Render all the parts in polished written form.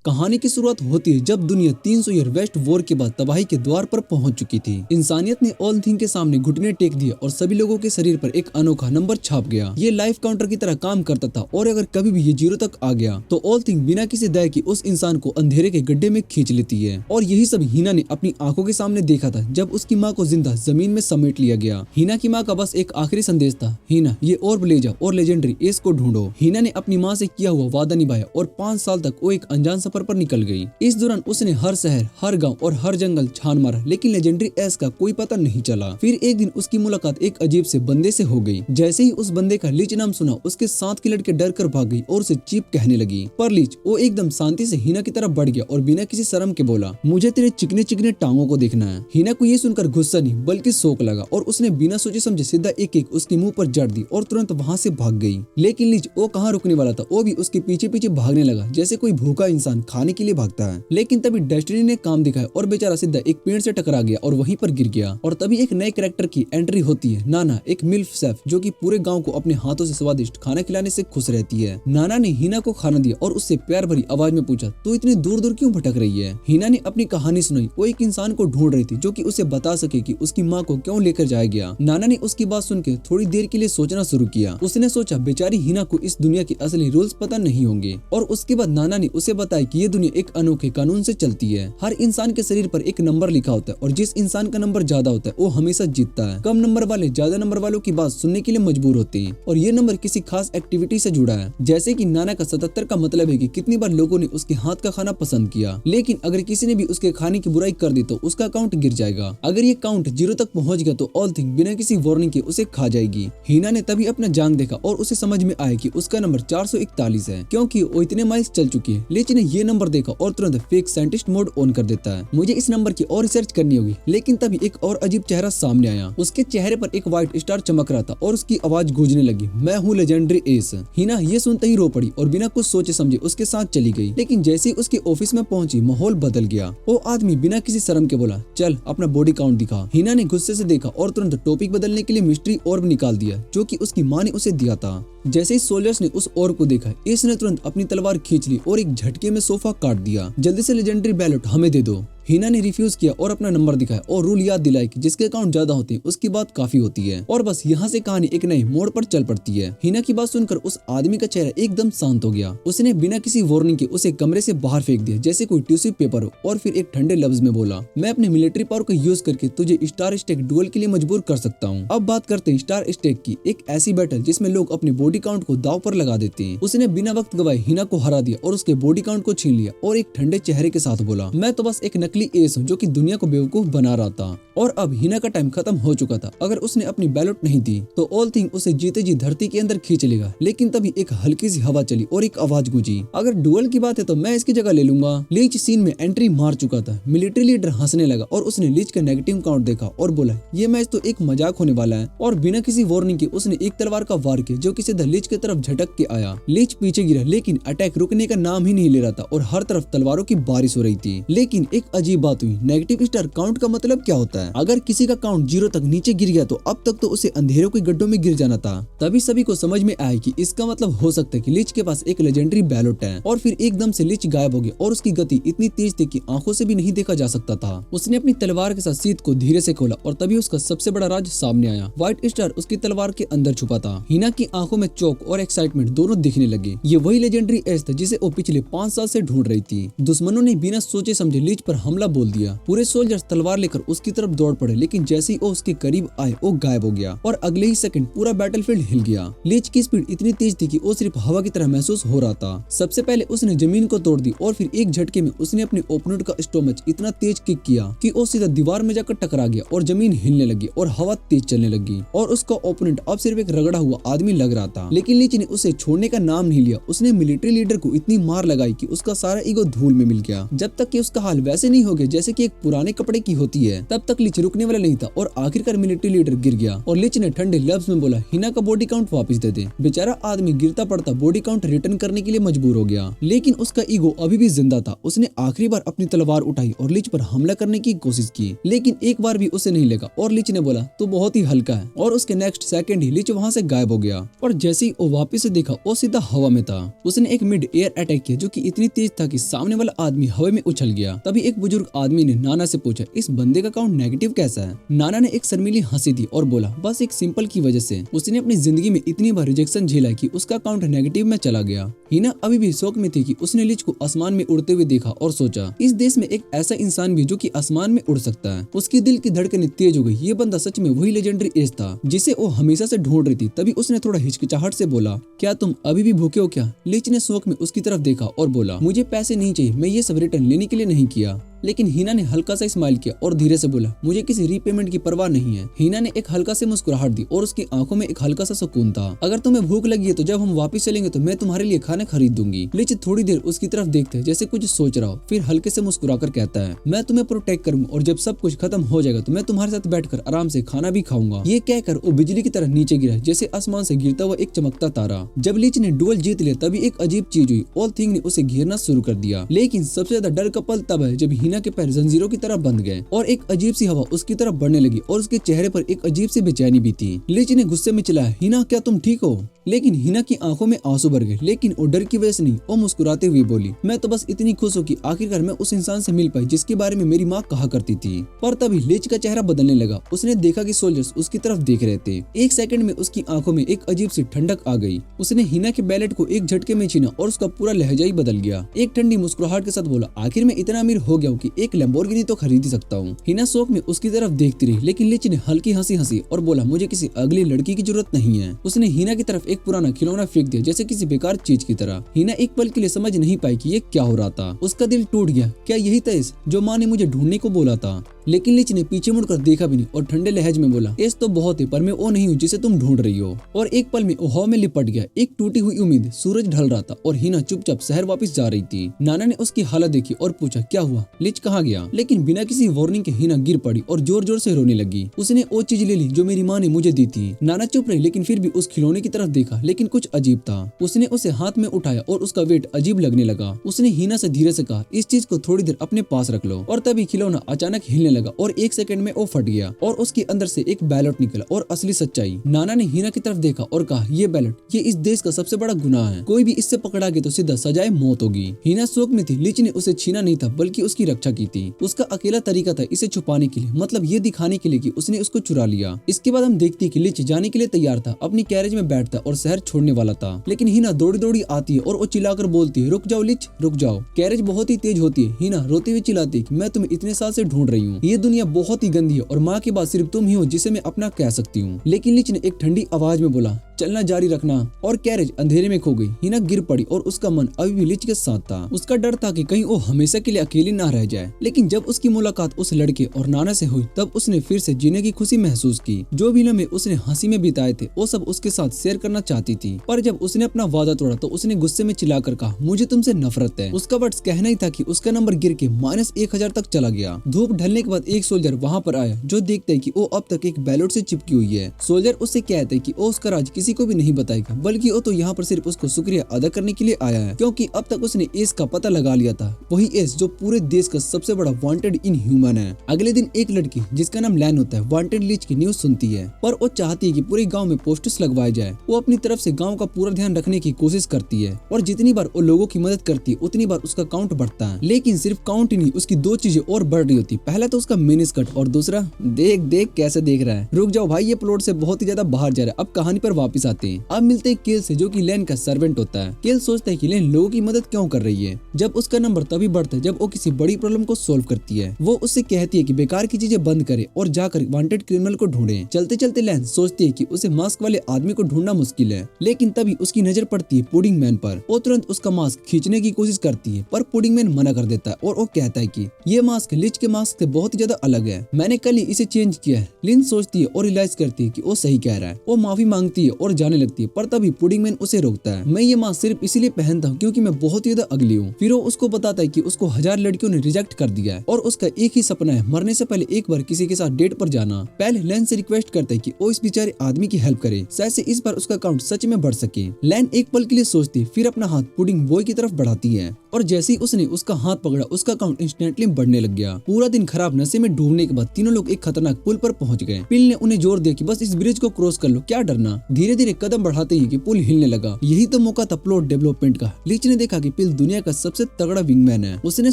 कहानी की शुरुआत होती है जब दुनिया 300 ईयर वेस्ट वॉर के बाद तबाही के द्वार पर पहुंच चुकी थी। इंसानियत ने ऑल थिंग के सामने घुटने टेक दिए और सभी लोगों के शरीर पर एक अनोखा नंबर छाप गया। ये लाइफ काउंटर की तरह काम करता था और अगर कभी भी ये 0 तक आ गया तो ऑल थिंग बिना किसी दया की उस इंसान को अंधेरे के गड्ढे में खींच लेती है। और यही सब हिना ने अपनी आंखों के सामने देखा था जब उसकी माँ को जिंदा जमीन में समेट लिया गया। हिना की माँ का बस एक आखिरी संदेश था, हिना ये ऑर्ब ले जाओ और लेजेंडरी एस को ढूंढो। हिना ने अपनी माँ से किया हुआ वादा निभाया और 5 साल तक वो एक अनजान सफर पर निकल गई। इस दौरान उसने हर शहर, हर गांव और हर जंगल छान मारा लेकिन लेजेंडरी एस का कोई पता नहीं चला। फिर एक दिन उसकी मुलाकात एक अजीब से बंदे से हो गई। जैसे ही उस बंदे का लीच नाम सुना उसके साथ की लड़के डर कर भाग गई और उसे चीप कहने लगी। पर लीच वो एकदम शांति से हिना की तरफ बढ़ गया और बिना किसी शर्म के बोला, मुझे तेरे चिकने चिकने टांगों को देखना है। हिना को ये सुनकर गुस्सा नहीं बल्कि शौक लगा और उसने बिना सोचे समझे सीधा एक एक उसके मुंह पर जड़ दी और तुरंत वहाँ से भाग गई। लेकिन लीच वो कहाँ रुकने वाला था, वो भी उसके पीछे पीछे भागने लगा जैसे कोई भूखा इंसान खाने के लिए भागता है। लेकिन तभी डेस्टिनी ने काम दिखाया और बेचारा सीधा एक पेड़ से टकरा गया और वहीं पर गिर गया। और तभी एक नए कैरेक्टर की एंट्री होती है, नाना, एक मिल्फ शेफ जो कि पूरे गांव को अपने हाथों से स्वादिष्ट खाना खिलाने से खुश रहती है। नाना ने हिना को खाना दिया और उससे प्यार भरी आवाज में पूछा, तू इतनी दूर दूर क्यों भटक रही है। हिना ने अपनी कहानी सुनाई। वो एक इंसान को ढूंढ रही थी जो कि उसे बता सके कि उसकी माँ को क्यों लेकर जाया गया। नाना ने उसकी बात सुन के थोड़ी देर के लिए सोचना शुरू किया। उसने सोचा बेचारी हिना को इस दुनिया के असली रूल्स पता नहीं होंगे। और उसके बाद नाना ने उसे बताया कि ये दुनिया एक अनोखे कानून से चलती है। हर इंसान के शरीर पर एक नंबर लिखा होता है और जिस इंसान का नंबर ज्यादा होता है वो हमेशा जीतता है। कम नंबर वाले ज्यादा नंबर वालों की बात सुनने के लिए मजबूर होते हैं और ये नंबर किसी खास एक्टिविटी से जुड़ा है। जैसे कि नाना का 77 का मतलब है कि कितनी बार लोगों ने उसके हाथ का खाना पसंद किया। लेकिन अगर किसी ने भी उसके खाने की बुराई कर दी तो उसका काउंट गिर जाएगा। अगर ये काउंट 0 तक पहुंच गया तो ऑल थिंग बिना किसी वार्निंग के उसे खा जाएगी। हिना ने तभी अपना जांग देखा और उसे समझ में आया कि उसका नंबर 441 है क्योंकि वो इतने माइल्स चल चुकी है। लीच ने ये नंबर देखा और तुरंत फेक साइंटिस्ट मोड ऑन कर देता है। मुझे इस नंबर की और रिसर्च करनी होगी। लेकिन तभी एक और अजीब चेहरा सामने आया। उसके चेहरे पर एक व्हाइट स्टार चमक रहा था और उसकी आवाज गूंजने लगी, मैं हूँ लेजेंडरी एस। हिना ये सुनते ही रो पड़ी और बिना कुछ सोचे समझे उसके साथ चली गई। लेकिन जैसे ही उसके ऑफिस में पहुंची माहौल बदल गया। वो आदमी बिना किसी शर्म के बोला, चल अपना बॉडी काउंट दिखा। हिना ने गुस्से से देखा और तुरंत टॉपिक बदलने के लिए मिस्ट्री ऑर्ब निकाल दिया जो कि उसकी माँ ने उसे दिया था। जैसे ही सोल्जर्स ने उस ऑर्ब को देखा, इसने तुरंत अपनी तलवार खींच ली और एक झटके में सोफा काट दिया। जल्दी से लेजेंडरी बैलेट हमें दे दो। हिना ने रिफ्यूज किया और अपना नंबर दिखाया और रूल याद दिलाया कि जिसके अकाउंट ज्यादा होते हैं उसकी बात काफी होती है। और बस यहाँ से कहानी एक नए मोड़ पर चल पड़ती है। हिना की बात सुनकर उस आदमी का चेहरा एकदम शांत हो गया। उसने बिना किसी वार्निंग के उसे कमरे से बाहर फेंक दिया जैसे कोई टिश्यू पेपर हो और फिर एक ठंडे लफ्ज में बोला, मैं अपने मिलिट्री पावर का यूज करके तुझे स्टार स्टेक डुएल के लिए मजबूर कर सकता हूँ। अब बात करते हैं स्टार स्टेक की, एक ऐसी बैटल जिसमें लोग अपने बॉडी काउंट को दाव पर लगा देते हैं। उसने बिना वक्त गवाए हिना को हरा दिया और उसके बॉडी काउंट को छीन लिया और एक ठंडे चेहरे के साथ बोला, मैं तो बस एक नकली एस हूँ जो कि दुनिया को बेवकूफ बना रहा था। और अब हिना का टाइम खत्म हो चुका था। अगर उसने अपनी बैलेट नहीं दी तो ऑल थिंग उसे जीते जी धरती के अंदर खींच लेगा। लेकिन तभी एक हल्की सी हवा चली और एक आवाज गूंजी, अगर डुएल की बात है तो मैं इसकी जगह ले लूंगा। लीच सीन में एंट्री मार चुका था। मिलिट्री लीडर हंसने लगा और उसने लीच का नेगेटिव काउंट देखा और बोला, ये मैच तो एक मजाक होने वाला है। और बिना किसी वार्निंग के उसने एक तलवार का वार किया जो कि सीधा लीच की तरफ झटक के आया। लीच पीछे गिरा लेकिन अटैक रुकने का नाम ही नहीं ले रहा था और हर तरफ तलवारों की बारिश हो रही थी। लेकिन एक अजीब बात हुई, नेगेटिव स्टार काउंट का मतलब क्या होता है। अगर किसी का काउंट 0 तक नीचे गिर गया तो अब तक तो उसे अंधेरों के गड्ढों में गिर जाना था। तभी सभी को समझ में आया कि इसका मतलब हो सकता है कि लीच के पास एक लेजेंडरी बैलेट है। और फिर एकदम से लीच गायब हो गया और उसकी गति इतनी तेज थी कि आंखों से भी नहीं देखा जा सकता था। उसने अपनी तलवार के साथ शीत को धीरे से खोला और तभी उसका सबसे बड़ा राज सामने आया। व्हाइट स्टार उसकी तलवार के अंदर छुपा था। हिना की आंखों में चौक और एक्साइटमेंट दोनों दिखने लगे। ये वही लेजेंडरी एस था जिसे वो पिछले 5 साल से ढूंढ रही थी। दुश्मनों ने बिना सोचे समझे लीच पर हमला बोल दिया। पूरे सोल्जर्स तलवार लेकर उसकी तरफ दौड़ पड़े लेकिन जैसे ही वो उसके करीब आए वो गायब हो गया और अगले ही सेकंड पूरा बैटलफील्ड हिल गया। लीच की स्पीड इतनी तेज थी कि वो सिर्फ हवा की तरह महसूस हो रहा था। सबसे पहले उसने जमीन को तोड़ दी और फिर एक झटके में उसने अपने ओपोनेंट का स्टोमच इतना तेज किक किया कि वो सीधा दीवार में जाकर टकरा गया और जमीन हिलने लगी और हवा तेज चलने लगी और उसका ओपोनेंट अब सिर्फ एक रगड़ा हुआ आदमी लग रहा था। लेकिन लीच ने उसे छोड़ने का नाम नहीं लिया। उसने मिलिट्री लीडर को इतनी मार लगाई कि उसका सारा ईगो धूल में मिल गया। जब तक कि उसका हाल वैसे नहीं हो गया जैसे कि एक पुराने कपड़े की होती है तब तक लिच रुकने वाला नहीं था और आखिरकार मिलिट्री लीडर गिर गया और लिच ने ठंडे लफ्ज में बोला, हिना का बॉडी काउंट वापस दे दे। बेचारा आदमी गिरता पड़ता बॉडी काउंट रिटर्न करने के लिए मजबूर हो गया, लेकिन उसका ईगो अभी भी जिंदा था। उसने आखिरी बार अपनी तलवार उठाई और लिच पर हमला करने की कोशिश की, लेकिन एक बार भी उसे नहीं लगा और लिच ने बोला, तू बहुत ही हल्का है। और उसके नेक्स्ट सेकंड ही लिच वहाँ से गायब हो गया और जैसे ही वो वापस से देखा वो सीधा हवा में था। उसने एक मिड एयर अटैक किया जो कि इतनी तेज था कि सामने वाला आदमी हवा में उछल गया। तभी एक बुजुर्ग आदमी ने नाना से पूछा, इस बंदे का काउंट नेगेटिव कैसा है? नाना ने एक शर्मीली हंसी दी और बोला, बस एक सिंपल की वजह से उसने अपनी जिंदगी में इतनी बार रिजेक्शन झेला कि उसका काउंट नेगेटिव में चला गया। हिना अभी भी शौक में थी कि उसने लिच को आसमान में उड़ते हुए देखा और सोचा, इस देश में एक ऐसा इंसान भी जो कि आसमान में उड़ सकता है। उसकी दिल की धड़कनें तेज हो गई। ये बंदा सच में वही लेजेंडरी एज था जिसे वो हमेशा से ढूंढ रही थी। तभी उसने थोड़ा हिचकिचाहट से बोला, क्या तुम अभी भी भूखे हो क्या? लिच ने शौक में उसकी तरफ देखा और बोला, मुझे पैसे नहीं चाहिए, मैं ये सब रिटर्न लेने के लिए नहीं किया। लेकिन हिना ने हल्का सा स्माइल किया और धीरे से बोला, मुझे किसी रीपेमेंट की परवाह नहीं है। हिना ने एक हल्का से मुस्कुराहट दी और उसकी आंखों में एक हल्का सा सुकून था। अगर तुम्हें भूख लगी है तो जब हम वापस चलेंगे तो मैं तुम्हारे लिए खाना खरीद दूंगी। लिच थोड़ी देर उसकी तरफ देखते जैसे कुछ सोच रहा हो, फिर हल्के से मुस्कुराकर कहता है, मैं तुम्हें प्रोटेक्ट करूंगा और जब सब कुछ खत्म हो जाएगा तो मैं तुम्हारे साथ बैठकर आराम से खाना भी खाऊंगा। ये कहकर वो बिजली की तरह नीचे गिरा जैसे आसमान से गिरता हुआ एक चमकता तारा। जब लिच ने डुअल जीत लिया तभी एक अजीब चीज हुई। ऑल थिंग ने उसे घेरना शुरू कर दिया, लेकिन सबसे ज्यादा डर का पल तब है जब हिना के पैर जंजीरों की तरह बंध गए और एक अजीब सी हवा उसकी तरफ बढ़ने लगी और उसके चेहरे पर एक अजीब सी बेचैनी भी थी। लिच ने गुस्से में चिल्लाया, हिना क्या तुम ठीक हो? लेकिन हिना की आंखों में आंसू भर गए, लेकिन वो डर की वजह से नहीं, वो मुस्कुराते हुए बोली, मैं तो बस इतनी खुश हूँ कि आखिरकार मैं उस इंसान से मिल पाई जिसके बारे में मेरी माँ कहा करती थी। पर तभी लिच का चेहरा बदलने लगा। उसने देखा कि सोल्जर्स उसकी तरफ देख रहे थे। एक सेकंड में उसकी आंखों में एक अजीब सी ठंडक आ गई। उसने हिना के बैलेट को एक झटके में छीना और उसका पूरा लहजा ही बदल गया। एक ठंडी मुस्कुराहट के साथ बोला, आखिर मैं इतना अमीर हो गया हूँ कि एक लैम्बोर्गिनी तो खरीद ही सकता हूँ। हिना शौक में उसकी तरफ देखती रही, लेकिन लिच ने हल्की हंसी हंसी और बोला, मुझे किसी अगली लड़की की जरूरत नहीं है। उसने हिना की तरफ एक पुराना खिलौना फेंक दिया जैसे किसी बेकार चीज की तरह। हिना एक पल के लिए समझ नहीं पाई कि ये क्या हो रहा था। उसका दिल टूट गया। क्या यही था जो माँ ने मुझे ढूंढने को बोला था? लेकिन लिच ने पीछे मुड़कर देखा भी नहीं और ठंडे लहज में बोला, एस तो बहुत है पर मैं वो नहीं हूँ जिसे तुम ढूंढ रही हो। और एक पल में वो हवा में लिपट गया। एक टूटी हुई उम्मीद। सूरज ढल रहा था और हिना चुपचाप शहर वापस जा रही थी। नाना ने उसकी हालत देखी और पूछा, क्या हुआ? लिच कहाँ गया? लेकिन बिना किसी वार्निंग के हिना गिर पड़ी और जोर जोर से रोने लगी। उसने वो चीज ले ली जो मेरी माँ ने मुझे दी थी। नाना चुप रही, लेकिन फिर भी उस खिलौने की तरफ देखा, लेकिन कुछ अजीब था। उसने उसे हाथ में उठाया और उसका वेट अजीब लगने लगा। उसने हिना से धीरे से कहा, इस चीज को थोड़ी देर अपने पास रख लो। और तभी खिलौना अचानक हिलने लगा और एक सेकंड में वो फट गया और उसके अंदर से एक बैलेट निकला और असली सच्चाई। नाना ने हिना की तरफ देखा और कहा, ये बैलेट, ये इस देश का सबसे बड़ा गुनाह है। कोई भी इससे पकड़ा गया तो सीधा सजाए मौत होगी। हिना शौक में थी। लिच ने उसे छीना नहीं था बल्कि उसकी रक्षा की थी। उसका अकेला तरीका था इसे छुपाने के लिए, मतलब ये दिखाने के लिए कि उसने उसको चुरा लिया। इसके बाद हम देखते हैं कि लिच जाने के लिए तैयार था, अपनी कैरेज में बैठता और शहर छोड़ने वाला था। लेकिन हिना दौड़ी दौड़ी आती है और वो चिल्लाकर बोलती है, रुक जाओ लिच, रुक जाओ। कैरेज बहुत ही तेज होती है। हिना रोते हुए चिल्लाती है कि मैं तुम्हें इतने साल से ढूंढ रही हूँ। ये दुनिया बहुत ही गंदी है और माँ के बाद सिर्फ तुम ही हो जिसे मैं अपना कह सकती हूँ। लेकिन लिच ने एक ठंडी आवाज में बोला, चलना जारी रखना। और कैरेज अंधेरे में खो गई। हिना गिर पड़ी और उसका मन अभी भी लिच के साथ था। उसका डर था कि कहीं वो हमेशा के लिए अकेली ना रह जाए। लेकिन जब उसकी मुलाकात उस लड़के और नाना से हुई तब उसने फिर से जीने की खुशी महसूस की। जो भी लम्हे उसने हंसी में बिताए थे वो सब उसके साथ शेयर करना चाहती थी। पर जब उसने अपना वादा तोड़ा तो उसने गुस्से में चिल्लाकर कहा, मुझे तुमसे नफरत है। उसका वर्ड्स कहना ही था कि उसका नंबर गिर के -1000 तक चला गया। धूप ढलने के बाद एक सोल्जर वहाँ पर आया जो देखता है कि वो अब तक एक बैलेट से चिपकी हुई है। सोल्जर उससे कहता है कि वो उसका राज किसी को भी नहीं बताएगा, बल्कि वो तो यहाँ पर सिर्फ उसको शुक्रिया अदा करने के लिए आया है, क्योंकि अब तक उसने एस का पता लगा लिया था। वही एस जो पूरे देश का सबसे बड़ा वांटेड इन ह्यूमन है। अगले दिन एक लड़की जिसका नाम लैन होता है वांटेड लिच की न्यूज सुनती है, पर वो चाहती है कि पूरे गांव में पोस्टर्स लगवाए जाए। वो अपनी तरफ से गांव का पूरा ध्यान रखने की कोशिश करती है और जितनी बार वो लोगों की मदद करती है उतनी बार उसका काउंट बढ़ता है। लेकिन सिर्फ काउंट ही नहीं, उसकी दो चीजें और बढ़ रही होती। पहला तो उसका मिनी स्कर्ट और दूसरा, देख देख कैसे देख रहा है। रुक जाओ भाई, ये प्लॉट से बहुत ही ज्यादा बाहर जा रहा है। अब कहानी पर वापस आते हैं। अब मिलते हैं केल से जो कि लैन का सर्वेंट होता है। केल सोचता है कि लैन लोगों की मदद क्यों कर रही है। जब उसका नंबर तभी बढ़ता है जब वो किसी बड़ी प्रॉब्लम को सोल्व करती है। वो उससे कहती है कि बेकार की चीजें बंद करे और जाकर वांटेड क्रिमिनल को ढूंढे। चलते चलते लैन सोचती है कि उसे मास्क वाले आदमी को ढूंढना मुश्किल है, लेकिन तभी उसकी नजर पड़ती है पुडिंग मैन पर। वो तुरंत उसका मास्क खींचने की कोशिश करती है पर पुडिंग मैन मना कर देता है और वो कहता है कि ये मास्क लिच के मास्क से बहुत ही ज्यादा अलग है, मैंने कल ही इसे चेंज किया है। लिन सोचती है और रियलाइज करती है कि वो सही कह रहा है। वो माफी मांगती है और और जाने लगती है, पर तभी पुडिंग मैन उसे रोकता है। मैं ये मास्क सिर्फ इसीलिए पहनता हूँ क्योंकि मैं बहुत ही ज्यादा अगली हूँ। फिर वो उसको बताता है कि उसको 1000 लड़कियों ने रिजेक्ट कर दिया है और उसका एक ही सपना है मरने से पहले एक बार किसी के साथ डेट पर जाना। पहले लैन से रिक्वेस्ट करता है कि वो इस बेचारे आदमी की हेल्प करे, शायद से इस बार उसका अकाउंट सच में बढ़ सके। लैन एक पल के लिए सोचती, फिर अपना हाथ पुडिंग बॉय की तरफ बढ़ाती है और जैसे ही उसने उसका हाथ पकड़ा उसका अकाउंट इंस्टेंटली बढ़ने लग गया। पूरा दिन खराब नशे में डूबने के बाद तीनों लोग एक खतरनाक पुल पर पहुंच गए। पिल ने उन्हें जोर दिया कि बस इस ब्रिज को क्रॉस कर लो, क्या डरना। धीरे धीरे कदम बढ़ाते ही कि पुल हिलने लगा। यही तो मौका था प्लॉट डेवलपमेंट का। लिच ने देखा कि पिल दुनिया का सबसे तगड़ा विंगमैन है। उसने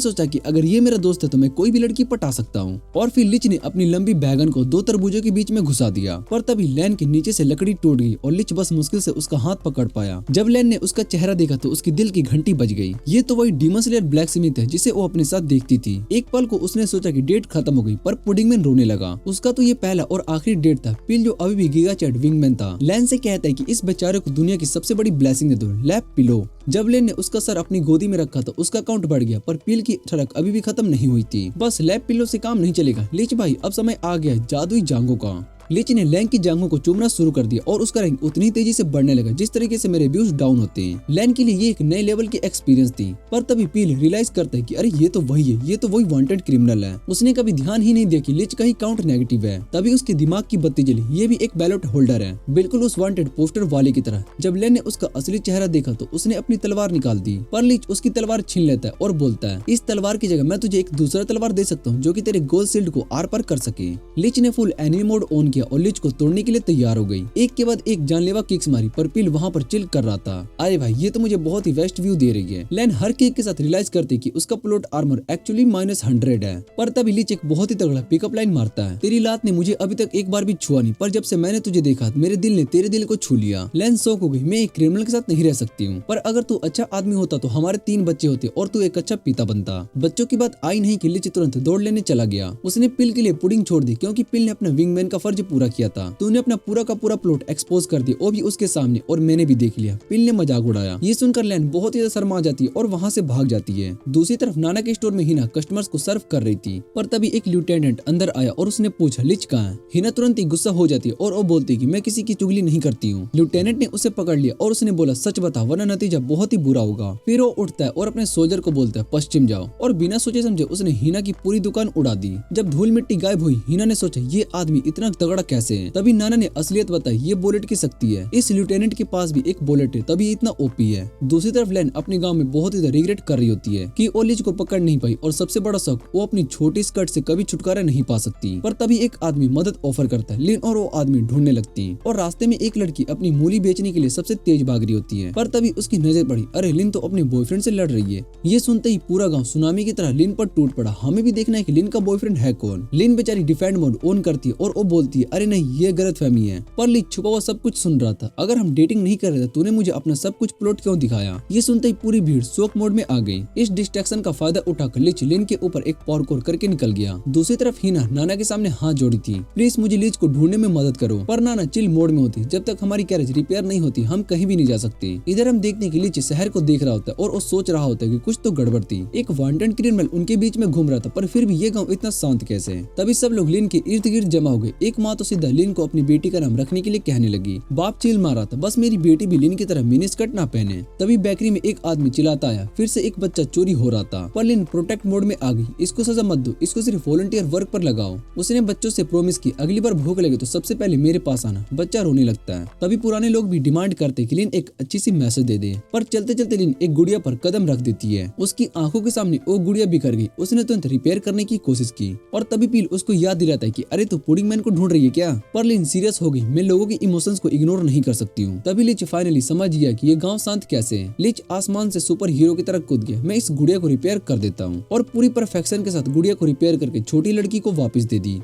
सोचा कि अगर ये मेरा दोस्त है तो मैं कोई भी लड़की पटा सकता हूँ। और फिर लिच ने अपनी लंबी बैगन को 2 तरबूजों के बीच में घुसा दिया, पर तभी लैन के नीचे से लकड़ी टूट गई और लिच बस मुश्किल से उसका हाथ पकड़ पाया। जब लैन ने उसका चेहरा देखा तो उसकी दिल की घंटी बज गई। ये तो वही डीमन स्लेयर ब्लैक स्मिथ है जिसे वो अपने साथ देखती थी। एक पल को उसने सोचा कि डेट खत्म हो गई, पर पुडिंगमैन रोने लगा। उसका तो ये पहला और आखिरी डेट था। पिल जो अभी भी गीगा चैट विंगमैन था, लैन से कहता है कि इस बेचारे को दुनिया की सबसे बड़ी ब्लेसिंग दे दो, लैप पिलो। जब लैन ने उसका सर अपनी गोदी में रखा तो उसका अकाउंट बढ़ गया, पर पिल की सड़क अभी भी खत्म नहीं हुई थी। बस लैप पिलो से काम नहीं चलेगा लिच भाई, अब समय आ गया जादुई जांघों का। लिच ने लैन की जांघों को चूमना शुरू कर दिया और उसका रैंक उतनी तेजी से बढ़ने लगा जिस तरीके से मेरे व्यूज डाउन होते हैं। लैन के लिए ये एक नए लेवल की एक्सपीरियंस थी, पर तभी पील रियलाइज करता है कि अरे ये तो वही है, ये तो वही वांटेड क्रिमिनल है। उसने कभी ध्यान ही नहीं दिया कि लिच का ही काउंट नेगेटिव है। तभी उसके दिमाग की बत्ती जली, ये भी एक बैलेट होल्डर है, बिल्कुल उस वांटेड पोस्टर वाले की तरह। जब लैन ने उसका असली चेहरा देखा तो उसने अपनी तलवार निकाल दी, पर लिच उसकी तलवार छीन लेता है और बोलता है इस तलवार की जगह मैं तुझे एक दूसरा तलवार दे सकता हूँ जो कि तेरे गोल शील्ड को आर पार कर सके। लिच ने फुल एनिमी मोड ऑन किया और लिच को तोड़ने के लिए तैयार हो गई। एक के बाद एक जानलेवा किक्स मारी, पर पिल वहाँ पर चिल कर रहा था। अरे भाई ये तो मुझे बहुत ही वेस्ट व्यू दे रही है। लैन हर किक के साथ रियलाइज करती कि उसका प्लॉट आर्मर एक्चुअली -100 है, पर तभी लिच एक बहुत ही तगड़ा पिकअप लाइन मारता है, तेरी लात ने मुझे अभी तक एक बार भी छुआ नहीं, पर जब से मैंने तुझे देखा मेरे दिल ने तेरे दिल को छू लिया। लैन शॉक हो गई, मैं एक क्रिमिनल के साथ नहीं रह सकती हूँ, पर अगर तू अच्छा आदमी होता तो हमारे 3 बच्चे होते और तू एक अच्छा पिता बनता। बच्चों की बात आई नहीं कि लिच तुरंत दौड़ लेने चला गया। उसने पिल के लिए पुडिंग छोड़ दी क्योंकि पिल ने अपना विंगमैन का फर्ज पूरा किया था। तूने अपना पूरा का पूरा प्लॉट एक्सपोज कर दिया, वो भी उसके सामने, और मैंने भी देख लिया। पिल ने मजाक उड़ाया। ये सुनकर लैन बहुत ही शर्मा जाती है और वहाँ से भाग जाती है। दूसरी तरफ नाना के स्टोर में हिना कस्टमर्स को सर्व कर रही थी, पर तभी एक लिeutenant अंदर आया और उसने पूछा लिच कहाँ है। हिना तुरंत ही गुस्सा हो जाती है और वो बोलती है कि मैं किसी की चुगली नहीं करती हूँ। लिeutenant ने उसे पकड़ लिया और उसने बोला सच बता वरना नतीजा बहुत ही बुरा होगा। फिर वो उठता है और अपने सोल्जर को बोलता है पश्चिम जाओ, और बिना सोचे समझे उसने हिना की पूरी दुकान उड़ा दी। जब धूल मिट्टी गायब हुई हिना ने सोचा ये आदमी इतना तगड़ा कैसे है। तभी नाना ने असलियत बताई, ये बुलेट की शक्ति है, इस लिeutenant के पास भी एक बुलेट है तभी इतना ओपी है। दूसरी तरफ लैन अपने गांव में बहुत ही रिग्रेट कर रही होती है कि वो लिच को पकड़ नहीं पाई, और सबसे बड़ा शौक वो अपनी छोटी स्कर्ट से कभी छुटकारा नहीं पा सकती। पर तभी एक आदमी मदद ऑफर करता है। लिन और वो आदमी ढूंढने लगती है और रास्ते में एक लड़की अपनी मूली बेचने के लिए सबसे तेज भाग रही होती है, पर तभी उसकी नजर पड़ी, अरे लिन तो अपने बॉयफ्रेंड से लड़ रही है। ये सुनते ही पूरा गाँव सुनामी की तरह लिन पर टूट पड़ा। हमें भी देखना है कि लिन का बॉयफ्रेंड है कौन। लिन बेचारी डिफेंड मोड ऑन करती है और वो बोलती है अरे नहीं ये गलतफहमी है, पर लिच छुपा हुआ सब कुछ सुन रहा था। अगर हम डेटिंग नहीं कर रहे थे तूने मुझे अपना सब कुछ प्लॉट क्यों दिखाया। ये सुनते ही पूरी भीड़ शोक मोड में आ गई। इस डिस्ट्रैक्शन का फायदा उठाकर लिच लिन के ऊपर एक पार्कोर करके निकल गया। दूसरी तरफ हिना नाना के सामने हाथ जोड़ी थी, प्लीज मुझे लिच को ढूंढने में मदद करो, पर नाना चिल मोड में होती, जब तक हमारी कैरेज रिपेयर नहीं होती हम कहीं भी नहीं जा सकते। इधर हम देखने के लिच शहर को देख रहा होता है और वो सोच रहा होता है कि कुछ तो गड़बड़ थी। एक वांटेड क्रिमिनल उनके बीच में घूम रहा था, पर फिर भी ये गाँव इतना शांत कैसे। तभी सब लोग लिन के इर्द गिर्द जमा हो गए। एक माँ तो सीधा लिन को अपनी बेटी का नाम रखने के लिए कहने लगी। बाप चिल मारा था, बस मेरी बेटी भी लिन की तरह मिनी स्कर्ट ना पहने। तभी बेकरी में एक आदमी चिल्लाता आया, फिर से एक बच्चा चोरी हो रहा था, पर लिन प्रोटेक्ट मोड में आ गई। इसको सजा मत दो, इसको सिर्फ वॉलंटियर वर्क पर लगाओ। उसने बच्चों से प्रॉमिस की अगली बार भूख लगे तो सबसे पहले मेरे पास आना। बच्चा रोने लगता है। तभी पुराने लोग भी डिमांड करते कि लिन एक अच्छी सी मैसेज दे दे, पर चलते चलते लिन एक गुड़िया पर कदम रख देती है। उसकी आंखों के सामने वो गुड़िया बिखर गई। उसने तुरंत रिपेयर करने की कोशिश की और तभी पील उसको याद दिलाता है कि अरे तू पुडिंग मैन को ढूंढ रही है क्या। पर लिन सीरियस हो गई, मैं लोगों की इमोशंस को इग्नोर नहीं कर सकती हूँ। तभी लिच फाइनली समझ गया कि ये गांव शांत कैसे है। लिच आसमान से सुपर हीरो की तरह कूद गया, मैं इस गुड़िया को रिपेयर कर देता हूँ, और पूरी परफेक्शन के साथ गुड़िया को रिपेयर करके छोटी लड़की को वापस दे दी।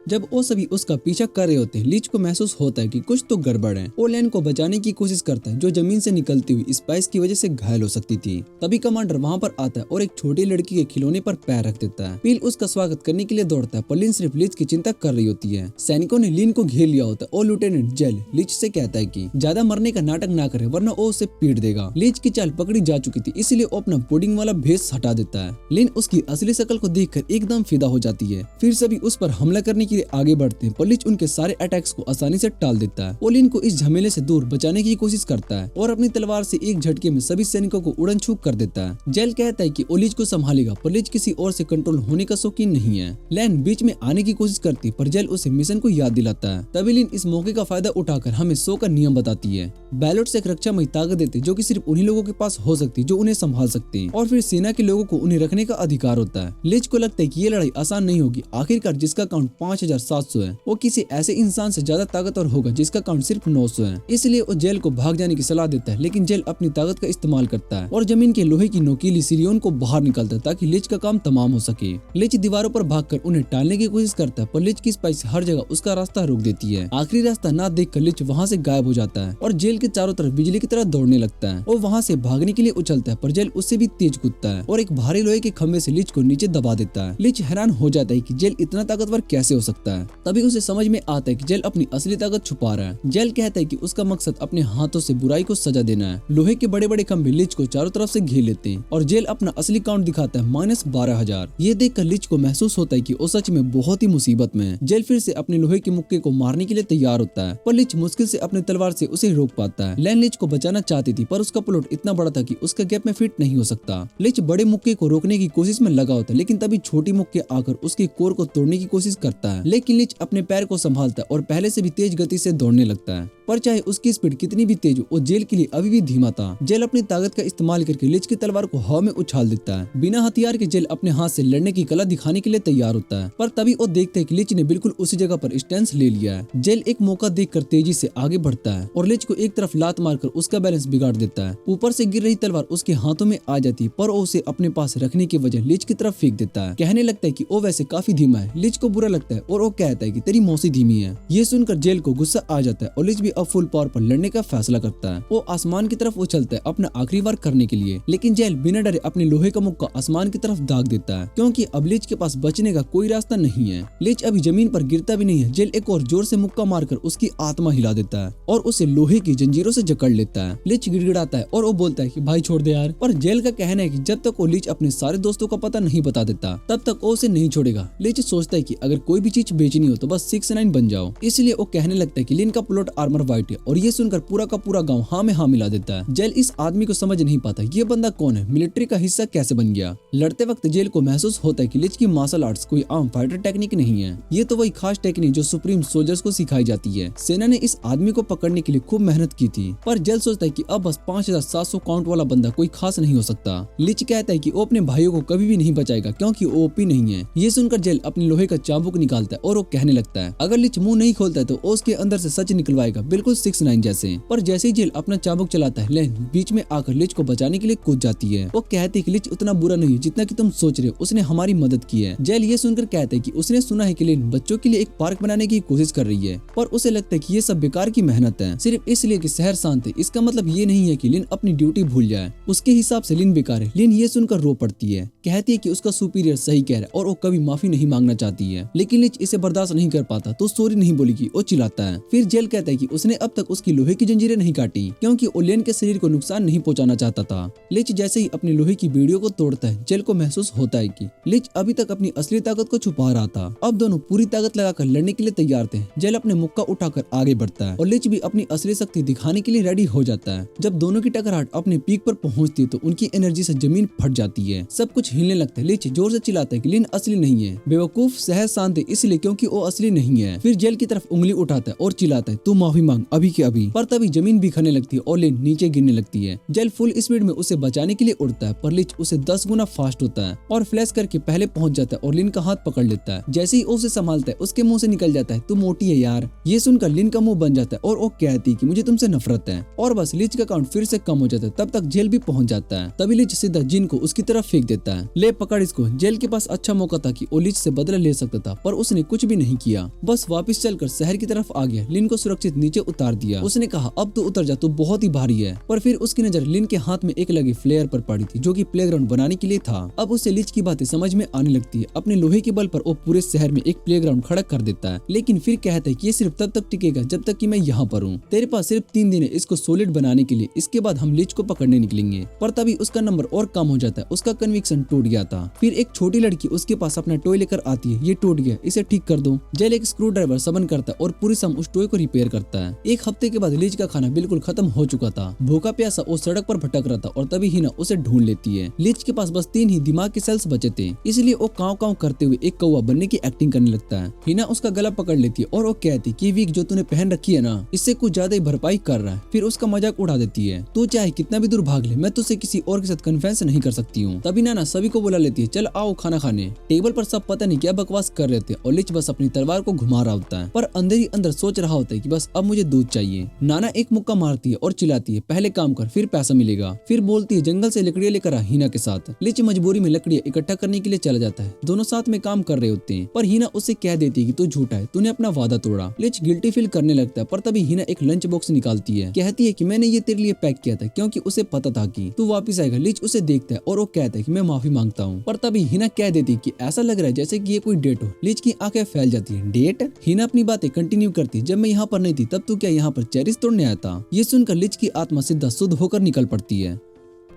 जब वो सभी उसका पीछा कर रहे होते हैं लिच को महसूस होता है कि कुछ तो गड़बड़ है। वो लैन को बचाने की कोशिश करता है जो जमीन से निकलती हुई स्पाइस की वजह से घायल हो सकती थी। तभी कमांडर वहाँ पर आता है और एक छोटी लड़की के खिलौने पर पैर रख देता है। पील उसका स्वागत करने के लिए दौड़ता है, पर लिन सिर्फ लिच की चिंता कर रही होती है। सैनिकों ने लिन को घेर लिया होता है और लिeutenant जेल लिच से कहता है कि ज्यादा मरने का नाटक ना करे वरना वो उसे पीट देगा। लिच की चाल पकड़ी जा चुकी थी, इसलिए वो अपना पुडिंग वाला भेष हटा देता है। लिन उसकी असली शक्ल को देखकर एकदम फिदा हो जाती है। फिर सभी उस पर हमला करने की धीरे आगे बढ़ते हैं पर लिच उनके सारे अटैक्स को आसानी से टाल देता है। वो लिन को इस झमेले से दूर बचाने की कोशिश करता है और अपनी तलवार से एक झटके में सभी सैनिकों को उड़न छूक कर देता है। जेल कहता है कि वो लिच को संभालेगा पर लिच किसी और से कंट्रोल होने का शौकीन नहीं है। लैन बीच में आने की कोशिश करती पर जेल उसे मिशन को याद दिलाता है। तभी लिन इस मौके का फायदा उठाकर हमें 100 का नियम बताती है। बैलोट से एक रक्षामयी ताकत देते जो कि सिर्फ उन्हीं लोगों के पास हो सकती जो उन्हें संभाल सकते हैं और फिर सेना के लोगों को उन्हें रखने का अधिकार होता है। लिच को लगता है कि ये लड़ाई आसान नहीं होगी। आखिरकार जिसका काउंट 5700 है वो किसी ऐसे इंसान से ज्यादा ताकतवर होगा जिसका काउंट सिर्फ 900 है। इसलिए वो जेल को भाग जाने की सलाह देता है लेकिन जेल अपनी ताकत का इस्तेमाल करता है और जमीन के लोहे की नोकीली सीढ़ियों को बाहर निकालता है ताकि लिच का काम तमाम हो सके। लिच दीवारों पर भागकर उन्हें टालने की कोशिश करता है पर लिच की स्पाइस हर जगह उसका रास्ता रोक देती है। आखिरी रास्ता ना देखकर लिच वहाँ से गायब हो जाता है और जेल के चारों तरफ बिजली की तरह दौड़ने लगता है। वो वहाँ से भागने के लिए उछलता है पर जेल उससे भी तेज कूदता है और एक भारी लोहे के खंभे से लिच को नीचे दबा देता है। लिच हैरान हो जाता है कि जेल इतना ताकतवर कैसे हो सकता है। तभी उसे समझ में आता है कि जेल अपनी असली ताकत छुपा रहा है। जेल कहता है कि उसका मकसद अपने हाथों से बुराई को सजा देना है। लोहे के बड़े बड़े खंभे लिच को चारों तरफ से घेर लेते हैं और जेल अपना असली काउंट दिखाता है -12,000। ये देखकर लिच को महसूस होता है कि वो सच में बहुत ही मुसीबत में है। जेल फिर से अपने लोहे के मुक्के को मारने के लिए तैयार होता है पर लिच मुश्किल से अपनी तलवार से उसे रोक पाता है। लैन लिच को बचाना चाहती थी पर उसका प्लॉट इतना बड़ा था कि उसका गैप में फिट नहीं हो सकता। लिच बड़े मुक्के को रोकने की कोशिश में लगा होता है लेकिन तभी छोटी मुक्के आकर उसके कोर को तोड़ने की कोशिश करता है लेकिन लिच अपने पैर को संभालता है और पहले से भी तेज गति से दौड़ने लगता है। पर चाहे उसकी स्पीड कितनी भी तेज हो वो जेल के लिए अभी भी धीमा था। जेल अपनी ताकत का इस्तेमाल करके लिच की तलवार को हवा में उछाल देता है। बिना हथियार के जेल अपने हाथ से लड़ने की कला दिखाने के लिए तैयार होता है पर तभी वो देखते हैं कि लिच ने बिल्कुल उसी जगह पर स्टैंस ले लिया है। जेल एक मौका देखकर तेजी से आगे बढ़ता है और लिच को एक तरफ लात मारकर उसका बैलेंस बिगाड़ देता है। ऊपर से गिर रही तलवार उसके हाथों में आ जाती है पर वो उसे अपने पास रखने की वजह लिच की तरफ फेंक देता है। कहने लगता है कि वो वैसे काफी धीमा है। लिच को बुरा लगता है और वो कहता है कि तेरी मौसी धीमी है। ये सुनकर जेल को गुस्सा आ जाता है और लिच भी अब फुल पावर पर लड़ने का फैसला करता है। वो आसमान की तरफ उछलता है अपना आखिरी वार करने के लिए लेकिन जेल बिना डरे अपने लोहे का मुक्का आसमान की तरफ दाग देता है क्योंकि अब लिच के पास बचने का कोई रास्ता नहीं है। लिच अभी जमीन पर गिरता भी नहीं है। जेल एक और जोर से मुक्का मारकर उसकी आत्मा हिला देता है और उसे लोहे की जंजीरों से जकड़ लेता है। लिच गिड़गिड़ाता है और वो बोलता है कि भाई छोड़ दे यार। पर जेल का कहना है कि जब तक वो लिच अपने सारे दोस्तों का पता नहीं बता देता तब तक वो उसे नहीं छोड़ेगा। लिच सोचता है कि अगर कोई भी चीज बेचनी हो तो बस 6ix9ine बन जाओ। इसलिए वो कहने लगता है कि लिन का प्लॉट आर्मर व्हाइट है और ये सुनकर पूरा का पूरा गांव हाँ में हाँ मिला देता है। जेल इस आदमी को समझ नहीं पाता ये बंदा कौन है, मिलिट्री का हिस्सा कैसे बन गया। लड़ते वक्त जेल को महसूस होता है कि लिच की मार्शल आर्ट्स कोई आम फाइटर टेक्निक नहीं है। ये तो वही खास टेक्निक जो सुप्रीम सोल्जर्स को सिखाई जाती है। सेना ने इस आदमी को पकड़ने के लिए खूब मेहनत की थी पर जेल सोचता है कि अब बस 5700 काउंट वाला बंदा कोई खास नहीं हो सकता। लिच कहता है कि वो अपने भाइयों को कभी भी नहीं बचाएगा क्योंकि वो ओपी नहीं है। ये सुनकर जेल अपने लोहे का चाबुक निकालता है और वो कहने लगता है अगर लिच मुंह नहीं खोलता है तो उसके अंदर से सच निकलवाएगा बिल्कुल 6ix9ine जैसे। पर जैसे ही जेल अपना चाबुक चलाता है लैन बीच में आकर लिच को बचाने के लिए कूद जाती है। वो कहती है कि लिच उतना बुरा नहीं है जितना कि तुम सोच रहे हो, उसने हमारी मदद की है। जेल ये सुनकर कहता है कि उसने सुना है कि लैन बच्चों के लिए एक पार्क बनाने की कोशिश कर रही है पर उसे लगता है कि ये सब बेकार की मेहनत है सिर्फ इसलिए कि शहर शांत है। इसका मतलब ये नहीं है कि लिन अपनी ड्यूटी भूल जाए। उसके हिसाब से लिन बेकार है। लिन ये सुनकर रो पड़ती है, कहती है कि उसका सुपीरियर सही कह रहा है और वो कभी माफी नहीं मांगना चाहती है लेकिन लिच इसे बर्दाश्त नहीं कर पाता तो सॉरी नहीं बोलेगी। वो चिल्लाता है। फिर जेल कहता है कि उसने अब तक उसकी लोहे की जंजीरें नहीं काटी क्योंकि वो लेन के शरीर को नुकसान नहीं पहुंचाना चाहता था। लिच जैसे ही अपनी लोहे की बेड़ियों को तोड़ता है जेल को महसूस होता है कि लिच अभी तक अपनी असली ताकत को छुपा रहा था। अब दोनों पूरी ताकत लगाकर लड़ने के लिए तैयार थे। जेल अपने मुक्का उठाकर आगे बढ़ता है और लिच भी अपनी असली शक्ति दिखाने के लिए रेडी हो जाता है। जब दोनों की टकराहट अपने पीक पर पहुंचती है तो उनकी एनर्जी से जमीन फट जाती है। सब कुछ हिलने लगता है। लिच जोर से चिल्लाता है कि लिन असली नहीं है, बेवकूफ शहर शांत है इसलिए क्योंकि वो असली नहीं है। फिर जेल की तरफ उंगली उठाता है और चिल्लाता है तू माफी मांग अभी के अभी। पर तभी जमीन बिखरने लगती है और लिन नीचे गिरने लगती है। जेल फुल स्पीड में उसे बचाने के लिए उड़ता है पर लिच उसे 10 गुना फास्ट होता है और फ्लैश करके पहले पहुंच जाता है और लिन का हाथ पकड़ लेता है। जैसे ही उसे संभालता है उसके मुंह से निकल जाता है तू मोटी है यार। ये सुनकर लिन का मुंह बन जाता है और वो कहती है कि मुझे तुमसे नफरत है और बस लिच का काउंट फिर से कम हो जाता है। तब तक जेल भी पहुंच जाता है। तभी लिच सीधा जिन को उसकी तरफ फेंक देता है। ले पकड़ इसको। जेल के पास अच्छा मौका था कि वो लिच से बदला ले सकता था पर उसने कुछ भी नहीं किया, बस वापस चलकर शहर की तरफ आ गया। लिन को सुरक्षित नीचे नीचे उतार दिया। उसने कहा अब तो उतर जा, तो बहुत ही भारी है। पर फिर उसकी नजर लिन के हाथ में एक लगे फ्लेयर पर पड़ी थी जो कि प्लेग्राउंड बनाने के लिए था। अब उसे लिच की बातें समझ में आने लगती है। अपने लोहे के बल पर वो पूरे शहर में एक प्लेग्राउंड खड़ा कर देता है, लेकिन फिर कहता है कि ये सिर्फ तब तक टिकेगा जब तक कि मैं यहाँ पर हूँ। तेरे पास सिर्फ 3 दिन है इसको सॉलिड बनाने के लिए, इसके बाद हम लिच को पकड़ने निकलेंगे। पर तभी उसका नंबर और कम हो जाता है। उसका कन्विक्शन टूट गया था। फिर एक छोटी लड़की उसके पास अपना टॉय लेकर आती है। ये टूट गया, इसे ठीक कर दो। जेल एक स्क्रू ड्राइवर सबन करता है और पूरी शाम उस टॉय को रिपेयर करता है। एक हफ्ते के बाद लिच का खाना बिल्कुल खत्म हो चुका था। भूखा प्यासा वो सड़क पर भटक रहा था और तभी हिना उसे ढूंढ लेती है। लिच के पास बस 3 ही दिमाग के सेल्स बचे थे, इसलिए वो काव काव करते हुए एक कौवा बनने की एक्टिंग करने लगता है। हिना उसका गला पकड़ लेती है और वो कहती कि वीक जो तूने पहन रखी है ना, इससे कुछ ज्यादा ही भरपाई कर रहा है। फिर उसका मजाक उड़ा देती है, तू चाहे कितना भी दूर भाग ले, मैं तुझसे किसी और के साथ कन्फेंस नहीं कर सकती हूँ। तभी नाना सभी को बुला लेती है, चल आओ खाना खाने। टेबल पर सब पता नहीं क्या बकवास कर रहे थे और लिच बस अपनी तलवार को घुमा रहा होता है, पर अंदर ही अंदर सोच रहा होता है कि बस अब मुझे दूध चाहिए। नाना एक मुक्का मारती है और चिल्लाती है, पहले काम कर फिर पैसा मिलेगा। फिर बोलती है, जंगल से लकड़ियां लेकर आ हिना के साथ। लिच मजबूरी में लकड़ियां इकट्ठा करने के लिए चला जाता है। दोनों साथ में काम कर रहे होते हैं, पर हिना उससे कह देती है कि तू झूठा है, तूने अपना वादा तोड़ा। लिच गिल्टी फील करने लगता है, पर तभी हिना एक लंच बॉक्स निकालती है। कहती है कि मैंने ये तेरे लिए पैक किया था क्योंकि उसे पता था कि तू वापस आएगा। लिच उसे देखता है और वो कहता है कि मैं माफी मांगता हूँ। पर तभी हिना कह देती है कि ऐसा लग रहा है जैसे कि ये कोई डेट हो। लिच की आंखें फैल जाती है, डेट? हिना अपनी बातें कंटिन्यू करती, जब मैं यहाँ पर नहीं थी तब तू क्या यहाँ पर चेरीज तोड़ने आया था? ये सुनकर लिच की आत्मा सीधा शुद्ध होकर निकल पड़ती है।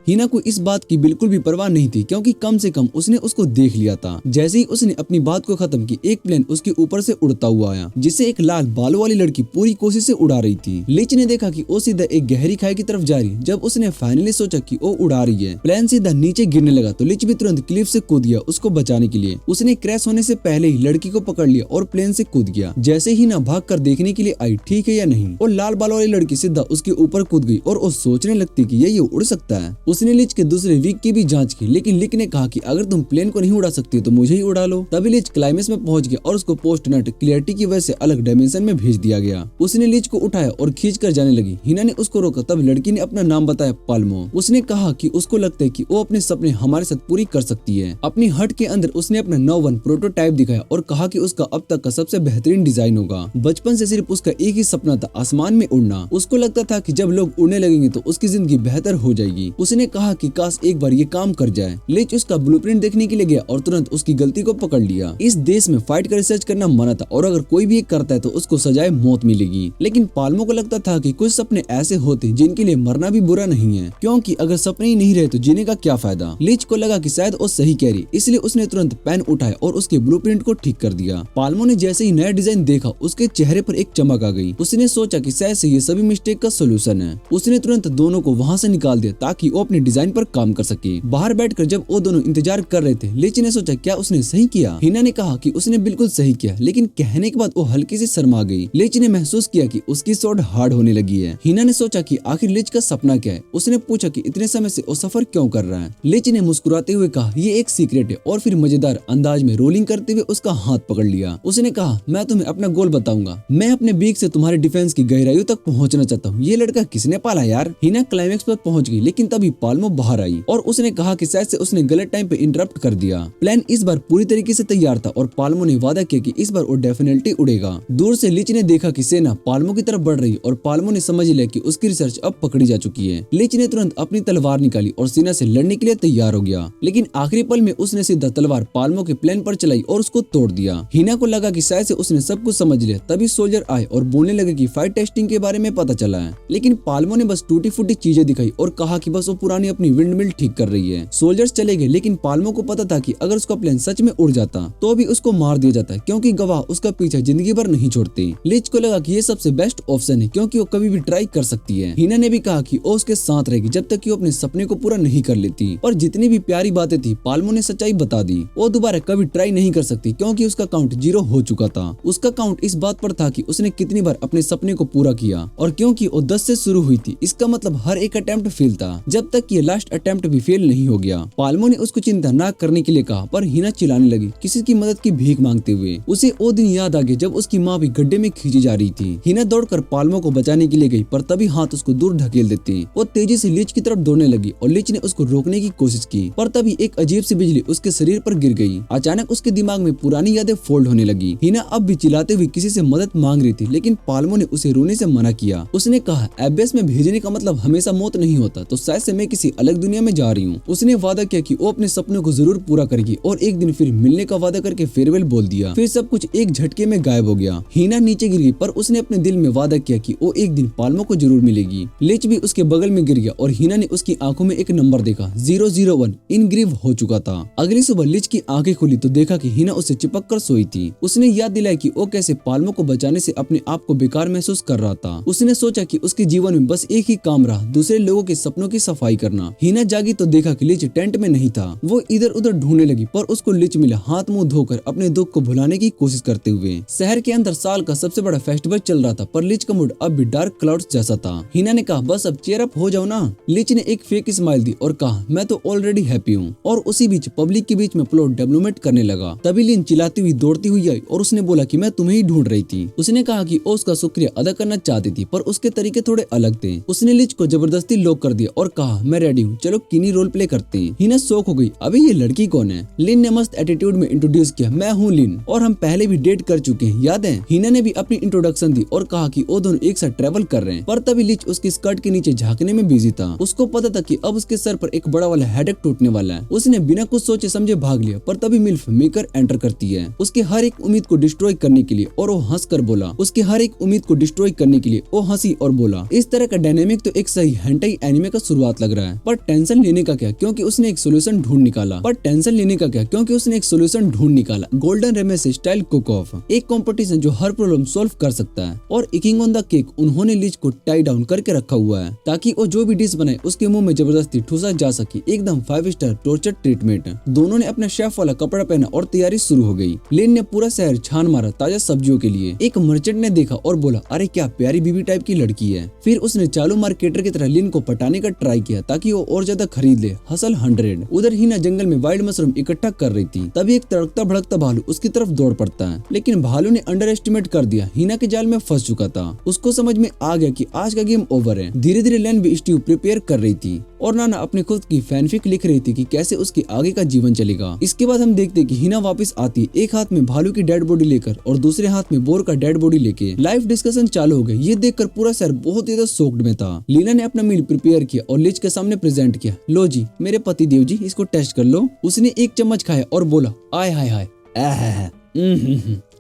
हिना को इस बात की बिल्कुल भी परवाह नहीं थी क्योंकि कम से कम उसने उसको देख लिया था। जैसे ही उसने अपनी बात को खत्म की, एक प्लेन उसके ऊपर से उड़ता हुआ आया, जिसे एक लाल बालों वाली लड़की पूरी कोशिश से उड़ा रही थी। लिच ने देखा कि वो सीधा एक गहरी खाई की तरफ जा रही। जब उसने फाइनली सोचा कि वो उड़ा रही है, प्लेन सीधा नीचे गिरने लगा तो लिच भी तुरंत क्लिफ से कूद गया उसको बचाने के लिए। उसने क्रैश होने से पहले ही लड़की को पकड़ लिया और प्लेन से कूद गया। जैसे ही ना भाग कर देखने के लिए आई ठीक है या नहीं, और लाल बालों वाली लड़की सीधा उसके ऊपर कूद गई और वो सोचने लगती कि ये उड़ सकता है। उसने लिच के दूसरे वीक की भी जांच की, लेकिन लिच ने कहा कि अगर तुम प्लेन को नहीं उड़ा सकती तो मुझे ही उड़ा लो। तभी लिच क्लाइमेक्स में पहुंच गया और उसको पोस्ट नट क्लियरिटी की वजह से अलग डायमेंशन में भेज दिया गया। उसने लिच को उठाया और खींच कर जाने लगी। हिना ने उसको रोका, तब लड़की ने अपना नाम बताया, पाल्मो। उसने कहा कि उसको लगता है कि वो अपने सपने हमारे साथ पूरी कर सकती है। अपनी हट के अंदर उसने अपना नौ-1 प्रोटोटाइप दिखाया और कहा कि उसका अब तक का सबसे बेहतरीन डिजाइन होगा। बचपन से सिर्फ उसका एक ही सपना था, आसमान में उड़ना। उसको लगता था कि जब लोग उड़ने लगेंगे तो उसकी जिंदगी बेहतर हो जाएगी। उसने कहा कि काश एक बार ये काम कर जाए। लिच उसका ब्लूप्रिंट देखने के लिए गया और तुरंत उसकी गलती को पकड़ लिया। इस देश में फाइट का रिसर्च करना मना था और अगर कोई भी ये करता है तो उसको सजाए मौत मिलेगी। लेकिन पाल्मो को लगता था कि कुछ सपने ऐसे होते हैं जिनके लिए मरना भी बुरा नहीं है, क्योंकि अगर सपने ही नहीं रहे तो जीने का क्या फायदा। लिच को लगा कि शायद वो सही कह रही, इसलिए उसने तुरंत पेन उठाया और उसके ब्लूप्रिंट को ठीक कर दिया। पाल्मो ने जैसे ही नया डिजाइन देखा, उसके चेहरे पर एक चमक आ गई। उसने सोचा कि शायद से ये सभी मिस्टेक का सोल्यूशन है। उसने तुरंत दोनों को वहाँ से निकाल दिया ताकि वो अपने डिजाइन पर काम कर सके। बाहर बैठकर जब वो दोनों इंतजार कर रहे थे, लिच ने सोचा क्या उसने सही किया। हिना ने कहा कि उसने बिल्कुल सही किया, लेकिन कहने के बाद वो हल्की से शर्मा गई। लिच ने महसूस किया कि उसकी सोड हार्ड होने लगी है। हिना ने सोचा कि आखिर लिच का सपना क्या है। उसने पूछा कि इतने समय से वो सफर क्यों कर रहा है। लिच ने मुस्कुराते हुए कहा ये एक सीक्रेट है और फिर मजेदार अंदाज में रोलिंग करते हुए उसका हाथ पकड़ लिया। उसने कहा मैं तुम्हें अपना गोल बताऊंगा, मैं अपने बीक से तुम्हारे डिफेंस की गहराइयों तक पहुंचना चाहता हूँ। ये लड़का किसने पाला यार। हिना क्लाइमेक्स पर पहुंच गई, लेकिन तभी पाल्मो बाहर आई और उसने कहा कि शायद से उसने गलत टाइम पे इंटरप्ट कर दिया। प्लान इस बार पूरी तरीके से तैयार था और पाल्मो ने वादा किया कि इस बार वो डेफिनेटली उड़ेगा। दूर से लिच ने देखा कि सेना पाल्मो की तरफ बढ़ रही और पाल्मो ने समझ लिया कि उसकी रिसर्च अब पकड़ी जा चुकी है। लिच ने तुरंत अपनी तलवार निकाली और सेना से लड़ने के लिए तैयार हो गया, लेकिन आखिरी पल में उसने सीधा तलवार पाल्मो के प्लेन पर चलाई और उसको तोड़ दिया। हिना को लगा कि शायद से उसने सब कुछ समझ लिया। तभी सोल्जर आए और बोलने लगे कि फाइट टेस्टिंग के बारे में पता चला है, लेकिन पाल्मो ने बस टूटी फूटी चीजें दिखाई और कहा कि बस वो पुरानी अपनी विंड मिल ठीक कर रही है। सोल्जर्स चले गए, लेकिन पाल्मो को पता था कि अगर उसका प्लेन सच में उड़ जाता तो भी उसको मार दिया जाता, क्योंकि गवाह उसका पीछा जिंदगी भर नहीं छोड़ते। लिच को लगा कि ये सबसे बेस्ट ऑप्शन है क्योंकि वो कभी भी ट्राई कर सकती है। हिना ने भी कहा कि वो उसके साथ रहेगी जब तक कि वो अपने सपने को पूरा नहीं कर लेती। और जितनी भी प्यारी बातें थी पाल्मो ने सच्चाई बता दी। वो दोबारा कभी ट्राई नहीं कर सकती क्योंकि उसका काउंट 0 हो चुका था। उसका काउंट इस बात पर था कि उसने कितनी बार अपने सपने को पूरा किया, और क्योंकि वो 10 से शुरू हुई थी इसका मतलब हर एक अटेम्प्ट फेल था। जब तक तक कि लास्ट अटेम्प्ट भी फेल नहीं हो गया। पाल्मो ने उसको चिंता न करने के लिए कहा, पर हिना चिल्लाने लगी किसी की मदद की भीख मांगते हुए। उसे वो दिन याद आ गया जब उसकी माँ भी गड्ढे में खींची जा रही थी। हिना दौड़कर पाल्मो को बचाने के लिए गई, पर तभी हाथ उसको दूर ढकेल देती। वो तेजी से लीच की तरफ दौड़ने लगी और लीच ने उसको रोकने की कोशिश की, पर तभी एक अजीब सी बिजली उसके शरीर पर गिर गई। अचानक उसके दिमाग में पुरानी यादें फोल्ड होने लगी। हिना अब भी चिल्लाते हुए किसी से मदद मांग रही थी, लेकिन पाल्मो ने उसे रोने से मना किया। उसने कहा, एबेस में भेजने का मतलब हमेशा मौत नहीं होता, तो शायद से मैं किसी अलग दुनिया में जा रही हूँ। उसने वादा किया कि वो अपने सपनों को जरूर पूरा करेगी और एक दिन फिर मिलने का वादा करके फेयरवेल बोल दिया। फिर सब कुछ एक झटके में गायब हो गया। हिना नीचे गिर गई, पर उसने अपने दिल में वादा किया कि वो एक दिन पाल्मो को जरूर मिलेगी। लिच भी उसके बगल में गिर गया और हिना ने उसकी आंखों में एक नंबर देखा, 001 इनग्रीव हो चुका था। अगली सुबह लिच की आंखें खुली तो देखा कि हिना उससे चिपक कर सोई थी। उसने याद दिलाया कि वो कैसे पाल्मो को बचाने से अपने आप को बेकार महसूस कर रहा था। उसने सोचा कि उसके जीवन में बस एक ही काम रहा, दूसरे लोगों के सपनों की सफाई करना। हिना जागी तो देखा कि लिच टेंट में नहीं था। वो इधर उधर ढूंढने लगी, पर उसको लिच मिला, हाथ मुंह धोकर अपने दुख को भुलाने की कोशिश करते हुए। शहर के अंदर साल का सबसे बड़ा फेस्टिवल चल रहा था, पर लिच का मूड अब भी डार्क क्लाउड्स जैसा था। हिना ने कहा, बस अब चेयर अप हो जाओ ना। लिच ने एक फेक स्माइल दी और कहा, मैं तो ऑलरेडी हैप्पी हूँ। और उसी बीच पब्लिक के बीच में प्लॉट डेवलपमेंट करने लगा। तभी लिन चिल्लाती हुई दौड़ती हुई आई और उसने बोला कि मैं तुम्हें ही ढूंढ रही थी। उसने कहा कि वो उसका शुक्रिया अदा करना चाहती थी, पर उसके तरीके थोड़े अलग थे। उसने लिच को जबरदस्ती लॉक कर दिया और कहा, मैं रेडी हूँ, चलो किनी रोल प्ले करते हैं। हिना शॉक हो गई, अबे ये लड़की कौन है? लिन ने मस्त एटीट्यूड में इंट्रोड्यूस किया, मैं हूँ लिन और हम पहले भी डेट कर चुके हैं, याद है? हिना ने भी अपनी इंट्रोडक्शन दी और कहा कि वो दोनों एक साथ ट्रैवल कर रहे हैं। पर तभी लिच उसकी स्कर्ट के नीचे झांकने में बिजी था। उसको पता था कि अब उसके सर पर एक बड़ा वाला हेडेक टूटने वाला है। उसने बिना कुछ सोचे समझे भाग लिया, पर तभी मिल्फ मेकर एंटर करती है उसके हर एक उम्मीद को डिस्ट्रॉय करने के लिए, और वो हंस कर बोला। उसके हर एक उम्मीद को डिस्ट्रॉय करने के लिए वो हंसी और बोला। इस तरह का डायनेमिक तो एक सही हेंटाई एनिमे का शुरुआत लग रहा है। पर टेंशन लेने का क्या, क्योंकि उसने एक सोल्यूशन ढूंढ निकाला। गोल्डन रेमेसे स्टाइल कुक ऑफ, एक कंपटीशन जो हर प्रॉब्लम सॉल्व कर सकता है। और इकिंग ऑन द केक, उन्होंने लिच को टाई डाउन करके रखा हुआ है ताकि वो जो भी डिश बनाए उसके मुंह में जबरदस्ती ठूसा जा सके। एकदम 5 स्टार टॉर्चर ट्रीटमेंट। दोनों ने अपना शेफ वाला कपड़ा पहना और तैयारी शुरू हो गई। लिन ने पूरा शहर छान मारा ताजा सब्जियों के लिए। एक मर्चेंट ने देखा और बोला, अरे क्या प्यारी बीबी टाइप की लड़की है। फिर उसने चालू मार्केटर की तरह लिन को पटाने का ट्राई किया ताकि वो और ज्यादा खरीद ले। हसल 100। उधर हिना जंगल में वाइल्ड मशरूम इकट्ठा कर रही थी। तभी एक तड़कता भड़कता भालू उसकी तरफ दौड़ पड़ता है, लेकिन भालू ने अंडर एस्टिमेट कर दिया। हिना के जाल में फंस चुका था। उसको समझ में आ गया कि आज का गेम ओवर है। धीरे धीरे लैन भी स्ट्यू प्रिपेयर कर रही थी और नाना अपने खुद की फैनफिक लिख रही थी कि कैसे उसके आगे का जीवन चलेगा। इसके बाद हम देखते कि हिना वापस आती, एक हाथ में भालू की डेड बॉडी लेकर और दूसरे हाथ में बोर का डेड बॉडी लेके। लाइव डिस्कशन चालू हो गई। ये देखकर पूरा शहर बहुत ज्यादा शॉक्ड में था। लीना ने अपना मील प्रिपेयर किया और लिच के सामने प्रेजेंट किया। लो जी मेरे पति देव जी, इसको टेस्ट कर लो। उसने एक चम्मच खाया और बोला, आय हाय हाय,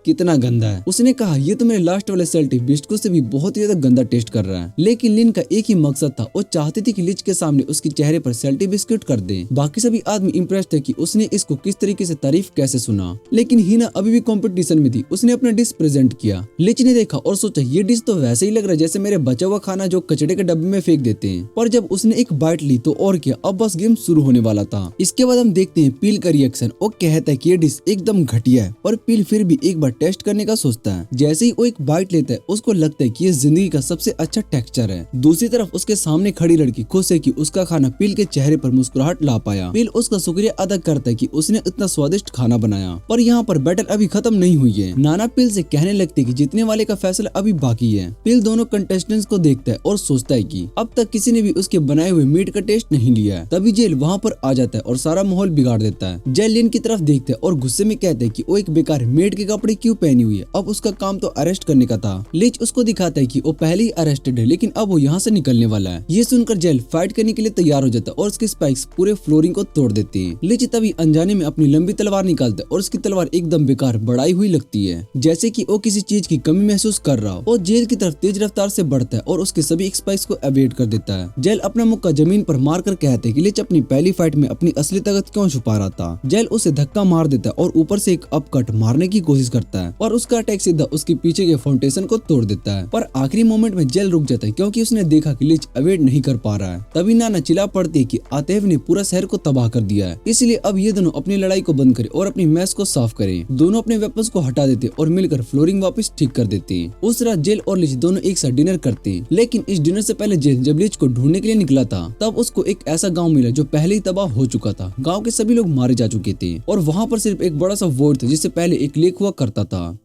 कितना गंदा है। उसने कहा, ये तो मेरे लास्ट वाले सेल्टिव बिस्कुट से भी बहुत ही ज्यादा गंदा टेस्ट कर रहा है। लेकिन लिन का एक ही मकसद था, वो चाहती थी कि लिच के सामने उसके चेहरे पर सेल्टिव बिस्कुट कर दे। बाकी सभी आदमी इम्प्रेस थे कि उसने इसको किस तरीके से तारीफ कैसे सुना। लेकिन हिना अभी भी कंपटीशन में थी। उसने अपना डिश प्रेजेंट किया। लिच ने देखा और सोचा, ये डिश तो वैसे ही लग रहा है जैसे मेरे बचा हुआ खाना जो कचड़े के डब्बे में फेंक देते हैं। पर जब उसने एक बाइट ली तो और क्या, अब बस गेम शुरू होने वाला था। इसके बाद हम देखते हैं पील का रिएक्शन। वो कहता है कि ये डिश एकदम घटिया है, पर पील फिर भी एक बार टेस्ट करने का सोचता है। जैसे ही वो एक बाइट लेता है उसको लगता है कि ये जिंदगी का सबसे अच्छा टेक्सचर है। दूसरी तरफ उसके सामने खड़ी लड़की खुश है कि उसका खाना पील के चेहरे पर मुस्कुराहट ला पाया। पील उसका शुक्रिया अदा करता है कि उसने इतना स्वादिष्ट खाना बनाया। पर यहाँ पर बैटल अभी खत्म नहीं हुई है। नाना पील से कहने लगती है कि जीतने वाले का फैसला अभी बाकी है। पील दोनों कंटेस्टेंट्स को देखता है और सोचता है कि अब तक किसी ने भी उसके बनाए हुए मीट का टेस्ट नहीं लिया है। तभी जेल वहाँ पर आ जाता है और सारा माहौल बिगाड़ देता है। जेल लिन की तरफ देखता है और गुस्से में कहता है कि वो एक बेकार मेड के कपड़े क्यों पहनी हुई है, अब उसका काम तो अरेस्ट करने का था। लिच उसको दिखाता है कि वो पहले ही अरेस्टेड है, लेकिन अब वो यहाँ से निकलने वाला है। ये सुनकर जेल फाइट करने के लिए तैयार हो जाता है और उसके स्पाइक्स पूरे फ्लोरिंग को तोड़ देते हैं। लिच तभी अनजाने में अपनी लंबी तलवार निकालता है और उसकी तलवार एकदम बेकार बढ़ाई हुई लगती है, जैसे कि वो किसी चीज की कमी महसूस कर रहा हो। और जेल की तरफ तेज रफ्तार से बढ़ता है और उसके सभी स्पाइक्स को एवेड कर देता है। जेल अपना मुक्का जमीन पर मार कर कहते हैं कि लिच अपनी पहली फाइट में अपनी असली ताकत क्यों छुपा रहा था। जेल उसे धक्का मार देता है और ऊपर से एक अपकट मारने की कोशिश करता है और उसका अटैक सीधा उसके पीछे के फाउंडेशन को तोड़ देता है। पर आखिरी मोमेंट में जेल रुक जाता है क्योंकि उसने देखा कि लिच अवॉइड नहीं कर पा रहा है। तभी नाना चिल्ला पड़ती है कि आतेव ने पूरा शहर को तबाह कर दिया है, इसलिए अब ये दोनों अपनी लड़ाई को बंद करें और अपनी मैस को साफ करें। दोनों अपने वेपन्स को हटा देते और मिलकर फ्लोरिंग वापस ठीक कर देते। उस रात जेल और लिच दोनों एक साथ डिनर करते, लेकिन इस डिनर से पहले जेल जब लिच को ढूंढने के लिए निकला था तब उसको एक ऐसा गाँव मिला जो पहले ही तबाह हो चुका था। गाँव के सभी लोग मारे जा चुके थे और वहाँ पर सिर्फ एक बड़ा सा वोट था जिससे पहले एक लेक हुआ करता था।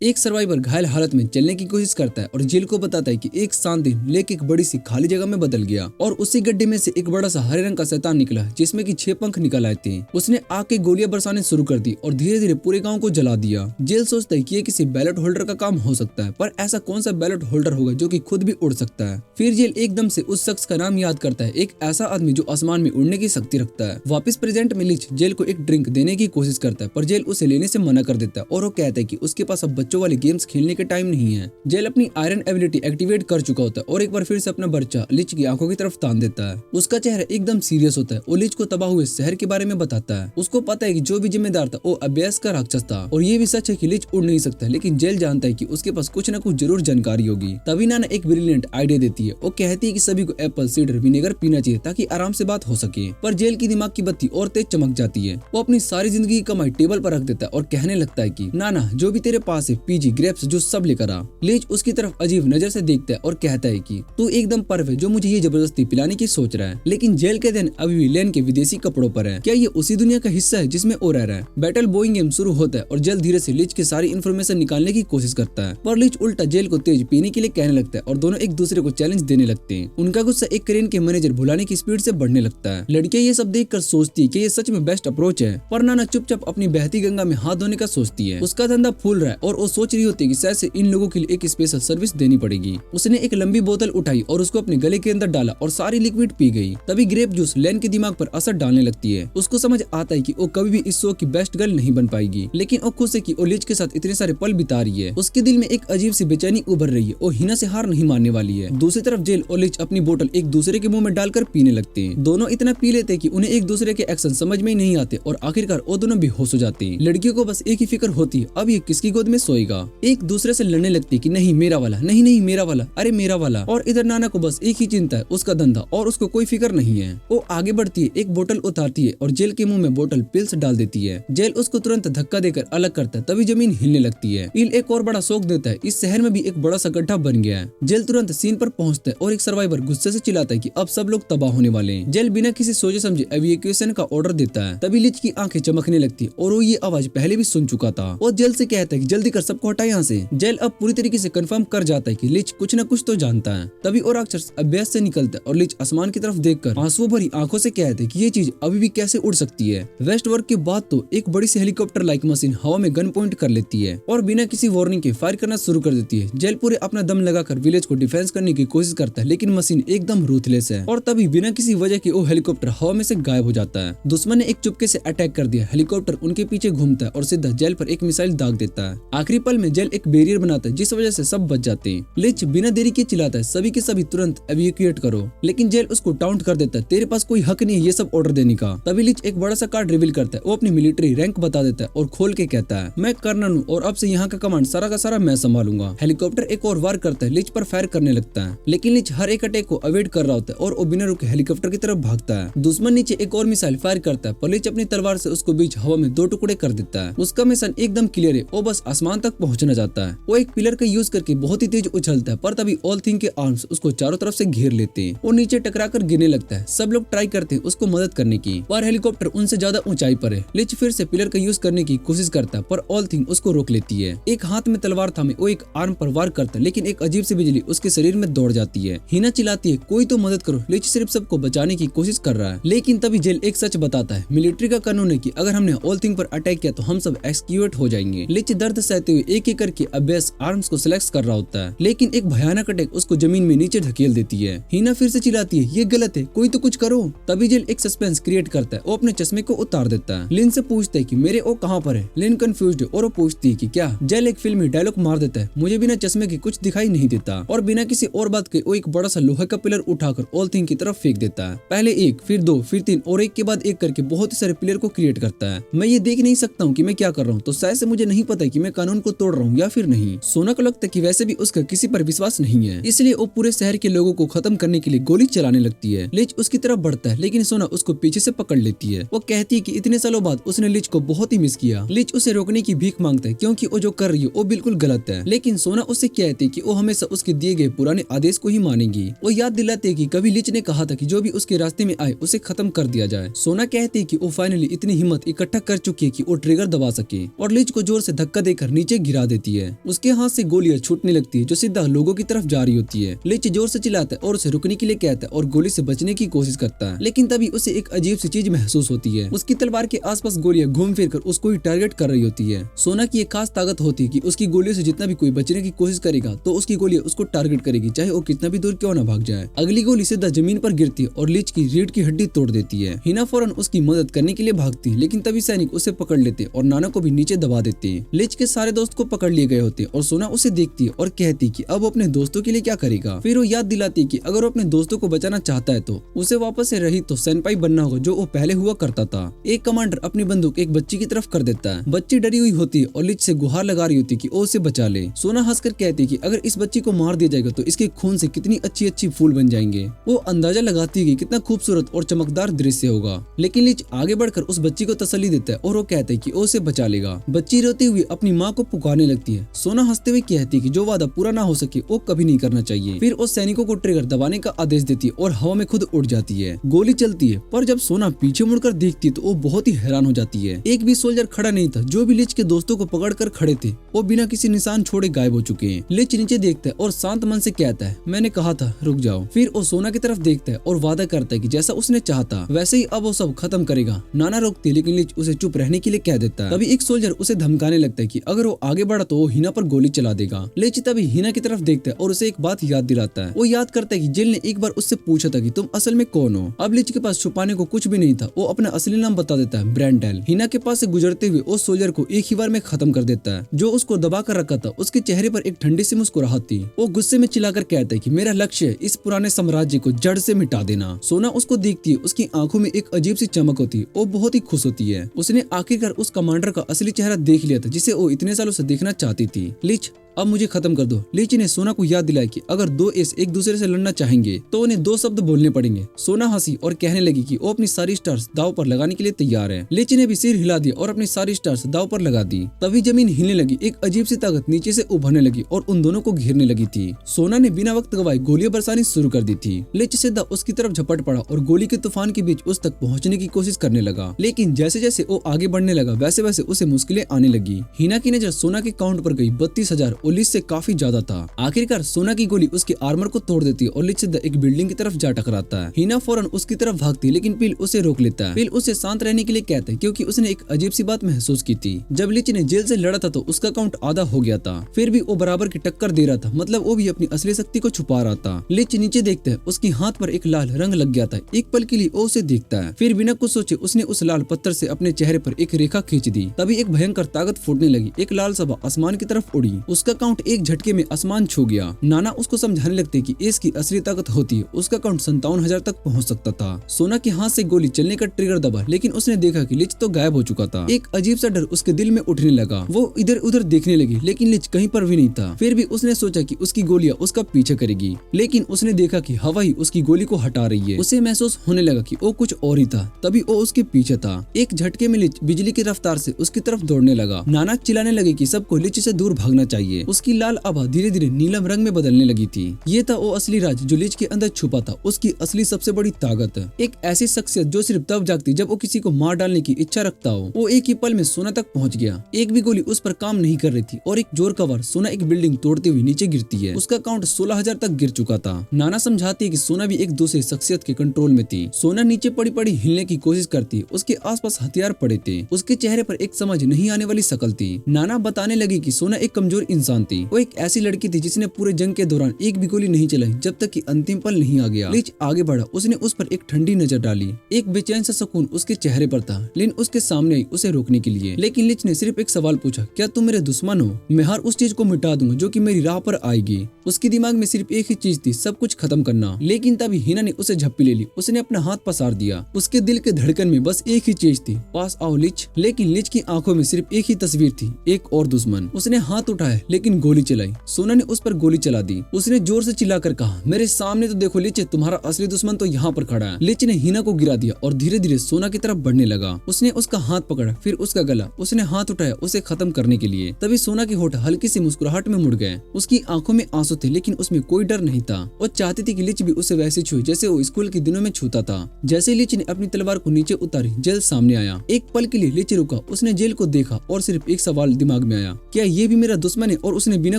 एक सर्वाइवर घायल हालत में चलने की कोशिश करता है और जेल को बताता है कि एक शांत दिन लेक एक बड़ी सी खाली जगह में बदल गया और उसी गड्ढे में से एक बड़ा सा हरे रंग का शैतान निकला जिसमें कि 6 पंख निकल आए थे। उसने आग की गोलियां बरसाने शुरू कर दी और धीरे धीरे पूरे गांव को जला दिया। जेल सोचता है कि ये किसी बैलेट होल्डर का काम हो सकता है, पर ऐसा कौन सा बैलेट होल्डर होगा जो कि खुद भी उड़ सकता है। फिर जेल एकदम से उस शख्स का नाम याद करता है, एक ऐसा आदमी जो आसमान में उड़ने की शक्ति रखता है। वापिस प्रेजेंट में लिच जेल को एक ड्रिंक देने की कोशिश करता है, पर जेल उसे लेने से मना कर देता है और वो कहता है कि उसके पास अब बच्चों वाले गेम्स खेलने के टाइम नहीं है। जेल अपनी आयरन एबिलिटी एक्टिवेट कर चुका होता है और एक बार फिर से अपना बच्चा लिच की आंखों की तरफ तान देता है। उसका चेहरा एकदम सीरियस होता है और लिच को तबाह हुए शहर के बारे में बताता है। उसको पता है कि जो भी जिम्मेदार था वो अभ्यास का राक्षस था और ये भी सच है कि लिच उड़ नहीं सकता, लेकिन जेल जानता है कि उसके पास कुछ न कुछ जरूर जानकारी होगी। तभी नाना एक ब्रिलियंट आइडिया देती है। वो कहती है कि सभी को एप्पल सीडर विनेगर पीना चाहिए ताकि आराम से बात हो सके। पर जेल की दिमाग की बत्ती और तेज चमक जाती है। वो अपनी सारी जिंदगी की कमाई टेबल पर रख देता है और कहने लगता है कि नाना जो भी तेरे पास है पीजी ग्रेप्स जूस सब लेकर आ। लिच उसकी तरफ अजीब नजर से देखता है और कहता है कि तू एकदम पर्व है जो मुझे ये जबरदस्ती पिलाने की सोच रहा है। लेकिन जेल के दिन अभी भी लेन के विदेशी कपड़ों पर है। क्या ये उसी दुनिया का हिस्सा है जिसमें वो रह रहा है? बैटल बोइंग गेम शुरू होता है और जेल धीरे से लिच की सारी इन्फॉर्मेशन निकालने की कोशिश करता है, पर लिच उल्टा जेल को तेज पीने के लिए कहने लगता है और दोनों एक दूसरे को चैलेंज देने लगते हैं। उनका गुस्सा एक क्रेन के मैनेजर भुलाने की स्पीड से बढ़ने लगता है। लड़कियां ये सब देखकर सोचती है कि ये सच में बेस्ट अप्रोच है, पर नाना चुपचाप अपनी बहती गंगा में हाथ धोने का सोचती है। उसका धंधा फूल रहा है और वो सोच रही होती है कि शायद से इन लोगों के लिए एक स्पेशल सर्विस देनी पड़ेगी। उसने एक लंबी बोतल उठाई और उसको अपने गले के अंदर डाला और सारी लिक्विड पी गई। तभी ग्रेप जूस लेन के दिमाग पर असर डालने लगती है। उसको समझ आता है कि वो कभी भी इस शो की बेस्ट गर्ल नहीं बन पाएगी, लेकिन वो खुश है कि वो लिच के साथ इतने सारे पल बिता रही है। उसके दिल में एक अजीब सी बेचैनी उभर रही है। वो हिना से हार नहीं मानने वाली है। दूसरी तरफ जेल और लिच अपनी बोतल एक दूसरे के मुंह में डालकर पीने लगते हैं। दोनों इतना पी लेते हैं कि उन्हें एक दूसरे के एक्शन समझ में ही नहीं आते और आखिरकार वो दोनों बेहोश हो जाते हैं। लड़कियों को बस एक ही फिक्र होती है, अब ये किसकी गोद में सोएगा। एक दूसरे से लड़ने लगती है कि नहीं मेरा वाला, नहीं नहीं मेरा वाला, अरे मेरा वाला। और इधर नाना को बस एक ही चिंता है, उसका धंधा, और उसको कोई फिक्र नहीं है। वो आगे बढ़ती है, एक बोतल उतारती है और जेल के मुंह में बोतल पिल्स डाल देती है। जेल उसको तुरंत धक्का देकर अलग करता है, तभी जमीन हिलने लगती है। इल एक और बड़ा शौक देता है, इस शहर में भी एक बड़ा सा गड्ढा बन गया है। जेल तुरंत सीन पर पहुंचता है और एक सर्वाइवर गुस्से से चिल्लाता है कि अब सब लोग तबाह होने वाले हैं। जेल बिना किसी सोचे समझे एविक्यूएशन का ऑर्डर देता है। तभी लिच की आंखें चमकने लगती है और वो ये आवाज पहले भी सुन चुका था। वो जेल से कहता है कि जल्दी कर, सबको हटा यहाँ से। जेल अब पूरी तरीके से कंफर्म कर जाता है कि लिच कुछ न कुछ तो जानता है। तभी और राक्षस अभ्यास से निकलता है और लिच आसमान की तरफ देखकर आंसुओं भरी आंखों से कहते हैं कि ये चीज अभी भी कैसे उड़ सकती है। वेस्ट वर्क के बाद तो एक बड़ी सी हेलीकॉप्टर लाइक मशीन हवा में गन पॉइंट कर लेती है और बिना किसी वार्निंग के फायर करना शुरू कर देती है। जेल पूरे अपना दम लगाकर विलेज को डिफेंस करने की कोशिश करता है, लेकिन मशीन एकदम रूथलेस है और तभी बिना किसी वजह के वो हेलीकॉप्टर हवा में से गायब हो जाता है। दुश्मन ने एक चुपके से अटैक कर दिया। हेलीकॉप्टर उनके पीछे घूमता है और सीधा जेल पर एक मिसाइल दाग देता है। आखिरी पल में जेल एक बैरियर बनाता है जिस वजह से सब बच जाते हैं। लिच बिना देरी के चिल्लाता है, सभी के सभी तुरंत एविक्यूएट करो, लेकिन जेल उसको टाउंट कर देता है, तेरे पास कोई हक नहीं है ये सब ऑर्डर देने का। तभी लिच एक बड़ा सा कार्ड रिवील करता है। वो अपनी मिलिट्री रैंक बता देता है और खोल के कहता है, मैं कर्नल हूँ और अब से यहाँ का कमांड सारा का सारा मैं संभालूंगा। हेलीकॉप्टर एक और वार करता है, लिच पर फायर करने लगता है, लेकिन लिच हर एक अटैक को अवॉइड कर रहा होता है और वो बिना रुके हेलीकॉप्टर की तरफ भागता है। दुश्मन नीचे एक और मिसाइल फायर करता है, पर लिच अपनी तलवार से उसको बीच हवा में 2 टुकड़े कर देता है। उसका मिशन एकदम क्लियर है, वो बस आसमान तक पहुंचना चाहता है। वो एक पिलर का यूज करके बहुत ही तेज उछलता है, पर तभी ऑल थिंग के आर्म्स उसको चारों तरफ से घेर लेते हैं। वो नीचे टकराकर गिरने लगता है। सब लोग ट्राई करते हैं उसको मदद करने की, पर हेलीकॉप्टर उनसे ज्यादा ऊंचाई पर है। लिच फिर से पिलर का यूज करने की कोशिश करता है, पर ऑल थिंग उसको रोक लेती है। एक हाथ में तलवार थामे वो एक आर्म पर वार करता है, लेकिन एक अजीब सी बिजली उसके शरीर में दौड़ जाती है। हिना चिल्लाती है, कोई तो मदद करो। लिच सिर्फ सबको बचाने की कोशिश कर रहा है, लेकिन तभी जेल एक सच बताता है, मिलिट्री का कानून है कि अगर हमने ऑल थिंग पर अटैक किया तो हम सब एक्सक्यूट हो जाएंगे। लिच दर्द सहते हुए एक एक करके अभ्यास आर्म्स को सिलेक्ट कर रहा होता है, लेकिन एक भयानक अटैक उसको जमीन में नीचे ढकेल देती है। हिना फिर से चिल्लाती है, ये गलत है, कोई तो कुछ करो। तभी जेल एक सस्पेंस क्रिएट करता है, वो अपने चश्मे को उतार देता है। लिन से पूछता है कि मेरे ओ कहाँ पर है। लिन कंफ्यूज्ड है और वो पूछती है कि क्या। जेल एक फिल्मी डायलॉग मार देता है, मुझे बिना चश्मे के कुछ दिखाई नहीं देता, और बिना किसी और बात के वो एक बड़ा सा लोहे का पिलर उठाकर ऑल थिंग की तरफ फेंक देता है। पहले एक, फिर दो, फिर तीन और एक के बाद एक करके बहुत ही सारे पिलर को क्रिएट करता है। मैं ये देख नहीं सकता हूँ कि मैं क्या कर रहा हूँ, तो शायद से मुझे नहीं पता कि मैं कानून को तोड़ रहा हूँ या फिर नहीं। सोना को लगता है कि वैसे भी उसका किसी पर विश्वास नहीं है, इसलिए वो पूरे शहर के लोगों को खत्म करने के लिए गोली चलाने लगती है। लिच उसकी तरफ बढ़ता है, लेकिन सोना उसको पीछे से पकड़ लेती है। वो कहती है कि इतने सालों बाद उसने लिच को बहुत ही मिस किया। लिच उसे रोकने की भीख मांगता है क्योंकि वो जो कर रही है वो बिल्कुल गलत है, लेकिन सोना उससे कहती है कि वो हमेशा उसके दिए गए पुराने आदेश को ही मानेगी। वो याद दिलाती है कि कभी लिच ने कहा था कि जो भी उसके रास्ते में आए उसे खत्म कर दिया जाए। सोना कहती है कि वो फाइनली इतनी हिम्मत इकट्ठा कर चुकी है कि वो ट्रिगर दबा सके, और लिच को जोर से धक्का देकर नीचे गिरा देती है। उसके हाथ से गोलियां छूटने लगती है जो सीधा लोगों की तरफ जा रही होती है। लिच जोर से चिल्लाता है और उसे रुकने के लिए कहता है और गोली से बचने की कोशिश करता है, लेकिन तभी उसे एक अजीब सी चीज महसूस होती है। उसकी तलवार के आसपास गोलियां घूम फिर कर उसको ही टारगेट कर रही होती है। सोना की एक खास ताकत होती है कि उसकी गोलियों से जितना भी कोई बचने की कोशिश करेगा तो उसकी गोलियां उसको टारगेट करेगी, चाहे वो कितना भी दूर क्यों न भाग जाए। अगली गोली सीधा जमीन पर गिरती है और लिच की रीढ़ की हड्डी तोड़ देती है। हिना फौरन उसकी मदद करने के लिए भागती है, लेकिन तभी सैनिक उसे पकड़ लेते और नाना को भी नीचे दबा देते हैं। लिच के सारे दोस्त को पकड़ लिए गए होते और सोना उसे देखती है और कहती कि अब वो अपने दोस्तों के लिए क्या करेगा। फिर वो याद दिलाती कि अगर वो अपने दोस्तों को बचाना चाहता है तो उसे वापस से रही तो सेनपाई बनना होगा जो वो पहले हुआ करता था। एक कमांडर अपनी बंदूक एक बच्ची की तरफ कर देता है। बच्ची डरी हुई होती है और लिच से गुहार लगा रही होती कि वो उसे बचा ले। सोना हंसकर कहती कि अगर इस बच्ची को मार दिया जाएगा तो इसके खून से कितनी अच्छी अच्छी फूल बन जाएंगे। वो अंदाजा लगाती है कि कितना खूबसूरत और चमकदार दृश्य होगा, लेकिन लिच आगे बढ़कर उस बच्ची को तसल्ली देता है और वो कहता है कि वो उसे बचा लेगा। बच्ची रोती हुई अपनी माँ को पुकारने लगती है। सोना हंसते हुए कहती है कि जो वादा पूरा ना हो सके वो कभी नहीं करना चाहिए। फिर वो सैनिकों को ट्रिगर दबाने का आदेश देती है और हवा में खुद उड़ जाती है। गोली चलती है, पर जब सोना पीछे मुड़कर देखती है तो वो बहुत ही हैरान हो जाती है। एक भी सोल्जर खड़ा नहीं था। जो भी लिच के दोस्तों को पकड़ कर खड़े थे वो बिना किसी निशान छोड़े गायब हो चुके हैं। लिच नीचे देखता है और शांत मन से कहता है, मैंने कहा था रुक जाओ। फिर वो सोना की तरफ देखता है और वादा करता है कि जैसा उसने चाहा था वैसे ही अब वो सब खत्म करेगा। नाना रोकती है, लेकिन लिच उसे चुप रहने के लिए कह देता है। तभी एक सोल्जर उसे धमकाने लगता है कि अगर वो आगे बढ़ा तो वो हिना पर गोली चला देगा। लिच तभी हिना की तरफ देखता है और उसे एक बात याद दिलाता है। वो याद करता है कि जेल ने एक बार उससे पूछा था कि तुम असल में कौन हो। अब लिच के पास छुपाने को कुछ भी नहीं था। वो अपना असली नाम बता देता है, ब्रैंडेल। हिना के पास से गुजरते हुए उस सोल्जर को एक ही बार में खत्म कर देता है। जो उसको दबा कर रखा था उसके चेहरे पर एक ठंडी सी मुस्कुराहट थी। वो गुस्से में चिल्लाकर कहता है कि मेरा लक्ष्य है इस पुराने साम्राज्य को जड़ से मिटा देना। सोना उसको देखती है, उसकी आंखों में एक अजीब सी चमक होती है। वो बहुत ही खुश होती है। उसने आखिरकार उस कमांडर का असली चेहरा देख लिया था जिसे वो इतने सालों से देखना चाहती थी। लिच अब मुझे खत्म कर दो। लिच ने सोना को याद दिलाया कि अगर दो एस एक दूसरे से लड़ना चाहेंगे तो उन्हें दो शब्द बोलने पड़ेंगे। सोना हंसी और कहने लगी कि वो अपनी सारी स्टार्स दाव पर लगाने के लिए तैयार है। लिच ने भी सिर हिला दिया और अपनी सारी स्टार्स दाव पर लगा दी। तभी जमीन हिलने लगी। एक अजीब सी ताकत नीचे से उभरने लगी और उन दोनों को घेरने लगी थी। सोना ने बिना वक्त गवाए गोलियां बरसानी शुरू कर दी थी। लिच सीधा उसकी तरफ झपट पड़ा और गोली के तूफान के बीच उस तक पहुँचने की कोशिश करने लगा, लेकिन जैसे जैसे वो आगे बढ़ने लगा वैसे वैसे उसे मुश्किलें आने लगी। हिना की नजर सोना के काउंट पर गई 32,000 और लिच से काफी ज्यादा था। आखिरकार सोना की गोली उसके आर्मर को तोड़ देती है और लिच सीधा एक बिल्डिंग की तरफ जा टकराता है। हिना फौरन उसकी तरफ भागती है, लेकिन पिल उसे रोक लेता है। पिल उसे शांत रहने के लिए कहता है क्योंकि उसने एक अजीब सी बात महसूस की थी। जब लिच ने जेल से लड़ा था तो उसका काउंट आधा हो गया था, फिर भी वो बराबर की टक्कर दे रहा था, मतलब वो भी अपनी असली शक्ति को छुपा रहा था। लिच नीचे देखता है, उसके हाथ पर एक लाल रंग लग गया था। एक पल के लिए वो उसे देखता है, फिर बिना कुछ सोचे उसने उस लाल पत्थर से अपने चेहरे पर एक रेखा खींच दी। तभी एक भयंकर ताकत फूटने लगी। एक लाल सभा आसमान की तरफ उड़ी। उसका काउंट एक झटके में आसमान छू गया। नाना उसको समझाने लगते कि इसकी असली ताकत होती है। उसका काउंट 57,000 तक पहुंच सकता था। सोना के हाथ से गोली चलने का ट्रिगर दबा, लेकिन उसने देखा कि लिच तो गायब हो चुका था। एक अजीब सा डर उसके दिल में उठने लगा। वो इधर उधर देखने लगी, लेकिन लिच कहीं पर भी नहीं था। फिर भी उसने सोचा कि उसकी गोलियां उसका पीछे करेगी, लेकिन उसने देखा कि हवा ही उसकी गोली को हटा रही है। उसे महसूस होने लगा कि वो कुछ और ही था। तभी वो उसके पीछे था। एक झटके में लिच बिजली की रफ्तार से उसकी तरफ दौड़ने लगा। नाना चिल्लाने लगे कि सबको लिच से दूर भागना चाहिए। उसकी लाल आभा धीरे धीरे नीलम रंग में बदलने लगी थी। ये था वो असली राज जो लिच के अंदर छुपा था, उसकी असली सबसे बड़ी ताकत। एक ऐसी शख्सियत जो सिर्फ तब जागती जब वो किसी को मार डालने की इच्छा रखता हो। वो एक ही पल में सोना तक पहुंच गया। एक भी गोली उस पर काम नहीं कर रही थी और एक जोर का वार सोना एक बिल्डिंग तोड़ते हुए नीचे गिरती है। उसका काउंट 16,000 तक गिर चुका था। नाना समझाती है कि सोना भी एक दूसरे शख्सियत के कंट्रोल में थी। सोना नीचे पड़ी पड़ी हिलने की कोशिश करती, उसके आसपास हथियार पड़े थे। उसके चेहरे पर एक समझ नहीं आने वाली शक्ल थी। नाना बताने लगी कि सोना एक कमजोर इंसान थी। वो एक ऐसी लड़की थी जिसने पूरे जंग के दौरान एक भी गोली नहीं चलाई जब तक कि अंतिम पल नहीं आ गया। लिच आगे बढ़ा, उसने उस पर एक ठंडी नजर डाली। एक बेचैन सा सुकून उसके चेहरे पर था। लिन उसके सामने आई उसे रोकने के लिए, लेकिन लिच ने सिर्फ एक सवाल पूछा, क्या तुम मेरे दुश्मन हो? मैं हर उस चीज को मिटा दूंगा जो कि मेरी राह पर आएगी। उसके दिमाग में सिर्फ एक ही चीज थी, सब कुछ खत्म करना। लेकिन तभी हिना ने उसे झप्पी ले ली। उसने अपना हाथ पसार दिया। उसके दिल के धड़कन में बस एक ही चीज थी, पास आओ लिच। लेकिन लिच की आंखों में सिर्फ एक ही तस्वीर थी, एक और दुश्मन। उसने हाथ उठाया लेकिन गोली चलाई। सोना ने उस पर गोली चला दी। उसने जोर से चिल्लाकर कहा, मेरे सामने तो देखो लिच, तुम्हारा असली दुश्मन तो यहाँ पर खड़ा है। लिच ने हिना को गिरा दिया और धीरे धीरे सोना की तरफ बढ़ने लगा। उसने उसका हाथ पकड़ा, फिर उसका गला। उसने हाथ उठाया उसे खत्म करने के लिए। तभी सोना के होठ हल्की सी मुस्कुराहट में मुड़ गए। उसकी आंखों में आंसू थे लेकिन उसमें कोई डर नहीं था। वो चाहती थी कि लिच भी उसे वैसे छुए जैसे वो स्कूल के दिनों में छूता था। जैसे लिच ने अपनी तलवार को नीचे उतारी, जेल सामने आया। एक पल के लिए लिच रुका। उसने जेल को देखा और सिर्फ एक सवाल दिमाग में आया, क्या ये भी मेरा दुश्मन है? और उसने बिना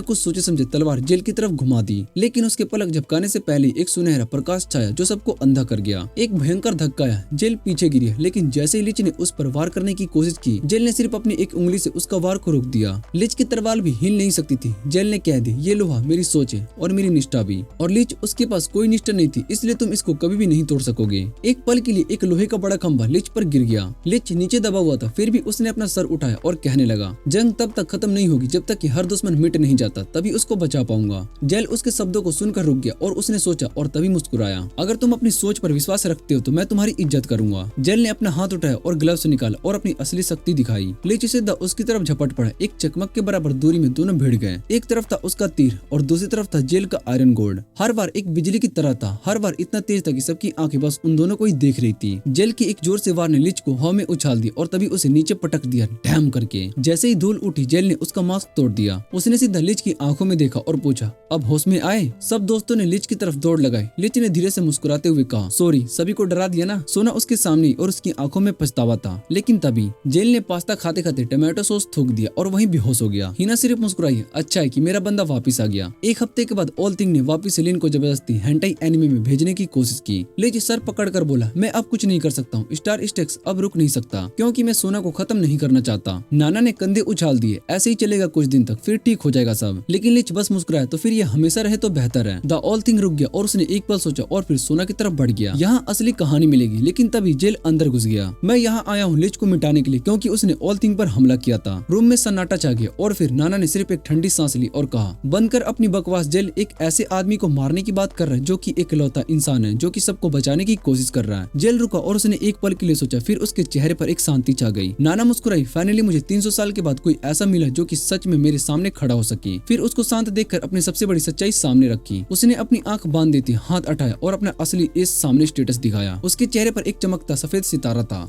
कुछ सोचे समझे तलवार जेल की तरफ घुमा दी। लेकिन उसके पलक झपकाने से पहले एक सुनहरा प्रकाश छाया जो सबको अंधा कर गया। एक भयंकर धक्का आया, जेल पीछे गिरी। लेकिन जैसे ही लिच ने उस पर वार करने की कोशिश की, जेल ने सिर्फ अपनी एक उंगली से उसका वार को रोक दिया। लिच की तलवार भी हिल नहीं सकती थी। जेल ने कह दी, ये लोहा मेरी सोच है और मेरी निष्ठा भी। और लिच, उसके पास कोई निष्ठा नहीं थी, इसलिए तुम इसको कभी भी नहीं तोड़ सकोगे। एक पल के लिए एक लोहे का बड़ा खंभा लिच पर गिर गया। लिच नीचे दबा हुआ था, फिर भी उसने अपना सर उठाया और कहने लगा, जंग तब तक खत्म नहीं होगी जब तक कि हर दुश्मन मिट नहीं जाता, तभी उसको बचा पाऊंगा। जेल उसके शब्दों को सुनकर रुक गया और उसने सोचा और तभी मुस्कुराया, अगर तुम अपनी सोच पर विश्वास रखते हो तो मैं तुम्हारी इज्जत करूंगा। जेल ने अपना हाथ उठाया और ग्लव्स निकाला और अपनी असली शक्ति दिखाई। लिच सीधा उसकी तरफ झपट पड़ा। एक चकमक के बराबर दूरी में दोनों भिड़ गए। एक तरफ था उसका तीर और दूसरी तरफ था जेल का आयरन गोल्ड। हर बार एक बिजली की तरह था, हर बार इतना तेज था कि सबकी आंखें बस उन दोनों को ही देख रही थी। जेल की एक जोर से वार ने लिच को हवा में उछाल दिया और तभी उसे नीचे पटक दिया, डैम करके। जैसे ही धूल उठी, जेल ने उसका मास्क तोड़ दिया। उसने सीधा लिच की आंखों में देखा और पूछा, अब होश में आए? सब दोस्तों ने लिच की तरफ दौड़ लगाई। लिच ने धीरे से मुस्कुराते हुए कहा, सॉरी, सभी को डरा दिया ना। सोना उसके सामने और उसकी आंखों में पछतावा था। लेकिन तभी जेल ने पास्ता खाते खाते टमाटो सॉस थूक दिया और वहीं बेहोश हो गया। हिना सिर्फ मुस्कुराई, अच्छा है कि मेरा बंदा वापस आ गया। एक हफ्ते के बाद ऑल थिंग ने वापस लिन को जबरदस्ती हेंटाई एनिमे में भेजने की कोशिश की। लिच सर पकड़कर बोला, मैं अब कुछ नहीं कर सकता हूँ। स्टार स्टेक्स अब रुक नहीं सकता क्योंकि मैं सोना को खत्म नहीं करना चाहता। नाना ने कंधे उछाल दिए, ऐसे ही चलेगा कुछ दिन तक, फिर ठीक हो जाएगा सब। लेकिन लिच बस मुस्कुराया, तो फिर ये हमेशा रहे तो बेहतर है। द ऑल थिंग रुक गया और उसने एक पल सोचा और फिर सोना की तरफ बढ़ गया। यहाँ असली कहानी मिलेगी। लेकिन तभी जेल अंदर घुस गया। मैं यहाँ आया हूँ लिच को मिटाने के लिए क्योंकि उसने ऑल थिंग पर हमला किया था। रूम में सन्नाटा छा गया और फिर नाना ने सिर्फ एक ठंडी सांस ली और कहा, बंद कर अपनी बकवास। जेल एक ऐसे आदमी को मारने की बात कर रहा है जो कि इकलौता इंसान है जो कि सबको बचाने की कोशिश कर रहा है। जेल रुका और उसने एक पल के लिए सोचा, फिर उसके चेहरे पर एक शांति छा गई। नाना मुस्कुराई, फाइनली मुझे 300 साल के बाद कोई ऐसा मिला जो कि सच में मेरे सामने खड़ा हो सके। फिर उसको शांत देखकर अपनी सबसे बड़ी सच्चाई सामने रखी। उसने अपनी आंख बांध देती, हाथ उठाया और अपना असली एस सामने स्टेटस दिखाया। उसके चेहरे पर एक चमकता सफेद सितारा था।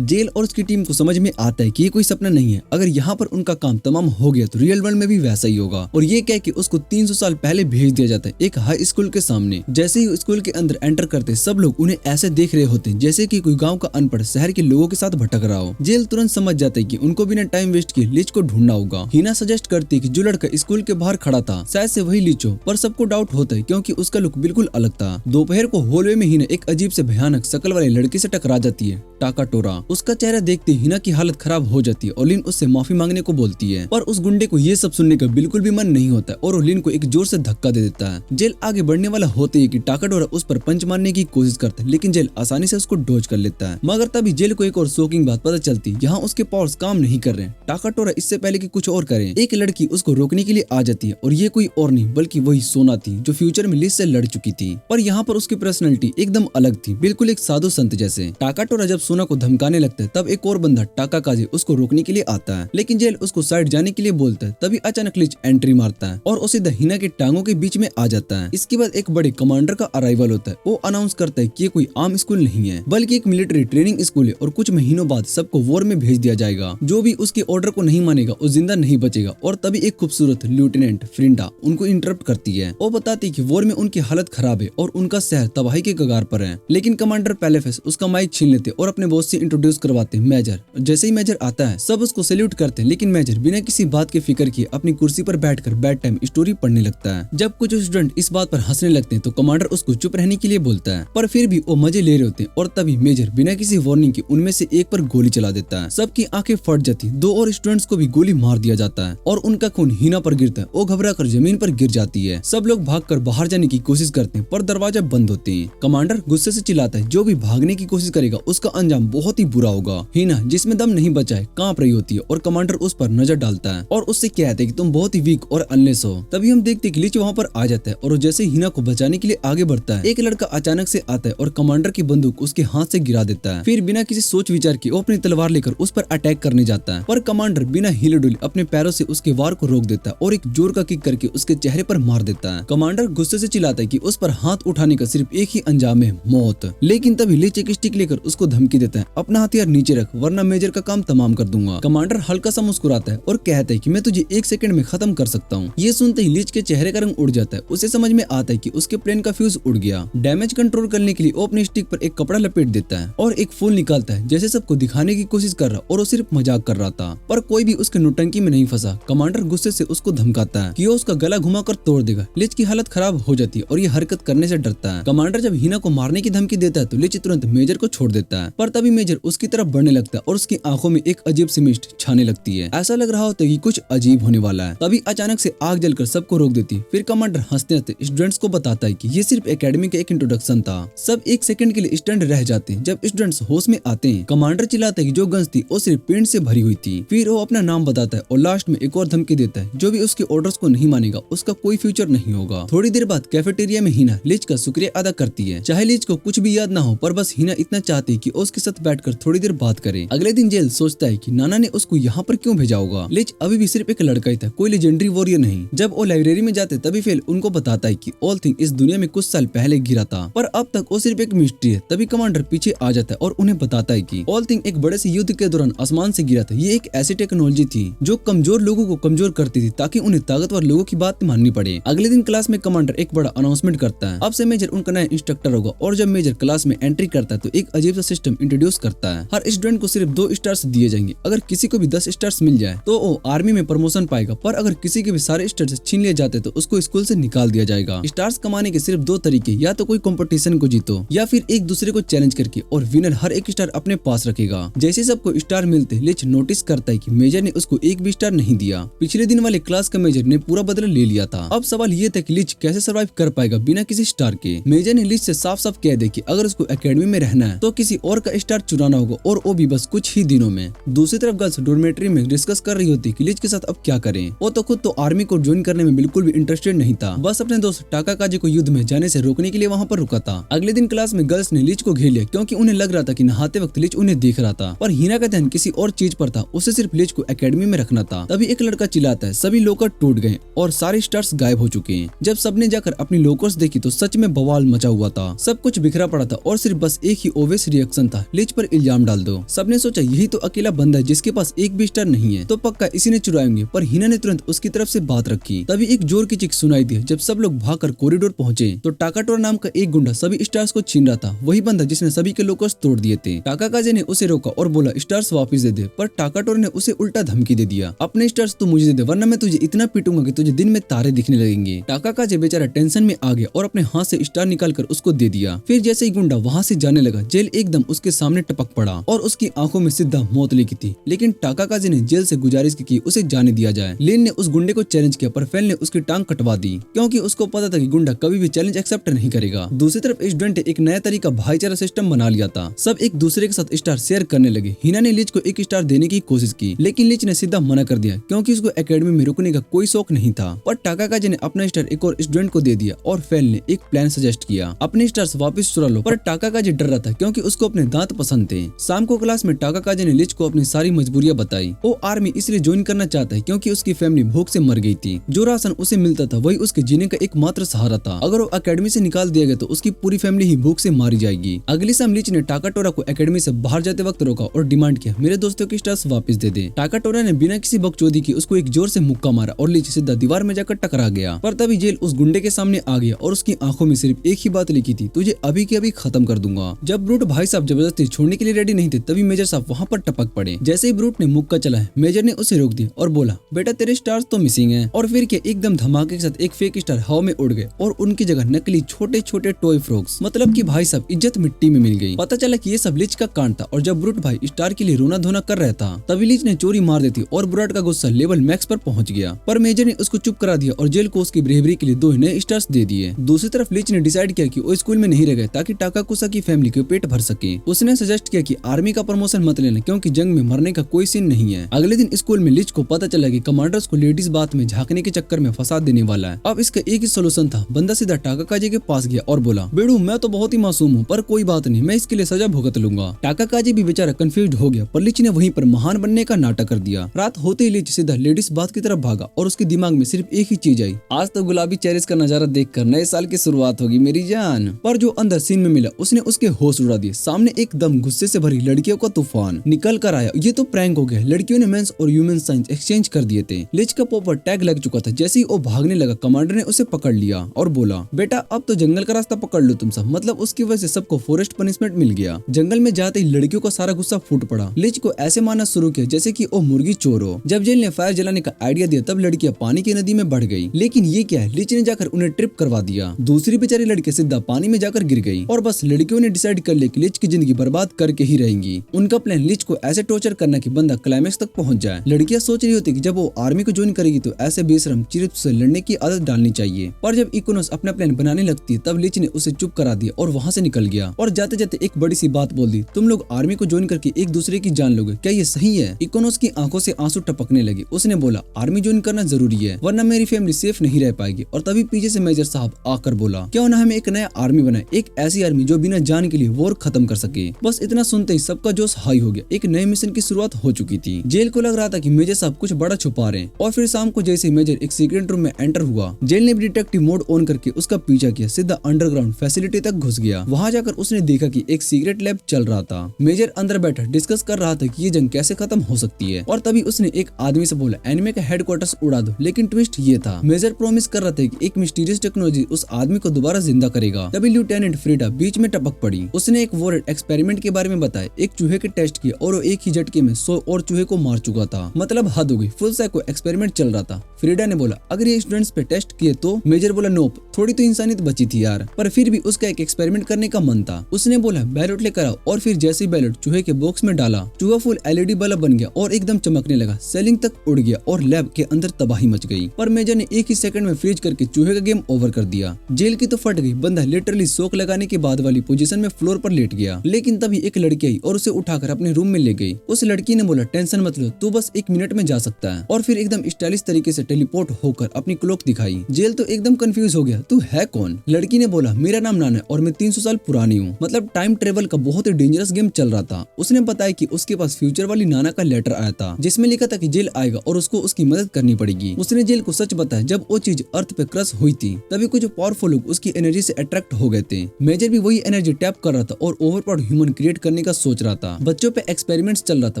जेल और उसकी टीम को समझ में आता है कि ये कोई सपना नहीं है। अगर यहाँ पर उनका काम तमाम हो गया तो रियल वर्ल्ड में भी वैसा ही होगा। और ये कह के उसको 300 साल पहले भेज दिया जाता है एक हाई स्कूल के सामने। जैसे ही स्कूल के अंदर एंटर करते सब लोग उन्हें ऐसे देख रहे होते हैं जैसे कि कोई गांव का अनपढ़ शहर के लोगों के साथ भटक रहा हो। जेल तुरंत समझ जाता है कि उनको बिना टाइम वेस्ट किए लिच को ढूंढना होगा। हिना सजेस्ट करती है कि जो लड़का स्कूल के बाहर खड़ा था शायद से वही लिच हो, पर सबको डाउट होता है क्योंकि उसका लुक बिल्कुल अलग था। दोपहर को हॉलवे में हिना एक अजीब से भयानक शक्ल वाले लड़के से टकरा जाती है, टाका टोरा। उसका चेहरा देखते हिना की हालत खराब हो जाती है और लिन उससे माफी मांगने को बोलती है, पर उस गुंडे को ये सब सुनने का बिल्कुल भी मन नहीं होता और वो लिन को एक जोर से धक्का दे देता है। जेल आगे बढ़ने वाला होते ही कि टाका टोरा उस पर पंच मारने की कोशिश करता है, लेकिन जेल आसानी से उसको डॉज कर लेता है। मगर तभी जेल को एक और शॉकिंग बात पता चलती है, यहाँ उसके पावर्स काम नहीं कर रहे। टाका टोरा इससे पहले कि कुछ और करे, एक लड़की उसको रोकने के लिए आ जाती है और ये कोई और नहीं बल्कि वही सोना थी जो फ्यूचर में लिच से लड़ चुकी थी। पर यहाँ पर उसकी पर्सनैलिटी एकदम अलग थी, बिल्कुल एक साधु संत जैसे। टाका टोरा जब सोना को धमकाने जाने लगता है तब एक और बंदा टाकाकाजी उसको रोकने के लिए आता है, लेकिन जेल उसको साइड जाने के लिए बोलता है। तभी अचानक लीच एंट्री मारता है और उसे हिना के टांगों के बीच में आ जाता है। इसके बाद एक बड़े कमांडर का अराइवल होता है। वो अनाउंस करता है कि ये कोई आम स्कूल नहीं है बल्कि एक मिलिट्री ट्रेनिंग स्कूल है और कुछ महीनों बाद सबको वॉर में भेज दिया जाएगा। जो भी उसके ऑर्डर को नहीं मानेगा वो जिंदा नहीं बचेगा। और तभी एक खूबसूरत लेफ्टिनेंट फ्रिंडा उनको इंटरप्ट करती है। वो बताती है कि वॉर में उनकी हालत खराब है और उनका शहर तबाही के कगार पर है। लेकिन कमांडर पैलेफेस उसका माइक छीन लेते और अपने बॉस से इंट्रोड्यूस करवाते हैं मेजर। जैसे ही मेजर आता है सब उसको सैल्यूट करते हैं, लेकिन मेजर बिना किसी बात की फिक्र किए अपनी कुर्सी पर बैठकर बेड टाइम स्टोरी पढ़ने लगता है। जब कुछ स्टूडेंट इस बात पर हंसने लगते हैं तो कमांडर उसको चुप रहने के लिए बोलता है, पर फिर भी वो मजे ले रहे होते हैं। और तभी मेजर बिना किसी वार्निंग के उनमें से एक पर गोली चला देता है। सबकी आंखें फट जाती, दो और स्टूडेंट्स को भी गोली मार दिया जाता है और उनका खून हिना पर गिरता है। वो घबरा कर जमीन पर गिर जाती है। सब लोग भागकर बाहर जाने की कोशिश करते हैं पर दरवाजा बंद होते हैं। कमांडर गुस्से से चिल्लाता है, जो भी भागने की कोशिश करेगा उसका अंजाम बहुत ही बुरा होगा। हिना जिसमें दम नहीं बचा है कांप रही होती है और कमांडर उस पर नजर डालता है और उससे कहते हैं कि तुम बहुत ही वीक और अनलेस हो। तभी हम देखते हैं कि लीच वहाँ पर आ जाता है और वो जैसे हिना को बचाने के लिए आगे बढ़ता है, एक लड़का अचानक से आता है और कमांडर की बंदूक उसके हाथ से गिरा देता है। फिर बिना किसी सोच विचार के वो अपनी तलवार लेकर उस पर अटैक करने जाता है, पर कमांडर बिना हिले डुले अपने पैरों से उसके वार को रोक देता है और एक जोर का किक करके उसके चेहरे पर मार देता है। कमांडर गुस्से से चिल्लाता है कि उस पर हाथ उठाने का सिर्फ एक ही अंजाम है, मौत। लेकिन तभी लीच एक स्टिक लेकर उसको धमकी देता है, अपना हथियार नीचे रख वरना मेजर का काम तमाम कर दूंगा। कमांडर हल्का सा मुस्कुराता है और कहता है कि मैं तुझे 1 सेकंड में खत्म कर सकता हूँ। ये सुनते ही लीच के चेहरे का रंग उड़ जाता है। उसे समझ में आता है कि उसके प्लेन का फ्यूज उड़ गया। डैमेज कंट्रोल करने के लिए वो अपने स्टिक पर एक कपड़ा लपेट देता है और एक फूल निकालता है, जैसे सबको दिखाने की कोशिश कर रहा और वो सिर्फ मजाक कर रहा था, पर कोई भी उसके नौटंकी में नहीं फंसा। कमांडर गुस्से से उसको धमकाता है कि वो उसका गला घुमाकर तोड़ देगा। लीच की हालत खराब हो जाती है और ये हरकत करने से डरता है। कमांडर जब हिना को मारने की धमकी देता है तो लीच तुरंत मेजर को छोड़ देता है, पर तभी मेजर उसकी तरफ बढ़ने लगता है और उसकी आंखों में एक अजीब सी मिस्ट छाने लगती है। ऐसा लग रहा होता है कि कुछ अजीब होने वाला है। तभी अचानक से आग जलकर सबको रोक देती है। फिर कमांडर हंसते हंसते स्टूडेंट्स को बताता है कि ये सिर्फ एकेडमी का एक इंट्रोडक्शन था। सब 1 सेकंड के लिए स्टंट रह जाते हैं। जब स्टूडेंट्स होश में आते हैं कमांडर चिल्लाता है कि जो गन्स थी वो सिर्फ पेंट से भरी हुई थी। फिर वो अपना नाम बताता है और लास्ट में एक और धमकी देता है, जो भी उसके ऑर्डर्स को नहीं मानेगा उसका कोई फ्यूचर नहीं होगा। थोड़ी देर बाद कैफेटेरिया में हिना लीच का शुक्रिया अदा करती है। चाहे लीच को कुछ भी याद ना हो पर बस हिना इतना चाहती है कि उसके साथ बैठकर थोड़ी देर बात करे। अगले दिन जेल सोचता है कि नाना ने उसको यहाँ पर क्यों भेजा होगा। लीच अभी भी सिर्फ एक लड़का ही था, कोई लेजेंडरी वॉरियर नहीं। जब वो लाइब्रेरी में जाते तभी फेल उनको बताता है कि ऑल थिंग इस दुनिया में कुछ साल पहले गिरा था, पर अब तक वो सिर्फ एक मिस्ट्री है। तभी कमांडर पीछे आ जाता है और उन्हें बताता है कि ऑल थिंग एक बड़े से युद्ध के दौरान आसमान से गिरा था। ये एक ऐसी टेक्नोलॉजी थी जो कमजोर लोगों को कमजोर करती थी ताकि उन्हें ताकतवर लोगों की बात माननी पड़े। अगले दिन क्लास में कमांडर एक बड़ा अनाउंसमेंट करता है, अब से मेजर उनका नया इंस्ट्रक्टर होगा। और जब मेजर क्लास में एंट्री करता है तो एक अजीब सा सिस्टम इंट्रोड्यूस करता है। हर स्टूडेंट को सिर्फ 2 स्टार्स दिए जाएंगे। अगर किसी को भी 10 स्टार्स मिल जाए तो वो आर्मी में प्रमोशन पाएगा, पर अगर किसी के भी सारे स्टार्स छीन लिए जाते तो उसको स्कूल से निकाल दिया जाएगा। स्टार्स कमाने के सिर्फ 2 तरीके, या तो कोई कंपटीशन को जीतो या फिर एक दूसरे को चैलेंज करके, और विनर हर एक स्टार अपने पास रखेगा। जैसे सबको स्टार मिलते लीच नोटिस करता है कि मेजर ने उसको एक भी स्टार नहीं दिया। पिछले दिन वाले क्लास का मेजर ने पूरा बदला ले लिया था। अब सवाल ये था कि लीच कैसे सर्वाइव कर पाएगा बिना किसी स्टार के। मेजर ने लीच से साफ साफ कह दे कि अगर उसको एकेडमी में रहना है तो किसी और का स्टार चुराना होगा, और वो भी बस कुछ ही दिनों में। दूसरी तरफ गर्ल्स डॉर्मेट्री में डिस्कस कर रही होती कि लीच के साथ अब क्या करें। वो तो खुद तो आर्मी को ज्वाइन करने में बिल्कुल भी इंटरेस्टेड नहीं था, बस अपने दोस्त टाकाकाजी को युद्ध में जाने से रोकने के लिए वहाँ पर रुका था। अगले दिन क्लास में गर्ल्स ने लीच को घेर लिया क्योंकि उन्हें लग रहा था कि नहाते वक्त लीच उन्हें देख रहा था, पर हिना का ध्यान किसी और चीज पर था। उसे सिर्फ लीच को एकेडमी में रखना था। तभी एक लड़का चिल्लाता है, सभी लॉकर टूट गए और सारे स्टार्स गायब हो चुके हैं। जब सबने जाकर अपनी लॉकर्स देखी तो सच में बवाल मचा हुआ था। सब कुछ बिखरा पड़ा था और सिर्फ बस एक ही ओवेस रिएक्शन था, लीच पर इल्जाम डाल दो। सबने सोचा यही तो अकेला बंदा है जिसके पास एक भी स्टार नहीं है, तो पक्का इसी ने चुराएंगे, पर हिना ने तुरंत उसकी तरफ से बात रखी। तभी एक जोर की चीख सुनाई दी। जब सब लोग भागकर कॉरिडोर पहुंचे तो टाकाटोर नाम का एक गुंडा सभी स्टार्स को छीन रहा था, वही बंदा जिसने सभी के लॉकर्स तोड़ दिए थे। टाकाकाजे ने उसे रोका और बोला स्टार्स वापस दे दे, पर टाकाटोर ने उसे उल्टा धमकी दे दिया, अपने स्टार्स तो मुझे दे दे वरना मैं तुझे इतना पीटूंगा कि तुझे दिन में तारे दिखने लगेंगे। टाकाकाजे बेचारा टेंशन में आ गया और अपने हाथ से स्टार निकालकर उसको दे दिया। फिर जैसे ही गुंडा वहाँ से जाने लगा जेल एकदम उसके सामने टपक पड़ा और उसकी आंखों में सीधा मौत लिखी थी। लेकिन टाकाकाजे ने जेल से गुजारिश की उसे जाने दिया जाए। लेन ने उस गुंडे को चैलेंज किया पर फेल ने उसकी टांग कटवा दी क्योंकि उसको पता था कि गुंडा कभी भी चैलेंज एक्सेप्ट नहीं करेगा। दूसरी तरफ स्टूडेंट एक नया तरीका भाईचारा सिस्टम बना लिया था। सब एक दूसरे के साथ स्टार शेयर करने लगे। हिना ने लीच को एक स्टार देने की कोशिश की लेकिन लीच ने सीधा मना कर दिया क्योंकि उसको एकेडमी में रुकने का कोई शौक नहीं था। पर टाकाकाजे ने अपना स्टार एक और स्टूडेंट को दे दिया और फेल ने एक प्लान सजेस्ट किया, अपने स्टार्स वापस चुरा लो। पर टाकाकाजे डर रहा था क्योंकि उसको अपने दांत पसंद थे। हैं। शाम को क्लास में टाकाकाजी ने लिच को अपनी सारी मजबूरियां बताई। वो आर्मी इसलिए ज्वाइन करना चाहता है क्योंकि उसकी फैमिली भूख से मर गई थी। जो राशन उसे मिलता था वही उसके जीने का एकमात्र सहारा था। अगर वो एकेडमी से निकाल दिया गया तो उसकी पूरी फैमिली ही भूख से मारी जाएगी। अगली शाम लिच ने टाकाटोरा को एकेडमी से बाहर जाते वक्त रोका और डिमांड किया, मेरे दोस्तों की स्टार्स वापस दे दे। टाकाटोरा ने बिना किसी बकचोदी की उसको एक जोर से मुक्का मारा और लिच सीधा दीवार में जाकर टकरा गया। पर तभी जेल उस गुंडे के सामने आ गया और उसकी आंखों में सिर्फ एक ही बात लिखी थी, तुझे अभी के अभी खत्म कर दूंगा। जब ब्रूट भाई साहब जबरदस्ती छोड़ने के लिए रेडी नहीं थे तभी मेजर साहब वहाँ पर टपक पड़े। जैसे ही ब्रूट ने मुक्का चलाया मेजर ने उसे रोक दिया और बोला, बेटा तेरे स्टार्स तो मिसिंग हैं। और फिर क्या एकदम धमाके के साथ एक फेक स्टार हवा में उड़ गए और उनकी जगह नकली छोटे छोटे टॉय फ्रॉग्स, मतलब कि भाई साहब इज्जत मिट्टी में मिल गई। पता चला कि ये सब लिच का कांड था और जब ब्रूट भाई स्टार के लिए रोना धोना कर रहा था तभी लिच ने चोरी मार दी थी और ब्रूट का गुस्सा लेवल मैक्स पर पहुंच गया। पर मेजर ने उसको चुप करा दिया और जेल को उसकी ब्रेवरी के लिए 2 नए स्टार्स दे दिए। दूसरी तरफ लिच ने डिसाइड किया कि वो स्कूल में नहीं रह गए ताकि टाकाकुसा की फैमिली के पेट भर सके। उसने सजेस्ट किया कि आर्मी का प्रमोशन मत लेना क्योंकि जंग में मरने का कोई सीन नहीं है। अगले दिन स्कूल में लिच को पता चला कि कमांडर्स को लेडीज बात में झांकने के चक्कर में फंसा देने वाला है। अब इसका एक ही सोल्यूशन था, बंदा सीधा टाकाकाजी के पास गया और बोला, बेड़ू मैं तो बहुत ही मासूम हूँ पर कोई बात नहीं, मैं इसके लिए सजा भुगत लूंगा। टाकाकाजी भी बेचारा कंफ्यूज हो गया पर लिच ने वहीं पर महान बनने का नाटक कर दिया। रात होते ही लिच सीधा लेडीज बात की तरफ भागा और उसके दिमाग में सिर्फ एक ही चीज आई, आज तो गुलाबी चेरिस का नजारा देखकर नए साल की शुरुआत होगी मेरी जान। पर जो अंदर सीन में मिला उसने उसके होश उड़ा दिए। सामने एकदम गुस्से से भरी लड़कियों का तूफान निकल कर आया। ये तो प्रैंक हो गया। लड़कियों ने मेंस और ह्यूमन साइंस एक्सचेंज कर दिए थे। लिच का पॉपर टैग लग चुका था। जैसे ही वो भागने लगा कमांडर ने उसे पकड़ लिया और बोला, बेटा अब तो जंगल का रास्ता पकड़ लो तुम सब। मतलब उसकी वजह से सबको फॉरेस्ट पनिशमेंट मिल गया। जंगल में जाते ही लड़कियों का सारा गुस्सा फूट पड़ा। लिच को ऐसे मानना शुरू किया जैसे कि वो मुर्गी चोर हो। जब जेल ने फायर जलाने का आइडिया दिया तब लड़कियां पानी की नदी में बढ़ गई। लेकिन ये क्या है, लिच ने जाकर उन्हें ट्रिप करवा दिया। दूसरी बेचारी लड़की सीधा पानी में जाकर गिर गई और बस लड़कियों ने डिसाइड कर लिया कि लिच की जिंदगी बर्बाद करके ही रहेंगी। उनका प्लान लिच को ऐसे टॉर्चर करना कि बंदा क्लाइमेक्स तक पहुंच जाए। लड़कियां सोच रही होती कि जब वो आर्मी को ज्वाइन करेगी तो ऐसे बेशरम चिरिप्स से लड़ने की आदत डालनी चाहिए। पर जब इकोनोस अपना प्लान बनाने लगती है तब लिच ने उसे चुप करा दिया और वहाँ से निकल गया और जाते जाते एक बड़ी सी बात बोल दी, तुम लोग आर्मी को ज्वाइन करके एक दूसरे की जान लोगे, क्या ये सही है? इकोनोस की आंखों से आंसू टपकने लगे। उसने बोला, आर्मी ज्वाइन करना जरूरी है वरना मेरी फैमिली सेफ नहीं रह पाएगी। और तभी पीछे से मेजर साहब आकर बोला, क्यों ना हमें एक नया आर्मी बनाए, एक ऐसी आर्मी जो बिना जान के लिए वॉर खत्म कर सके। बस इतना सुनते ही सबका जोश हाई हो गया। एक नए मिशन की शुरुआत हो चुकी थी। जेल को लग रहा था कि मेजर साहब कुछ बड़ा छुपा रहे हैं। और फिर शाम को जैसे मेजर एक सीक्रेट रूम में एंटर हुआ, जेल ने भी डिटेक्टिव मोड ऑन करके उसका पीछा किया, सीधा अंडरग्राउंड फैसिलिटी तक घुस गया। वहाँ जाकर उसने देखा कि एक सीक्रेट लैब चल रहा था। मेजर अंदर बैठा डिस्कस कर रहा था कि ये जंग कैसे खत्म हो सकती है। और तभी उसने एक आदमी से बोला, एनिमे का हेडक्वार्टर्स उड़ा दो। लेकिन ट्विस्ट ये था, मेजर प्रॉमिस कर रहा था कि एक मिस्टीरियस टेक्नोलॉजी उस आदमी को दोबारा जिंदा करेगा। तभी लेफ्टिनेंट फ्रीडा बीच में टपक पड़ी। उसने एक वॉरेड एक्सपेरिमेंट के बारे में बताया। एक चूहे के टेस्ट किए और वो एक ही झटके में 100 और चूहे को मार चुका था। मतलब हद हो गई, फुल साइको एक्सपेरिमेंट चल रहा था। फ्रीडा ने बोला, अगर ये स्टूडेंट्स पे टेस्ट किए तो? मेजर बोला, नोप, थोड़ी तो इंसानियत बची थी यार। पर फिर भी उसका एक एक्सपेरिमेंट करने का मन था। उसने बोला, बैलेट लेकर आओ। और फिर जैसे ही बैलेट चूहे के बॉक्स में डाला, चूहा फुल LED बल्ब बन गया और एकदम चमकने लगा। सेलिंग तक उड़ गया और लैब के अंदर तबाही मच गई। पर मेजर ने एक ही सेकंड में फ्रीज करके चूहे का गेम ओवर कर दिया। जेल की तो फट गई। बंदा लिटरली शॉक लगाने के बाद वाली पोजीशन में फ्लोर पर लेट गया। लेकिन तभी एक लड़की आई और उसे उठाकर अपने रूम में ले गई। उस लड़की ने बोला, टेंशन मत लो, तू बस 1 मिनट में जा सकता है। और फिर एकदम स्टाइलिश तरीके से टेलीपोर्ट होकर अपनी क्लॉक दिखाई। जेल तो एकदम कंफ्यूज हो गया, तू है कौन? लड़की ने बोला, मेरा नाम नाना है और मैं 300 साल पुरानी हूँ। मतलब टाइम ट्रेवल का बहुत ही डेंजरस गेम चल रहा था। उसने बताया कि उसके पास फ्यूचर वाली नाना का लेटर आया था जिसमें लिखा था कि जेल आएगा और उसको उसकी मदद करनी पड़ेगी। उसने जेल को सच बताया, जब वो चीज अर्थ पे क्रश हुई थी तभी कुछ पावरफुल लोग उसकी एनर्जी से अट्रैक्ट हो गए थे। मेजर भी वही एनर्जी टैप कर रहा था और ओवरपावर्ड ह्यूमन क्रिएट करने का सोच रहा था। बच्चों पे एक्सपेरिमेंट्स चल रहा था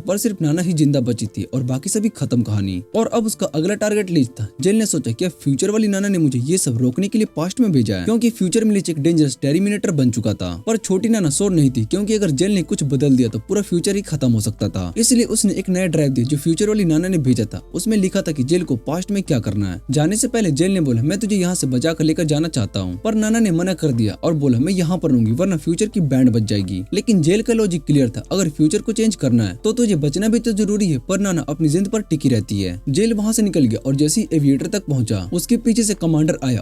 पर सिर्फ नाना ही जिंदा बची थी और बाकी सभी खत्म कहानी। और अब उसका अगला टारगेट लीच था। जेल ने सोचा क्या फ्यूचर वाली नाना ने मुझे ये सब रोकने के लिए पास्ट में भेजा है, क्योंकि फ्यूचर में लीच एक डेंजरस टेरिमिनेटर बन चुका था। पर छोटी नाना शोर नहीं थी, क्योंकि अगर जेल ने कुछ बदल दिया तो पूरा फ्यूचर ही खत्म हो सकता था। इसलिए उसने एक नया ड्राइव दिया जो फ्यूचर वाली नाना ने भेजा था। उसमें लिखा था कि जेल को पास्ट में क्या करना है। जाने से पहले जेल ने बोला, मैं तुझे यहाँ से बचा कर लेकर जाना चाहता हूँ। पर नाना ने मना कर दिया और बोला, मैं यहाँ पर रहूंगी वरना फ्यूचर की बैंड बच जाएगी। लेकिन जेल का लॉजिक क्लियर था, अगर फ्यूचर को चेंज करना है तो तुझे बचना भी तो जरूरी है। पर नाना अपनी जिंद पर टिकी रहती है। जेल वहाँ से निकल गया और जैसे ही एविएटर तक पहुंचा उसके पीछे से कमांडर आया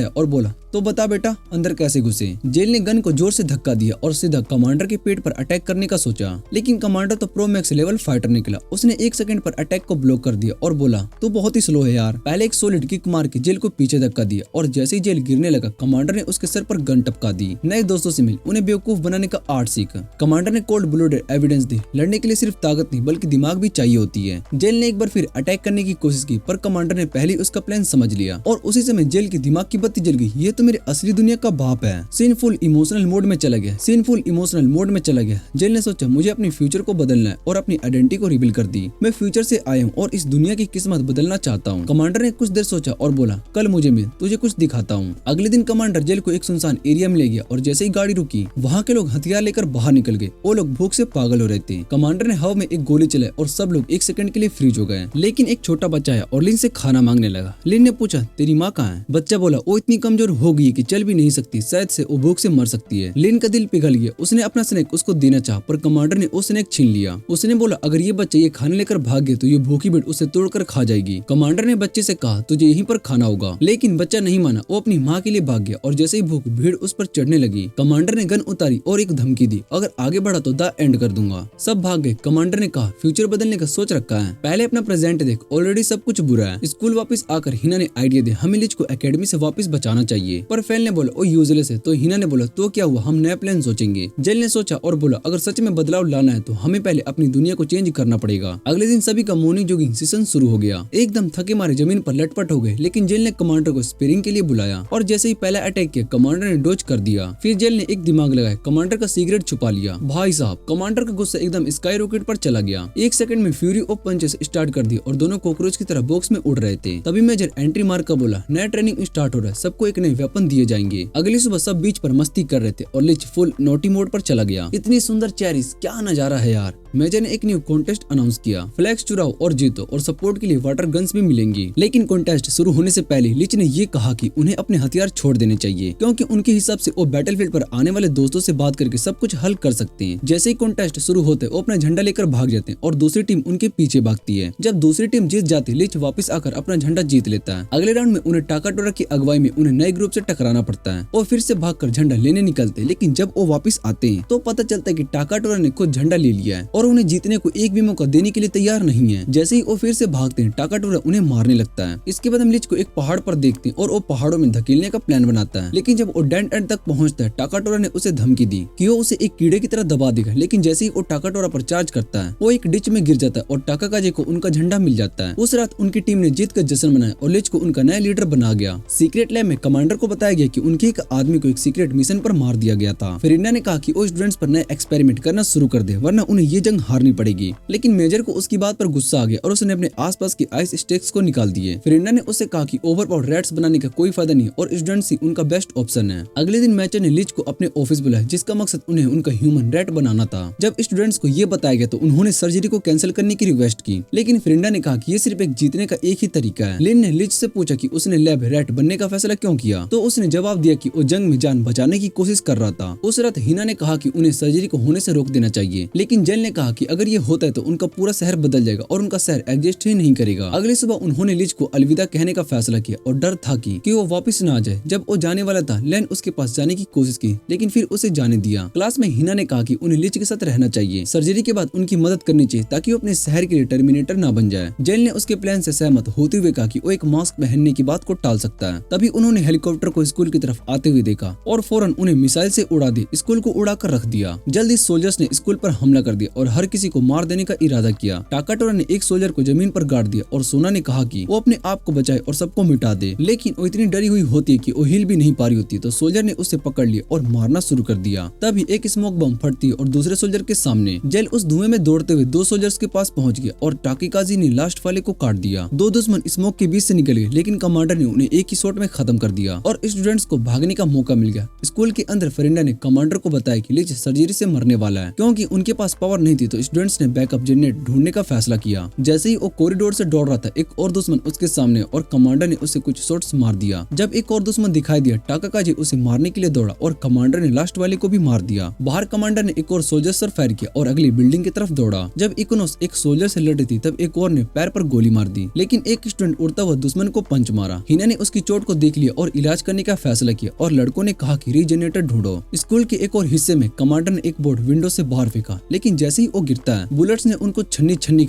और बोला, तो बता बेटा अंदर कैसे घुसे। जेल ने गन को जोर से धक्का दिया और सीधा कमांडर के पेट पर अटैक करने का सोचा। लेकिन कमांडर तो प्रो मैक्स लेवल फाइटर निकला। उसने 1 सेकंड पर अटैक को ब्लॉक कर दिया और बोला, तू बहुत ही स्लो है यार। पहले एक सॉलिड किक मार के जेल को पीछे धक्का दिया और जैसे ही जेल गिरने लगा कमांडर ने उसके सर पर गन टपका दी। नए दोस्तों से मिल, उन्हें बेवकूफ बनाने का आर्ट सीख। कमांडर ने कोल्ड ब्लूडेड एविडेंस दी, लड़ने के लिए सिर्फ ताकत नहीं बल्कि दिमाग भी चाहिए होती है। जेल ने एक बार फिर अटैक करने की कोशिश की, पर कमांडर ने पहले उसका प्लान समझ लिया और उसी समय जेल की दिमाग की बत्ती जल गई। ये तो मेरे असली दुनिया का बाप है। सीन फुल इमोशनल मोड में चला गया। जेल ने सोचा मुझे अपनी फ्यूचर को बदलना है और अपनी आइडेंटिटी को रिवील कर दी। मैं फ्यूचर से आया हूँ और इस दुनिया की किस्मत बदलना चाहता हूँ। कमांडर ने कुछ देर सोचा और बोला, कल मुझे मिल, तुझे कुछ दिखाता हूँ। अगले दिन कमांडर जेल को एक सुनसान एरिया में ले गया और जैसे ही गाड़ी रुकी, वहाँ के लोग हथियार लेकर बाहर निकल गए। वो लोग भूख से पागल हो रहे थे। कमांडर ने हवा में एक गोली चलाई और सब लोग एक सेकंड के लिए फ्रीज हो गए। लेकिन एक छोटा बच्चा आया और लिन से खाना मांगने लगा। लिन ने पूछा, तेरी माँ कहाँ है? बच्चा बोला, वो इतनी कमजोर हो गई कि चल भी नहीं सकती, शायद से वो भूख से मर सकती है। लिन का दिल पिघल गया। उसने अपना स्नैक उसको देना चाहा, पर कमांडर ने वो स्नैक छीन लिया। उसने बोला, अगर ये बच्चा ये खाने लेकर भाग गया तो ये भूखी भीड़ उसे तोड़कर खा जाएगी। कमांडर ने बच्चे से कहा, तुझे यहीं पर खाना होगा, लेकिन बच्चा नहीं माना। वो अपनी माँ के लिए भाग गया और जैसे ही भूख भीड़ उस पर चढ़ने लगी, कमांडर ने गन उतारी और एक धमकी दी, अगर आगे बढ़ा तो द एंड कर दूंगा। सब भाग गए। कमांडर ने कहा, फ्यूचर बदलने का सोच रखा है, पहले अपना प्रेजेंट देख, ऑलरेडी सब कुछ बुरा है। स्कूल वापस आकर हिना ने आइडिया दिया, हमें लिच को एकेडमी से वापस बचाना चाहिए। पर फेल ने बोला, ओ यूजलेस है। तो हिना ने बोला, तो क्या हुआ, हम नया प्लान सोचेंगे। जेल ने सोचा और बोला, अगर सच में बदलाव लाना है तो हमें पहले अपनी दुनिया को चेंज करना पड़ेगा। अगले दिन सभी का मॉर्निंग जॉगिंग सेशन शुरू हो गया। एकदम थके मारे जमीन पर लटपट हो गए, लेकिन जेल ने कमांडर को स्पेयरिंग के लिए बुलाया और जैसे ही पहला अटैक किया, कमांडर ने डोज कर दिया। फिर जेल ने एक दिमाग लगाया, कमांडर का सिगरेट छुपा लिया। भाई साहब, कमांडर का गुस्सा एकदम स्काई रॉकेट पर चला गया। एक सेकंड में फ्यूरी ऑफ पंचेस स्टार्ट कर दी और दोनों कॉकरोच की तरह बॉक्स में उड़ रहे थे। तभी मेजर एंट्री मार कर बोला, नया ट्रेनिंग स्टार्ट हो रहा है, सबको एक नए वेपन दिए जाएंगे। अगली सुबह सब बीच पर मस्ती कर रहे थे और लिच फुल नोटी मोड पर चला गया। इतनी सुंदर चेरीज, क्या नजारा है यार। मेजर ने एक न्यू कॉन्टेस्ट अनाउंस किया, फ्लैग्स चुराओ और जीतो और सपोर्ट के लिए वाटर गन्स भी मिलेंगी। लेकिन कॉन्टेस्ट शुरू होने से पहले लिच ने ये कहा कि उन्हें अपने हथियार छोड़ देने चाहिए, क्योंकि उनके हिसाब से वो बैटलफील्ड पर आने वाले दोस्तों से बात करके सब कुछ हल कर सकते हैं। जैसे ही कॉन्टेस्ट शुरू होते वो अपना झंडा लेकर भाग जाते हैं और दूसरी टीम उनके पीछे भागती है। जब दूसरी टीम जीत जाती, लिच वापस आकर अपना झंडा जीत लेता है। अगले राउंड में उन्हें टाकाटोरा की अगुवाई में उन्हें नए ग्रुप से टकराना पड़ता है और फिर से भागकर झंडा लेने निकलते हैं। लेकिन जब वो वापस आते हैं तो पता चलता है कि टाकाटोरा ने खुद झंडा ले लिया है और उन्हें जीतने को एक भी मौका देने के लिए तैयार नहीं है। जैसे ही वो फिर से भागते हैं, टाकाटोरा उन्हें मारने लगता है। इसके बाद हम लिच को एक पहाड़ पर देखते हैं और वो पहाड़ों में धकेलने का प्लान बनाता है। लेकिन जब वो डेड एंड तक पहुंचता है, टाकाटोरा ने उसे धमकी दी कि वो उसे एक कीड़े की तरह दबा देगा। लेकिन जैसे ही वो टाकाटोरा पर चार्ज करता है, वो एक डिच में गिर जाता है और टाकाकाजी को उनका झंडा मिल जाता है। उस रात उनकी टीम ने जीत कर जश्न मनाया और लिच को उनका नया लीडर बना गया। सीक्रेट लैब में कमांडर को बताया गया कि उनके एक आदमी को एक सीक्रेट मिशन पर मार दिया गया था। फिर इंडिया ने कहा कि वो स्टूडेंट्स पर नए एक्सपेरिमेंट करना शुरू कर दे, वरना उन्हें ये जंग हारनी पड़ेगी। लेकिन मेजर को उसकी बात पर गुस्सा आ गया और उसने अपने आसपास की आइस स्टेक्स को निकाल दिए। फिर इंडिया ने उससे कहा कि ओवरपावर्ड रैट्स बनाने का कोई फायदा नहीं और स्टूडेंट्स ही उनका बेस्ट ऑप्शन है। अगले दिन मेजर ने लिच को अपने ऑफिस बुलाया, जिसका मकसद उन्हें उनका ह्यूमन रैट बनाना था। जब स्टूडेंट्स को ये बताया गया तो उन्होंने सर्जरी को कैंसिल करने की रिक्वेस्ट की, लेकिन फ्रिंडा ने कहा कि ये सिर्फ एक जीतने का एक ही तरीका है। लिन ने लिच से पूछा कि उसने लैब रैट बनने का फैसला क्यों किया, तो उसने जवाब दिया कि वो जंग में जान बचाने की कोशिश कर रहा था। उस रात हिना ने कहा कि उन्हें सर्जरी को होने से रोक देना चाहिए, लेकिन जेल ने कहा कि अगर ये होता है तो उनका पूरा शहर बदल जाएगा और उनका शहर एग्जिस्ट ही नहीं करेगा। अगली सुबह उन्होंने लिच को अलविदा कहने का फैसला किया और डर था कि वो वापस न आ जाए। जब वो जाने वाला था, लेन उसके पास जाने की कोशिश की, लेकिन फिर उसे जाने दिया। क्लास में हिना ने कहा कि उन्हें लिच के साथ रहना चाहिए, सर्जरी के बाद उनकी मदद करनी चाहिए ताकि वो अपने शहर के लिए टर्मिनेटर न बन जाए। जेल ने उसके प्लान से सहमत होते हुए कहा कि वो एक मास्क पहनने की बात को टाल सकता है। तभी उन्होंने हेलीकॉप्टर को स्कूल की तरफ आते हुए देखा और फौरन उन्हें मिसाइल से उड़ा दी, स्कूल को उड़ा कर रख दिया। जल्दी सोल्जर्स ने स्कूल पर हमला कर दिया और हर किसी को मार देने का इरादा किया। टाकाटोरा ने एक सोल्जर को जमीन पर गाड़ दिया और सोना ने कहा कि वो अपने आप को बचाए और सबको मिटा दे, लेकिन वो इतनी डरी हुई होती है कि वो हिल भी नहीं पा रही होती। तो सोल्जर ने उसे पकड़ लिया और मारना शुरू कर दिया। तभी एक स्मोक बम फटती है और दूसरे सोल्जर के सामने। जेल उस धुएं में दौड़ते हुए दो सोल्जर्स के पास पहुंच गया और टाकीकाजी ने लास्ट वाले को काट दिया। दो दुश्मन स्मोक के बीच से निकल गए, लेकिन कमांडर ने उन्हें एक ही शॉट में खत्म कर दिया और स्टूडेंट्स को भागने का मौका मिल गया। स्कूल के अंदर फ्रिंडा ने कमांडर को बताया कि लिच सर्जरी से मरने वाला है। क्योंकि उनके पास पावर नहीं थी तो स्टूडेंट्स ने बैकअप जनरेटर ढूंढने का फैसला किया। जैसे ही वो कॉरिडोर से दौड़ रहा था, एक और दुश्मन उसके सामने और कमांडर ने उसे कुछ शॉट्स मार दिया। जब एक और दुश्मन दिखाई दिया, टाकाकाजी उसे मारने के लिए दौड़ा और कमांडर ने लास्ट वाले को भी मार दिया। बाहर कमांडर ने एक और सोल्जर पर फायर किया और अगली बिल्डिंग की तरफ दौड़ा। जब इकोनोस एक सोल्जर से लड़ रही थी, तब एक और ने पैर पर गोली मार दी, लेकिन एक स्टूडेंट उड़ता हुआ दुश्मन को पंच मारा। हिना ने उसकी चोट को देख लिया और इलाज करने का फैसला किया और लड़कों ने कहा कि रीजनरेटर ढूंढो। स्कूल के एक और हिस्से में कमांडर ने एक बोर्ड विंडो से बाहर फेंका, लेकिन जैसे ही वो गिरता है। बुलेट्स ने उनको छन्नी छन्नी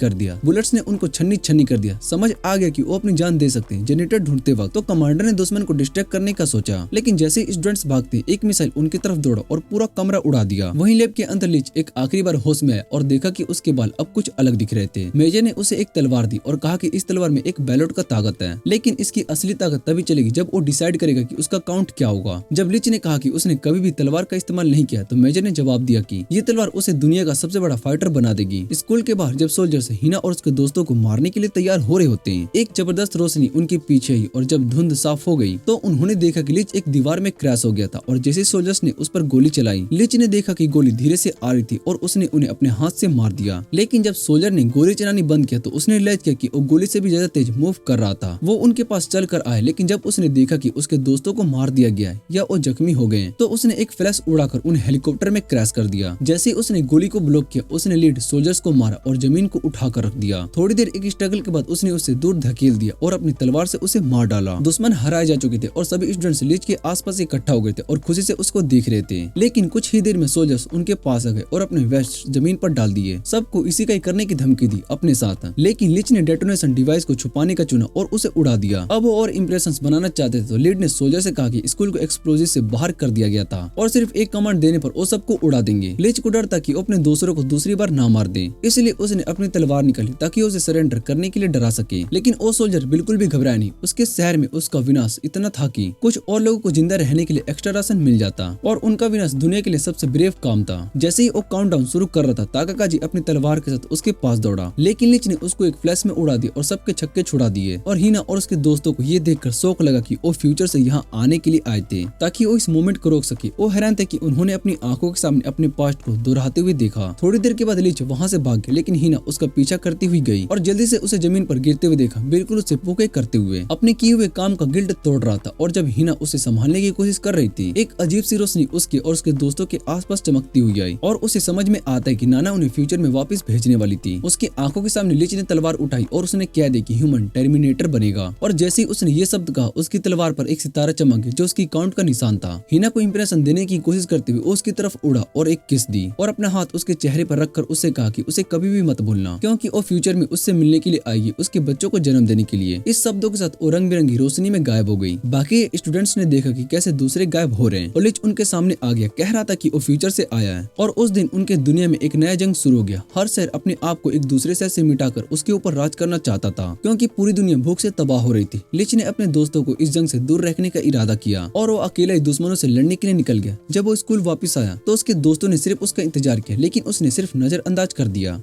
कर दिया। समझ आ गया कि वो अपनी जान दे सकते हैं जनरेटर ढूंढते वक्त। तो कमांडर ने दुश्मन को डिस्ट्रैक्ट करने का सोचा, लेकिन जैसे ही स्टूडेंट्स भागते एक मिसाइल उनकी तरफ दौड़ा और पूरा कमरा उड़ा दिया। वहीं लैब के अंदर लीच एक आखिरी बार होश में आया और देखा कि उसके बाल अब कुछ अलग दिख रहे थे। मेजर ने उसे एक तलवार दी और कहा कि इस तलवार में एक बैलोट का ताकत है, लेकिन इसकी असली ताकत तभी चलेगी जब वो डिसाइड करेगा कि उसका काउंट क्या होगा। जब लीच ने कहा कि उसने कभी भी तलवार का इस्तेमाल नहीं किया, तो मेजर ने जवाब दिया कि ये तलवार उसे दुनिया का सबसे बड़ा फाइटर बना देगी। स्कूल के बाहर जब सोल्जर्स हिना और उसके दोस्तों को मारने के लिए तैयार हो रहे होते हैं, एक जबरदस्त रोशनी उनके पीछे आई और जब धुंध साफ हो गई तो उन्होंने देखा कि लीच एक दीवार में क्रैश हो गया था। और जैसे सोल्जर्स ने उस पर गोली चलाई, लीच ने देखा कि गोली धीरे से आ रही थी और उसने उन्हें अपने हाथ से मार दिया। लेकिन जब सोल्जर ने गोली चलानी बंद किया तो उसने रियलाइज किया कि वो गोली से भी ज्यादा तेज मूव कर रहा था। वो उनके पास चल कर आए, लेकिन जब उसने देखा कि उसके दोस्तों को मार दिया गया है या वो जख्मी हो गए, तो उसने एक फ्लैश उड़ाकर उन्हें हेलीकॉप्टर में क्रैश कर दिया। जैसे उसने गोली को ब्लॉक किया, उसने लीड सोल्जर्स को मारा और जमीन को उठा कर रख दिया। थोड़ी देर एक स्ट्रगल के बाद उसने उसे दूर धकेल दिया और अपनी तलवार से उसे मार डाला। दुश्मन हराए जा चुके थे और सभी स्टूडेंट्स लीच के आसपास इकट्ठा हो गए थे और खुशी से उसको देख रहे थे। लेकिन कुछ ही देर में सोल्जर्स उनके पास आ गए और अपने वेस्ट जमीन पर डाल दिए। सबको इसी का ही करने की धमकी दी अपने साथ, लेकिन लीच ने डेटोनेशन डिवाइस को छुपाने का चुना और उसे उड़ा दिया। अब वो और इंप्रेशंस बनाना चाहते थे, तो लीड ने सोल्जर से कहा कि स्कूल को एक्सप्लोजिव से बाहर कर दिया गया था और सिर्फ एक कमांड देने पर वो सबको उड़ा देंगे। लीच को डर था कि वो अपने दूसरों को दूसरी बार ना मार दे, इसलिए उसने अपनी तलवार निकाली ताकि उसे सरेंडर करने के लिए डरा सके। लेकिन वो सोल्जर बिल्कुल भी घबराया नहीं। उसके शहर में उसका विनाश इतना था कि कुछ और लोगों को जिंदा रहने के लिए एक्स्ट्रा राशन मिल जाता और उनका विनाश दुनिया के लिए सबसे ब्रेव काम था। जैसे ही वो काउंटडाउन शुरू कर रहा था, ताकाकाजी अपनी तलवार के साथ उसके पास दौड़ा, लेकिन लीच ने उसको एक फ्लैश में उड़ा दिया और सबके छक्के छुड़ा दिए। और हिना और उसके दोस्तों को ये देखकर शौक लगा कि वो फ्यूचर से यहाँ आने के लिए आए थे ताकि वो इस मोमेंट को रोक सके। वो हैरान थे कि उन्होंने अपनी आंखों के सामने अपने पास्ट को दोहराते हुए देखा। थोड़ी देर के बाद लीच वहाँ से भाग गया, लेकिन हिना उसका पीछा करती हुई गई और जल्दी से उसे जमीन पर गिरते हुए देखा, बिल्कुल उससे पुके करते हुए। अपने किए हुए काम का गिल्ट तोड़ रहा था और जब हिना उसे संभालने की कोशिश कर रही थी, एक अजीब सी रोशनी उसके और उसके दोस्तों के आसपास चमकती हुई आई और उसे समझ में आता है कि नाना उन्हें फ्यूचर में वापस भेजने वाली थी। उसकी आंखों के सामने लीच ने तलवार उठाई और उसने कह दिया कि ह्यूमन टर्मिनेटर बनेगा। और जैसे ही उसने ये शब्द कहा, उसकी तलवार पर एक सितारा चमक गया जो उसकी काउंट का निशान था। हिना को इंप्रेशन देने की कोशिश करते हुए उसकी तरफ उड़ा और एक किस दी और अपना हाथ उसके चेहरे पर रखकर उससे कहा कि उसे कभी भी मत भूलना, क्योंकि वो फ्यूचर में उससे मिलने के लिए आएगी, उसके बच्चों को जन्म देने के लिए। इस शब्दों के साथ वो रंग बिरंगी रोशनी में गायब हो गई। बाकी स्टूडेंट्स ने देखा कि कैसे दूसरे गायब हो रहे हैं और लीच उनके सामने आ गया, कह रहा था कि वो फ्यूचर से आया है। और उस दिन उनके दुनिया में एक नया जंग शुरू हो गया। हर शहर अपने आप को एक दूसरे शहर से मिटाकर उसके ऊपर राज करना चाहता था, क्योंकि पूरी दुनिया भूख से तबाह हो रही थी। लीच ने अपने दोस्तों को इस जंग से दूर रखने का इरादा किया और वो अकेला ही दुश्मनों से लड़ने के लिए निकल गया। जब वो स्कूल वापस आया तो उसके दोस्तों ने सिर्फ उसका इंतजार किया, लेकिन उसने सिर्फ नजरअंदाज कर दिया।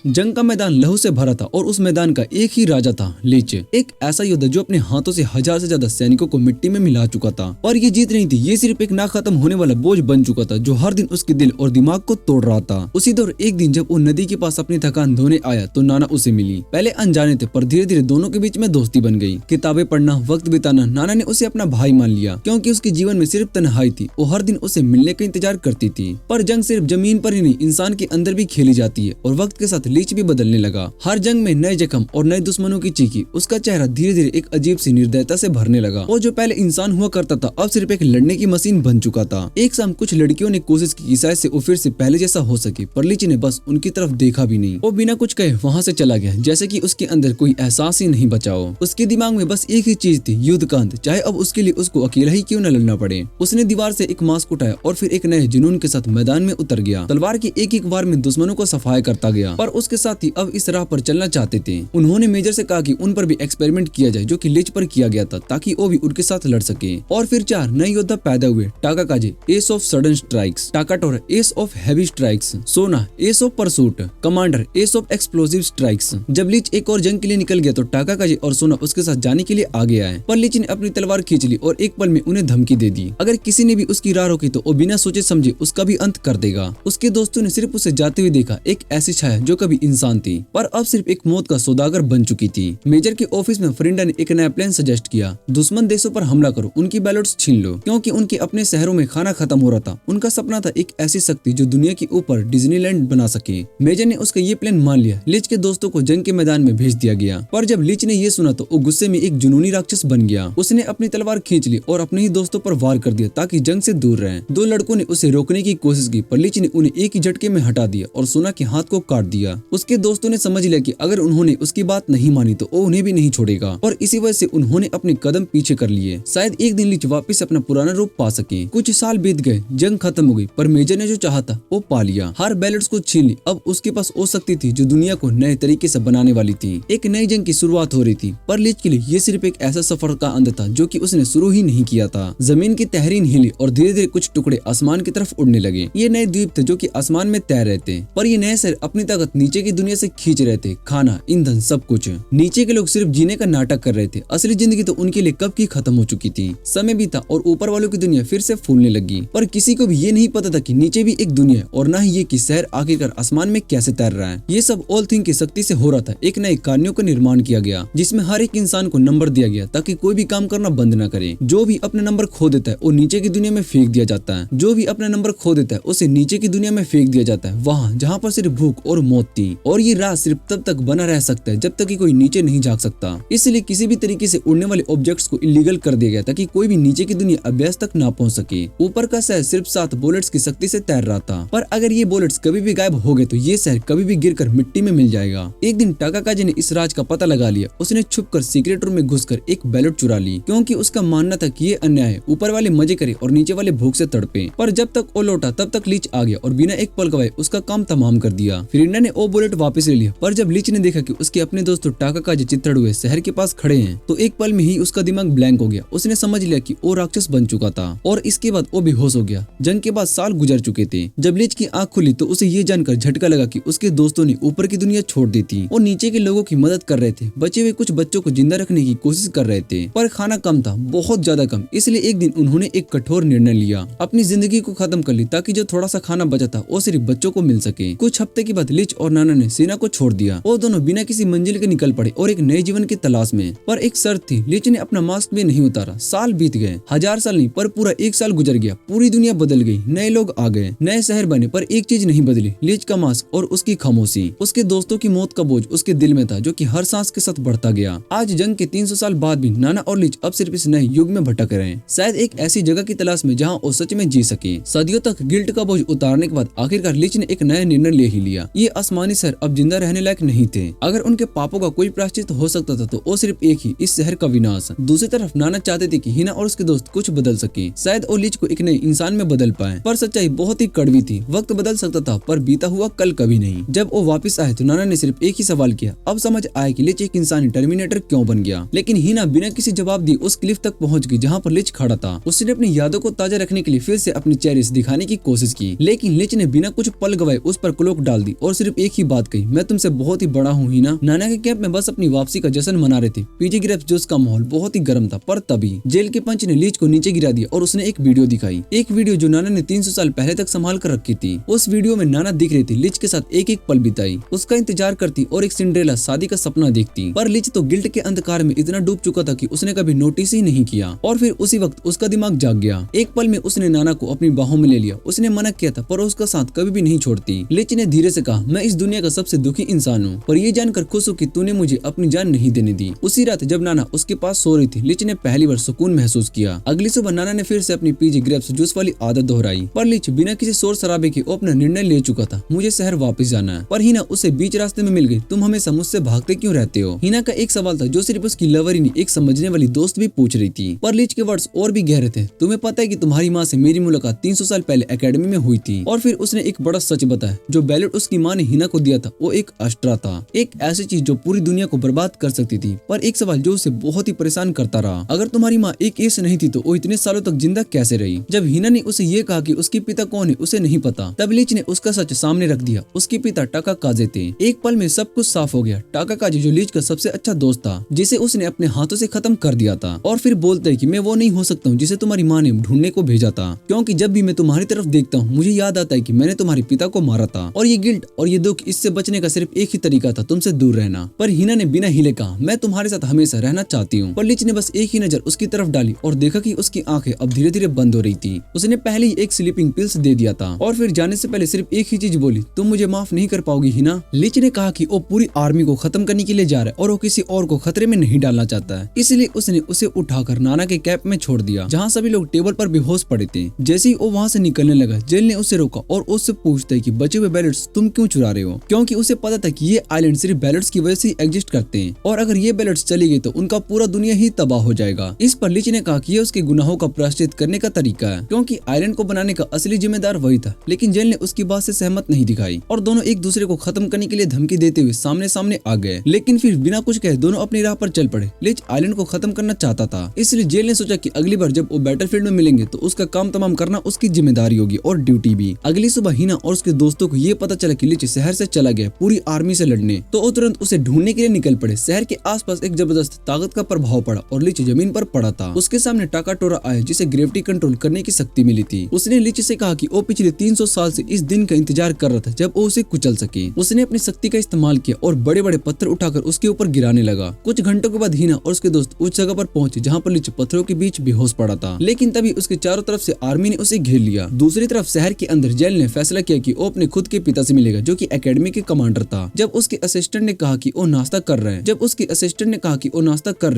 जंग का मैदान लहू से भरा था और उस मैदान का एक ही राजा था, लीच, एक ऐसा योद्धा जो अपने हाथों से 1000 से ज्यादा सैनिकों को मिट्टी में मिला चुका था। और ये जीत नहीं थी, ये सिर्फ एक ना खत्म होने वाला बोझ बन चुका था जो हर दिन उसके दिल और दिमाग को तोड़ रहा था। उसी दौर एक दिन जब वो नदी के पास अपनी थकान धोने आया तो नाना उसे मिली। पहले अनजाने थे, पर धीरे धीरे दोनों के बीच में दोस्ती बन गई। किताबें पढ़ना, वक्त बिताना, नाना ने उसे अपना भाई मान लिया, क्योंकि उसके जीवन में सिर्फ तन्हाई थी। वो हर दिन उसे मिलने का इंतजार करती थी। पर जंग सिर्फ जमीन पर ही नहीं, इंसान के अंदर भी खेली जाती है और वक्त के साथ लीच भी बदलने लगा। हर जंग में नए जख्म और नए दुश्मनों की चीखी। उसका चेहरा धीरे धीरे एक अजीब सी निर्दयता से भरने लगा। वो जो पहले इंसान हुआ करता था अब सिर्फ एक लड़ने की मशीन बन चुका था। एक शाम कुछ लड़कियों ने कोशिश की शायद से वो फिर से पहले जैसा हो सके, पर लीच ने बस उनकी तरफ देखा भी नहीं। वो बिना कुछ कहे वहाँ से चला गया, जैसे कि उसके अंदर कोई एहसास ही नहीं बचा हो। उसके दिमाग में बस एक ही चीज थी, युद्ध का अंत, चाहे अब उसके लिए उसको अकेला ही क्यों न लड़ना पड़े। उसने दीवार से एक मास्क उठाया और फिर एक नए जुनून के साथ मैदान में उतर गया। तलवार की एक एक वार में दुश्मनों को सफाया करता गया, पर उसके साथ ही अब इस राह पर चलना चाहते थे। उन्होंने मेजर से कहा कि उन पर भी एक्सपेरिमेंट किया जाए जो कि लीच पर किया गया था, ताकि वो भी उनके साथ लड़ सके। और फिर 4 नए योद्धा पैदा हुए। Takakaji, ace of sudden strikes, Takatora, ace of heavy strikes, Sona, ace of pursuit, commander, ace of explosive strikes. जब लीच एक और जंग के लिए निकल गया तो टाकाकाजी और सोना उसके साथ जाने के लिए आ गया है, पर लीच ने अपनी तलवार खींच ली और एक पल में उन्हें धमकी दे दी। अगर किसी ने भी उसकी राह रोकी तो वो बिना सोचे समझे उसका भी अंत कर देगा। उसके दोस्तों ने सिर्फ उसे जाते हुए देखा, एक ऐसी छाया जो कभी कभी इंसान थी, पर अब सिर्फ एक मौत का सौदागर बन चुकी थी। मेजर के ऑफिस में फ्रिंडा ने एक नया प्लान सजेस्ट किया। दुश्मन देशों पर हमला करो, उनकी बैलेट्स छीन लो, क्योंकि उनके अपने शहरों में खाना खत्म हो रहा था। उनका सपना था एक ऐसी शक्ति जो दुनिया के ऊपर डिज्नीलैंड बना सके। मेजर ने उसका ये प्लान मान लिया। लिच के दोस्तों को जंग के मैदान में भेज दिया गया, पर जब लिच ने ये सुना तो वो गुस्से में एक जुनूनी राक्षस बन गया। उसने अपनी तलवार खींच ली और अपने ही दोस्तों पर वार कर दिया ताकि जंग से दूर रहें। दो लड़कों ने उसे रोकने की कोशिश की, पर लिच ने उन्हें एक ही झटके में हटा दिया और सोना के हाथ को काट दिया। उसके दोस्तों ने समझ लिया कि अगर उन्होंने उसकी बात नहीं मानी तो वो उन्हें भी नहीं छोड़ेगा, और इसी वजह से उन्होंने अपने कदम पीछे कर लिए। शायद एक दिन लिच वापस अपना पुराना रूप पा सके। कुछ साल बीत गए, जंग खत्म हो गई, पर मेजर ने जो चाहा था वो पा लिया। हर बैलेट्स को छीन ली। अब उसके पास वो शक्ति थी जो दुनिया को नए तरीके से बनाने वाली थी। एक नई जंग की शुरुआत हो रही थी, पर लिच के लिए ये सिर्फ एक ऐसा सफर का अंत था जो कि उसने शुरू ही नहीं किया था। जमीन की तहरीन हिली और धीरे धीरे कुछ टुकड़े आसमान की तरफ उड़ने लगे। ये नए द्वीप थे जो कि आसमान में तैर रहे थे, पर ये नए शहर अपनी ताकत नीचे की दुनिया से खींच रहे थे। खाना, ईंधन, सब कुछ। नीचे के लोग सिर्फ जीने का नाटक कर रहे थे। असली जिंदगी तो उनके लिए कब की खत्म हो चुकी थी। समय बीता और ऊपर वालों की दुनिया फिर से फूलने लगी, पर किसी को भी ये नहीं पता था कि नीचे भी एक दुनिया है, और न ही ये कि शहर आखिरकार आसमान में कैसे तैर रहा है। ये सब ऑल थिंग की शक्ति से हो रहा था। एक नए कहानियों का निर्माण किया गया जिसमें हर एक इंसान को नंबर दिया गया ताकि कोई भी काम करना बंद न करे। जो भी अपना नंबर खो देता है वो नीचे की दुनिया में फेंक दिया जाता है। जो भी अपना नंबर खो देता है उसे नीचे की दुनिया में फेंक दिया जाता है, वहाँ जहाँ पर सिर्फ भूख और मौत थी। और ये राज सिर्फ तब तक बना रह सकता है जब तक कि कोई नीचे नहीं झांक सकता। इसलिए किसी भी तरीके से उड़ने वाले ऑब्जेक्ट्स को इलीगल कर दिया गया ताकि कोई भी नीचे की दुनिया अभ्यास तक ना पहुंच सके। ऊपर का शहर सिर्फ 7 बुलेट्स की शक्ति से तैर रहा था, पर अगर ये बुलेट्स कभी भी गायब हो गए तो ये शहर कभी भी गिरकर मिट्टी में मिल जाएगा। एक दिन टाकाकाजी ने इस राज का पता लगा लिया। उसने छुपकर सीक्रेट रूम में घुसकर एक बैलेट चुरा ली, क्योंकि उसका मानना था कि ये अन्याय है। ऊपर वाले मजे करे और नीचे वाले भूख से तड़पे। पर जब तक वो लौटा तब तक लीच आ गया और बिना एक पल गवाए उसका काम तमाम कर दिया। फ्रिंडा ने वो बुलेट वापस ले लिया, पर जब लीच ने देखा कि उसके अपने दोस्त टाकाकाजी चित्तड़ हुए शहर के पास खड़े हैं तो एक पल में ही उसका दिमाग ब्लैंक हो गया। उसने समझ लिया कि वो राक्षस बन चुका था और इसके बाद वो बेहोश हो गया। जंग के बाद साल गुजर चुके थे। जब लीच की आंख खुली तो उसे ये जानकर झटका लगा कि उसके दोस्तों ने ऊपर की दुनिया छोड़ दी थी। वो नीचे के लोगों की मदद कर रहे थे। बचे हुए कुछ बच्चों को जिंदा रखने की कोशिश कर रहे थे, पर खाना कम था, बहुत ज्यादा कम। इसलिए एक दिन उन्होंने एक कठोर निर्णय लिया, अपनी जिंदगी को खत्म कर ली ताकि जो थोड़ा सा खाना बचा था वो सिर्फ बच्चों को मिल सके। कुछ हफ्ते के बाद लिच और नाना ने सेना को छोड़ दिया। वो दोनों बिना किसी मंजिल के निकल पड़े और एक नए जीवन की तलाश में। पर एक शर्त थी, लिच ने अपना मास्क भी नहीं उतारा। साल बीत गए, 1000 साल नहीं पर पूरा 1 साल गुजर गया। पूरी दुनिया बदल गई, नए लोग आ गए, नए शहर बने, पर एक चीज नहीं बदली, लिच का मास्क और उसकी खामोशी। उसके दोस्तों की मौत का बोझ उसके दिल में था जो कि हर सांस के साथ बढ़ता गया। आज जंग के 300 साल बाद भी नाना और लिच अब सिर्फ इस नए युग में भटक रहे हैं, शायद एक ऐसी जगह की तलाश में जहाँ वो सच में जी सके। सदियों तक गिल्ट का बोझ उतारने के बाद आखिरकार लिच ने एक नया निर्णय ले ही लिया। ये आसमानी शहर अब जिंदा रहने लायक नहीं थे। अगर उनके पापों का कोई प्रायश्चित हो सकता था तो वो सिर्फ एक ही, इस शहर का विनाश। दूसरी तरफ नाना चाहते थे कि हिना और उसके दोस्त कुछ बदल सके, शायद वो लिच को एक नए इंसान में बदल पाए। पर सच्चाई बहुत ही कड़वी थी। वक्त बदल सकता था पर बीता हुआ कल कभी नहीं। जब वो वापस आए तो नाना ने सिर्फ एक ही सवाल किया। अब समझ आया कि लिच एक इंसानी टर्मिनेटर क्यों बन गया। लेकिन हिना बिना किसी जवाब दिए उस क्लिफ तक पहुंच गई जहां पर लिच खड़ा था। उसने अपनी यादों को ताजा रखने के लिए फिर से अपनी चेहरे से दिखाने की कोशिश की, लेकिन लिच ने बिना कुछ पल गवाए उस पर क्लोक डाल दी और सिर्फ एक ही बात कही, मैं तुमसे बहुत ही बड़ा हूँ हिना। नाना के कैंप में बस अपनी वापसी का जश्न मना रहे थे। पीछे ग्रेप्स जूस का माहौल बहुत ही गर्म था, पर तभी जेल के पंच ने लिच को नीचे गिरा दिया और उसने एक वीडियो दिखाई। एक वीडियो जो नाना ने 300 साल पहले तक संभाल कर रखी थी। उस वीडियो में नाना दिख रही थी लिच के साथ एक एक पल बिताई, उसका इंतजार करती और एक सिंड्रेला शादी का सपना देखती। पर लिच तो गिल्ट के अंधकार में इतना डूब चुका था कि उसने कभी नोटिस ही नहीं किया। और फिर उसी वक्त उसका दिमाग जाग गया। एक पल में उसने नाना को अपनी बाहों में ले लिया। उसने मना किया था पर उसका साथ कभी भी नहीं छोड़ती। लिच ने धीरे से कहा, मैं इस दुनिया का सबसे दुखी इंसान हूँ, पर ये जानकर खुश हूँ कि तूने मुझे अपनी जान नहीं देने दी। उसी रात जब नाना उसके पास सो रही थी, लिच ने पहली बार सुकून महसूस किया। अगली सुबह नाना ने फिर से अपनी पीजी ग्रेप्स जूस वाली आदत दोहराई, पर लिच बिना किसी शोर शराबे के अपना निर्णय ले चुका था, मुझे शहर वापस जाना है। पर हिना उसे बीच रास्ते में मिल गई। तुम हमेशा मुझसे भागते क्यों रहते हो? हिना का एक सवाल था जो सिर्फ उसकी लवरी एक समझने वाली दोस्त भी पूछ रही थी। पर लिच के वर्ड्स और भी गहरे थे। तुम्हें पता है कि तुम्हारी माँ से मेरी मुलाकात 300 साल पहले एकेडमी में हुई थी। और फिर उसने एक बड़ा सच बताया, जो बैलेट उसकी माँ ने हिना को दिया था वो एक अस्त्रा था, एक ऐसी चीज जो पूरी दुनिया को बर्बाद कर सकती थी। पर एक सवाल जो उसे बहुत ही परेशान करता रहा, अगर तुम्हारी माँ एक एस नहीं थी तो वो इतने सालों तक जिंदा कैसे रही? जब हिना ने उसे ये कहा कि उसके पिता कौन है उसे नहीं पता, तब लिच ने उसका सच सामने रख दिया। उसके पिता टाकाकाजे थे। एक पल में सब कुछ साफ हो गया। टाकाकाजे जो लिच का सबसे अच्छा दोस्त था, जिसे उसने अपने हाथों से खत्म कर दिया था। और फिर बोलते हैं कि मैं वो नहीं हो सकता हूँ जिसे तुम्हारी माँ ने ढूंढने को भेजा था, क्योंकि जब भी मैं तुम्हारी तरफ देखता हूँ मुझे याद आता है कि मैंने तुम्हारे पिता को मारा था। और ये गिल्ट और ये दुख कि इससे बचने का सिर्फ एक ही तरीका था, तुमसे दूर रहना। पर हिना ने बिना हिले कहा, मैं तुम्हारे साथ हमेशा रहना चाहती हूँ। पर लीच ने बस एक ही नजर उसकी तरफ डाली और देखा कि उसकी आंखें अब धीरे धीरे बंद हो रही थी। उसने पहले ही एक स्लीपिंग पिल्स दे दिया था और फिर जाने से पहले सिर्फ एक ही चीज बोली, तुम मुझे माफ नहीं कर पाओगी हिना। लीच ने कहा कि वो पूरी आर्मी को खत्म करने के लिए जा रहा है और वो किसी और को खतरे में नहीं डालना चाहता है, इसलिए उसने उसे उठाकर नाना के कैंप में छोड़ दिया, जहाँ सभी लोग टेबल पर बेहोश पड़े थे। जैसे ही वो वहाँ से निकलने लगा, जेल ने उसे रोका और उससे पूछता है कि बचे हुए बैलेट्स तुम क्यों चुरा रहे हो, क्योंकि उसे पता था कि ये आइलैंड सिर्फ बैलेट्स की वजह से एग्जिस्ट करते हैं और अगर ये बैलेट्स चली गई तो उनका पूरा दुनिया ही तबाह हो जाएगा। इस पर लीच ने कहा कि ये उसके गुनाहों का प्रायश्चित करने का तरीका है, क्योंकि आइलैंड को बनाने का असली जिम्मेदार वही था। लेकिन जेल ने उसकी बात से सहमत नहीं दिखाई और दोनों एक दूसरे को खत्म करने के लिए धमकी देते हुए सामने सामने आ गए। लेकिन फिर बिना कुछ कहे दोनों अपनी राह पर चल पड़े। लीच आइलैंड को खत्म करना चाहता था, इसलिए जेल ने सोचा कि अगली बार जब वो बैटलफील्ड में मिलेंगे तो उसका काम तमाम करना उसकी जिम्मेदारी होगी और ड्यूटी भी। अगली सुबह हिना और उसके दोस्तों को ये पता चला कि लीच शहर से चला गया पूरी आर्मी से लड़ने, तो वो तुरंत उसे ढूंढने के लिए निकल पड़े। शहर के आसपास एक जबरदस्त ताकत का प्रभाव पड़ा और लीच जमीन पर पड़ा था। उसके सामने टाकाटोरा आया जिसे ग्रेविटी कंट्रोल करने की शक्ति मिली थी। उसने लीच से कहा कि वो पिछले 300 साल से इस दिन का इंतजार कर रहा था जब वो उसे कुचल सके। उसने अपनी शक्ति का इस्तेमाल किया और बड़े बड़े पत्थर उठाकर उसके ऊपर गिराने लगा। कुछ घंटों के बाद हिना और उसके दोस्त उस जगह पर पहुंचे जहाँ पर लीच पत्थरों के बीच बेहोश पड़ा था। लेकिन तभी उसके चारों तरफ से आर्मी ने उसे घेर लिया। दूसरी तरफ शहर के अंदर जेल ने फैसला किया कि वो अपने खुद के पिता से मिलेगा जो कि एकेडमी के कमांडर था। जब उसके असिस्टेंट ने कहा कि वो नाश्ता कर रहे